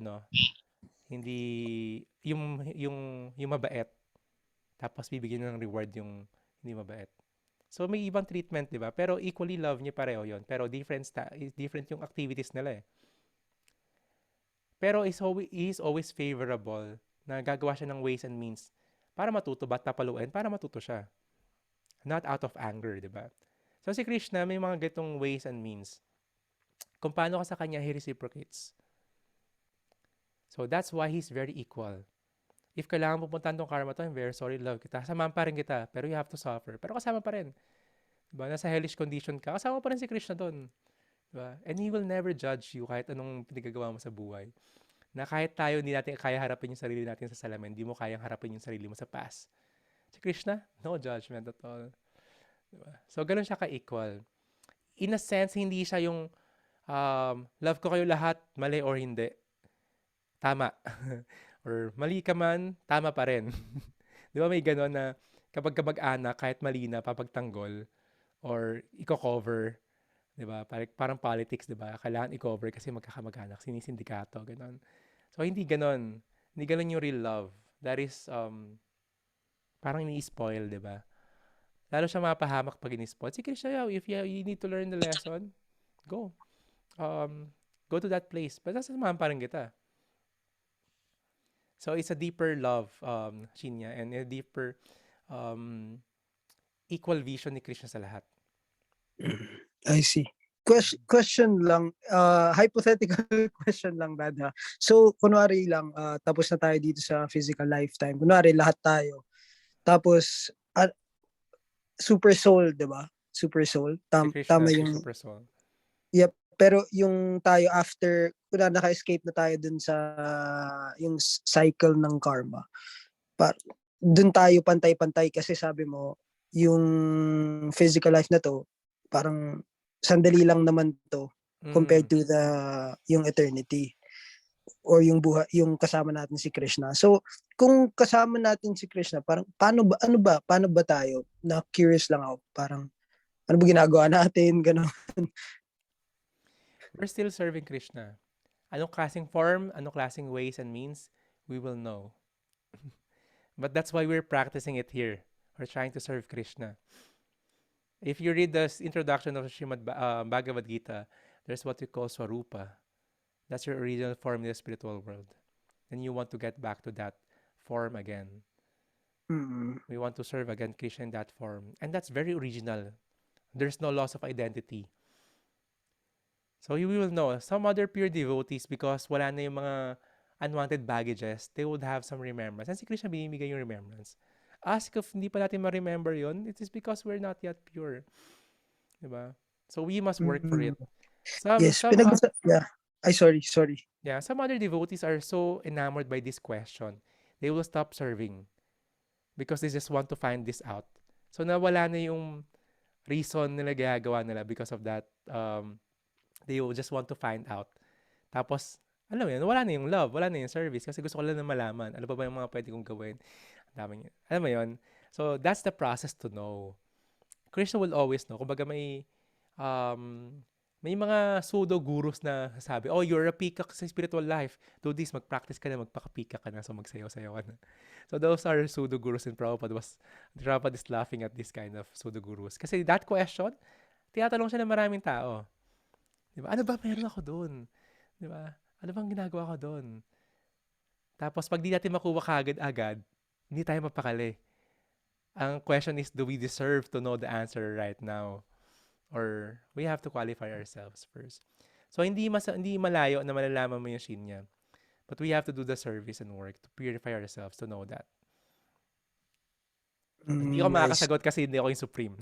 yung mabait. Tapos bibigyan ng reward yung hindi mabait. So may ibang treatment, 'di ba? Pero equally love niya pareho 'yon. Pero different yung activities nila eh. Pero he is always favorable na gagawa siya ng ways and means para matuto, ba't papaluin? Para matuto siya. Not out of anger, 'di ba? So si Krishna may mga ganitong ways and means. Kung paano ka sa kanya, he reciprocates. So that's why he's very equal. If kailangan pupuntahan tong karma to, I'm very sorry, love kita. Samahan pa rin kita, pero you have to suffer. Pero kasama pa rin. Diba? Nasa hellish condition ka, kasama pa rin si Krishna doon. Diba? And he will never judge you kahit anong pinagagawa mo sa buhay. Na kahit tayo, hindi natin kaya harapin yung sarili natin sa salamin, hindi mo kayang harapin yung sarili mo sa past. Si Krishna, no judgment at all. Diba? So, ganun siya ka-equal. in a sense, hindi siya yung love ko kayo lahat, mali or hindi. Tama. Or mali ka man, tama pa rin. Di ba may gano'n na kapag kamag-anak, kahit mali na, papagtanggol or i-cover, di ba? Parang politics, di ba? Kailangan i-cover kasi magkakamag-anak, sinisindikato, gano'n. So, hindi gano'n. Hindi gano'n yung real love. That is, parang ini-spoil, di ba? Lalo siya mapahamak pag ini-spoil. Sige siya, if you need to learn the lesson, go. Go to that place. But sasamahan pa rin kita. So, it's a deeper love, Shinya, and a deeper equal vision ni Krishna sa lahat. I see. Question lang, hypothetical question lang, Dada. So, kunwari lang, tapos na tayo dito sa physical lifetime. Kunwari, lahat tayo. Tapos, super soul, di ba? Super soul. Si Krishna, Tama si yung... Super Soul. Yep. Pero yung tayo after, kunwari naka-escape na tayo dun sa yung cycle ng karma. Dun tayo pantay-pantay kasi sabi mo, yung physical life na to, parang sandali lang naman to compared to yung eternity or yung buhay, yung kasama natin si Krishna. So, kung kasama natin si Krishna, parang paano ba tayo? Na curious lang ako, parang ano ba ginagawa natin, gano'n. We're still serving Krishna. Anong klaseng form, anong klaseng ways and means, we will know. But that's why we're practicing it here. We're trying to serve Krishna. If you read the introduction of Srimad Bhagavad Gita, there's what we call Swarupa. That's your original form in the spiritual world. And you want to get back to that form again. We want to serve again Krishna in that form. And that's very original. There's no loss of identity. So you will know, some other pure devotees, because wala na yung mga unwanted baggages, they would have some remembrance. And si Krishna binibigay yung remembrance. Ask if hindi pa natin ma-remember yun, it is because we're not yet pure. Diba? So we must work for it. Yes, yeah. Sorry. Yeah, some other devotees are so enamored by this question, they will stop serving because they just want to find this out. So nawala na yung reason nila ginagawa nila because of that. They will just want to find out. Tapos, alam mo yun, wala na yung love, wala na yung service kasi gusto ko lang na malaman. Ano pa ba yung mga pwede kong gawin? Daming, alam mo yun? So, that's the process to know. Krishna will always know. Kumbaga may mga pseudo-gurus na sabi, oh, you're a peacock sa spiritual life. Do this, mag-practice ka na, magpaka-peacock ka na, so magsayaw-sayaw ka na. So, those are pseudo-gurus, and Prabhupada is laughing at this kind of pseudo-gurus. Kasi that question, tinatanong siya ng maraming tao. Diba? Ano ba meron ako doon? Diba? Ano bang ginagawa ko doon? Tapos pag di natin makuha kagad-agad, hindi tayo mapakali. Ang question is, do we deserve to know the answer right now? Or we have to qualify ourselves first. So hindi malayo na malalaman mo yung shinya. But we have to do the service and work to purify ourselves to know that. Hindi ako makakasagot kasi hindi ako yung supreme.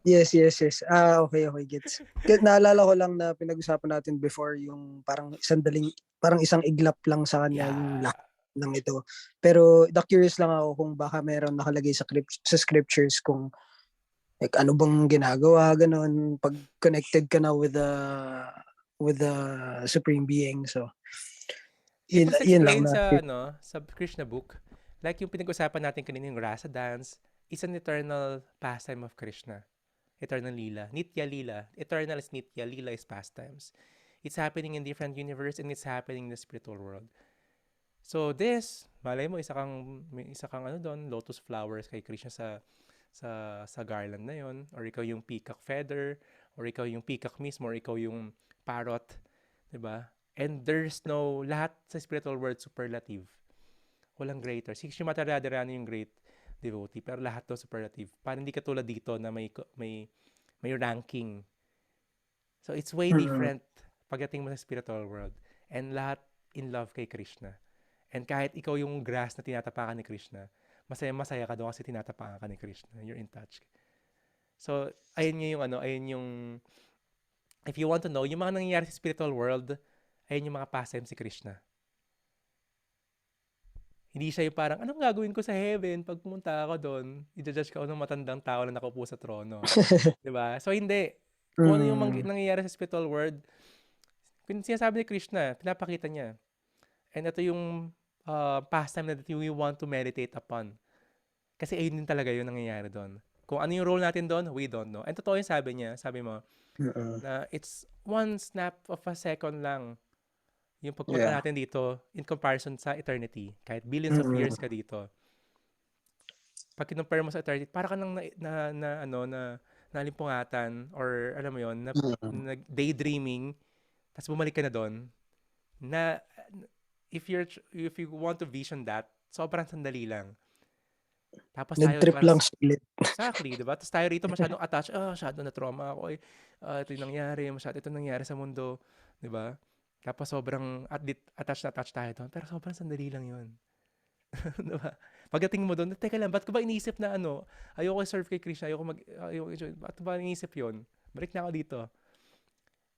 Yes. Okay, gets. Naalala ko lang na pinag-usapan natin before yung parang isang iglap lang sa kanya yung lahat ng ito. Pero curious lang ako kung baka meron nakalagay sa scriptures kung like ano bang ginagawa ganon pag connected ka na with the supreme being. So It was yun lang explained sa Krishna book. Like yung pinag-usapan natin kanina yung rasa dance is an eternal pastime of Krishna. Eternal lila. Nitya lila. Eternal is nitya. Lila is pastimes. It's happening in different universe and it's happening in the spiritual world. So this, malay mo, isa kang lotus flowers kay Krishna sa garland na yon, or ikaw yung peacock feather, or ikaw yung peacock mismo, or ikaw yung parrot, 'di ba? And there's no, lahat sa spiritual world superlative. Walang greater. Si Srimati Radharani yung great devotee, pero lahat to superlative. Parang hindi katulad dito na may ranking. So it's way different pagdating mo sa spiritual world. And lahat in love kay Krishna. And kahit ikaw yung grass na tinatapakan ni Krishna, masaya ka doon kasi tinatapakan ka ni Krishna. You're in touch. So, ayun yung, if you want to know, yung mga nangyayari sa spiritual world, ayun yung mga pastime si Krishna. Hindi siya yung parang, anong gagawin ko sa heaven pag pumunta ako doon? I-judge ka ng matandang tao na nakaupo sa trono. Diba? So, hindi. Kung ano yung nangyayari sa spiritual world, sinasabi ni Krishna, pinapakita niya. And ito yung pastime na we want to meditate upon. Kasi ayun din talaga yung nangyayari doon. Kung ano yung role natin doon, we don't know. And totoo yung sabi niya, sabi mo, na it's one snap of a second lang yung pagpunta Yeah. natin dito in comparison sa eternity. Kahit billions of years ka dito. Pag kinumpare mo sa eternity, para ka nang nalimpungatan or alam mo yon na daydreaming, tapos bumalik ka na doon, na if you want to vision that, sobrang sandali lang. Tapos tayo, Nag-trip lang saglit. exactly, diba? Tapos tayo rito masyadong attached, masyado na trauma ako, ito yung nangyari, ito nangyari sa mundo, diba? Tapos sobrang attached tayo doon, pero sobrang sandali lang yun. Diba? Pagdating mo doon, teka lang, ba't ko ba iniisip na ayoko serve kay Krishna, ba't ko ba iniisip yun? Balik na ako dito.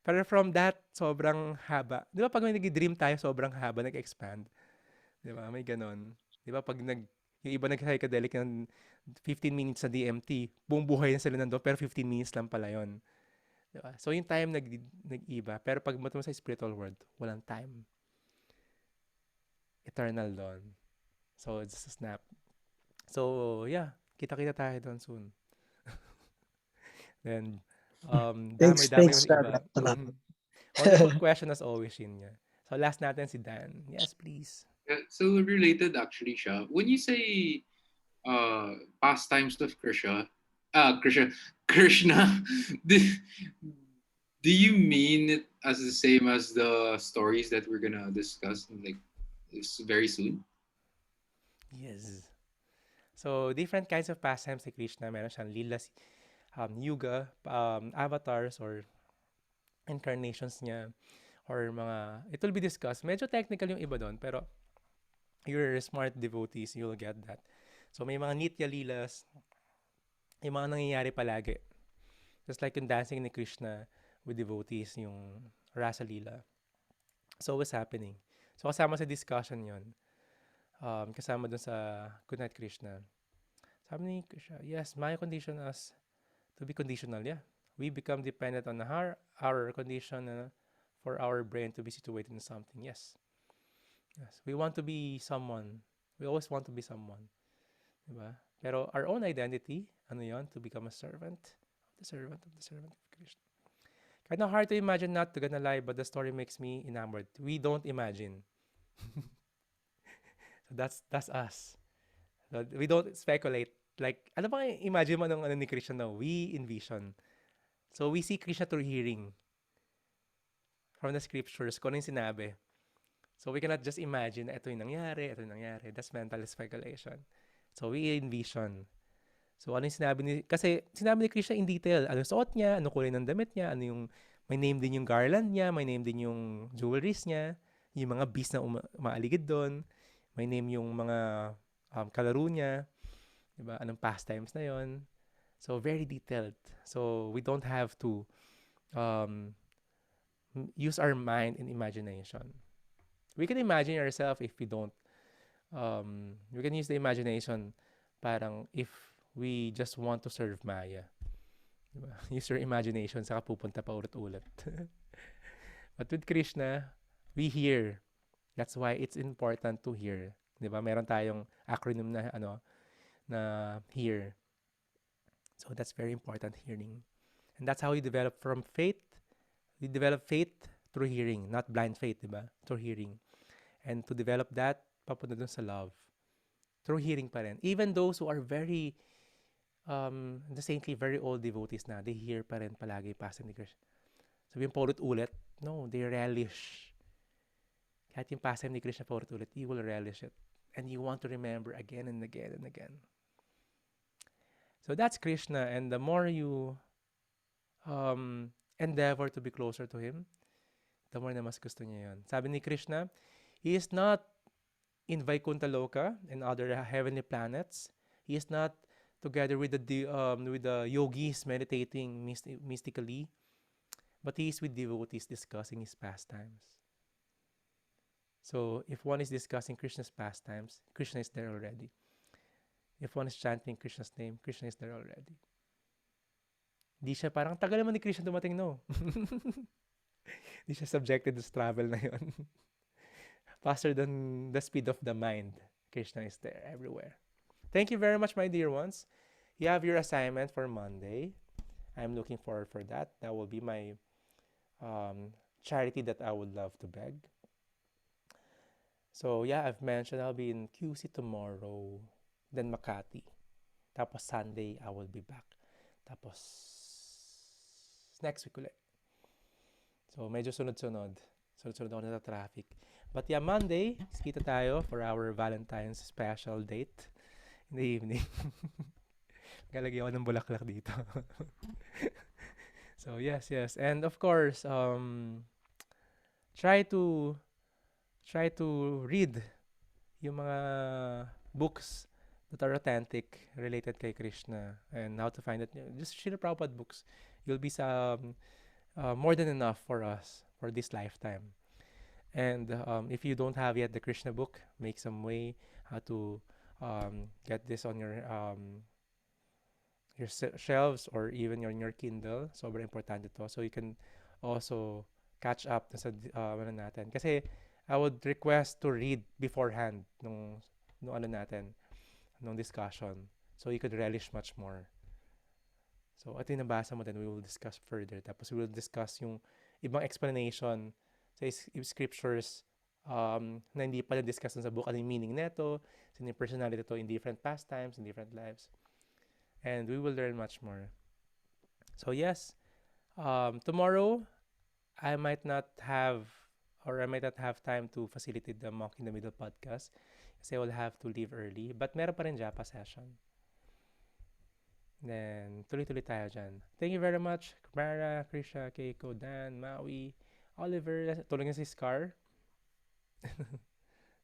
Pero from that, sobrang haba. Di ba pag may nag-dream tayo, sobrang haba, nag-expand. Di ba? May ganon. Di ba pag yung iba nag-psychedelic ng 15 minutes sa DMT, buong buhay na sila nandun, pero 15 minutes lang pala yun. Di ba? So yung time nag-iba. Pero pag mo sa spiritual world, walang time. Eternal doon. So it's a snap. So yeah, kita-kita tayo doon soon. Then, Thanks, dami yung Sarah. iba. Wonderful question as always, yun niya. So last natin si Dan. Yes, please. So related actually siya. When you say pastimes of Krishna, do you mean it as the same as the stories that we're gonna discuss like very soon? Yes. So different kinds of pastimes si Krishna. Meron siyang lilas, yuga, avatars or incarnations niya or it will be discussed. Medyo technical yung iba doon, pero you're smart devotees, you'll get that. So may mga nitya lilas, yung mga nangyayari palagi. Just like yung dancing ni Krishna with devotees, yung Rasa Lila. So what's happening? So kasama sa discussion yon. Kasama dun sa Good Night Krishna. Sabi ni Krishna, yes, my condition is to be conditional, yeah. We become dependent on our condition for our brain to be situated in something. Yes. We want to be someone. We always want to be someone. Diba? Pero our own identity, ano yon? To become a servant. The servant of Krishna. Kind of hard to imagine, not to gonna lie, but the story makes me enamored. We don't imagine. So that's us. So we don't speculate. Like, ano ba imagine mo nung ni Krishna? No, we envision. So we see Krishna through hearing from the scriptures, kung ano yung sinabi. So we cannot just imagine, ito yung nangyari. That's mental speculation. So we envision. So ano yung kasi sinabi ni Krishna in detail, ano yung suot niya, ano kulay ng damit niya, may name din yung garland niya, may name din yung jewelries niya, yung mga beasts na umaaligid doon, may name yung mga kalaro niya, diba? Anong pastimes na yon. So very detailed. So we don't have to use our mind and imagination. We can imagine ourselves if we don't. We can use the imagination parang if we just want to serve Maya. Diba? Use your imagination, saka pupunta pa ulit-ulit. But with Krishna, we hear. That's why it's important to hear. Diba? Meron tayong acronym na hear. So that's very important, hearing. And that's how you develop from faith. You develop faith through hearing, not blind faith, diba? Through hearing. And to develop that, papunta dun sa love. Through hearing pa rin. Even those who are very the saintly, very old devotees na, they hear pa rin palagi pastime ni Krishna. Sabihin po ulit, no, they relish. Kahit yung pastime ni Krishna po ulit, you will relish it. And you want to remember again and again and again. So that's Krishna, and the more you endeavor to be closer to Him, the more na mas gusto niya yun. Sabi ni Krishna, He is not in Vaikuntha Loka and other heavenly planets. He is not together with the yogis meditating mystically, but he is with devotees discussing his pastimes. So if one is discussing Krishna's pastimes, Krishna is there already. If one is chanting Krishna's name, Krishna is there already. Di siya parang tagal naman ni Krishna dumating, no? Di siya subjected to travel na yun. Faster than the speed of the mind. Krishna is there everywhere. Thank you very much, my dear ones. You have your assignment for Monday. I'm looking forward for that. That will be my charity that I would love to beg. So yeah, I've mentioned I'll be in QC tomorrow, then Makati. Tapos Sunday, I will be back. Tapos next week ulit. So medyo sunod-sunod. Sunod-sunod ako na sa traffic. But yeah, Monday, kita tayo for our Valentine's special date in the evening. Galagay ako ng bulaklak dito. So yes. And of course, try to read yung mga books that are authentic related kay Krishna and how to find it. Just Srila Prabhupada books. You'll be more than enough for us for this lifetime. And if you don't have yet the Krishna book, make some way how to get this on your shelves or even on your Kindle. Sobrang importante to. So you can also catch up sa ano natin. Kasi I would request to read beforehand nung ano natin, nung discussion. So you could relish much more. So ito yung nabasa mo, then we will discuss further. Tapos we will discuss yung ibang explanation sa scriptures na hindi pala discuss sa book. Ano yung meaning neto, sino yung personality to in different pastimes, in different lives. And we will learn much more. So yes, tomorrow I might not have time to facilitate the Mock in the Middle podcast kasi I will have to leave early. But meron pa rin Japa session. Then, tuloy-tuloy tayo dyan. Thank you very much, Mara, Krisha, Keiko, Dan, Maui, Oliver, tulungan si Scar.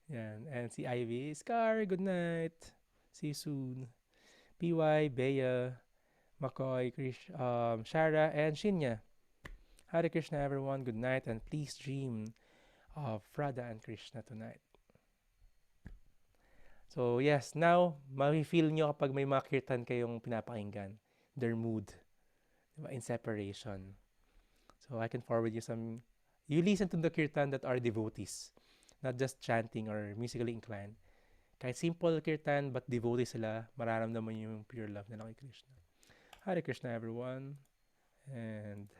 Yan. And si Ivy. Scar, good night. See you soon. PY, Bea, McCoy, Shara, and Shinya. Hare Krishna, everyone. Good night, and please dream of Radha and Krishna tonight. So yes, now, ma-feel nyo kapag may mga kirtan kayong pinapakinggan. Their mood. Diba? In separation. So I can forward you some. You listen to the kirtan that are devotees. Not just chanting or musically inclined. Kahit simple kirtan, but devotee sila, mararamdaman yung pure love nila kay Krishna. Hare Krishna, everyone. And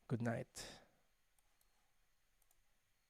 good night.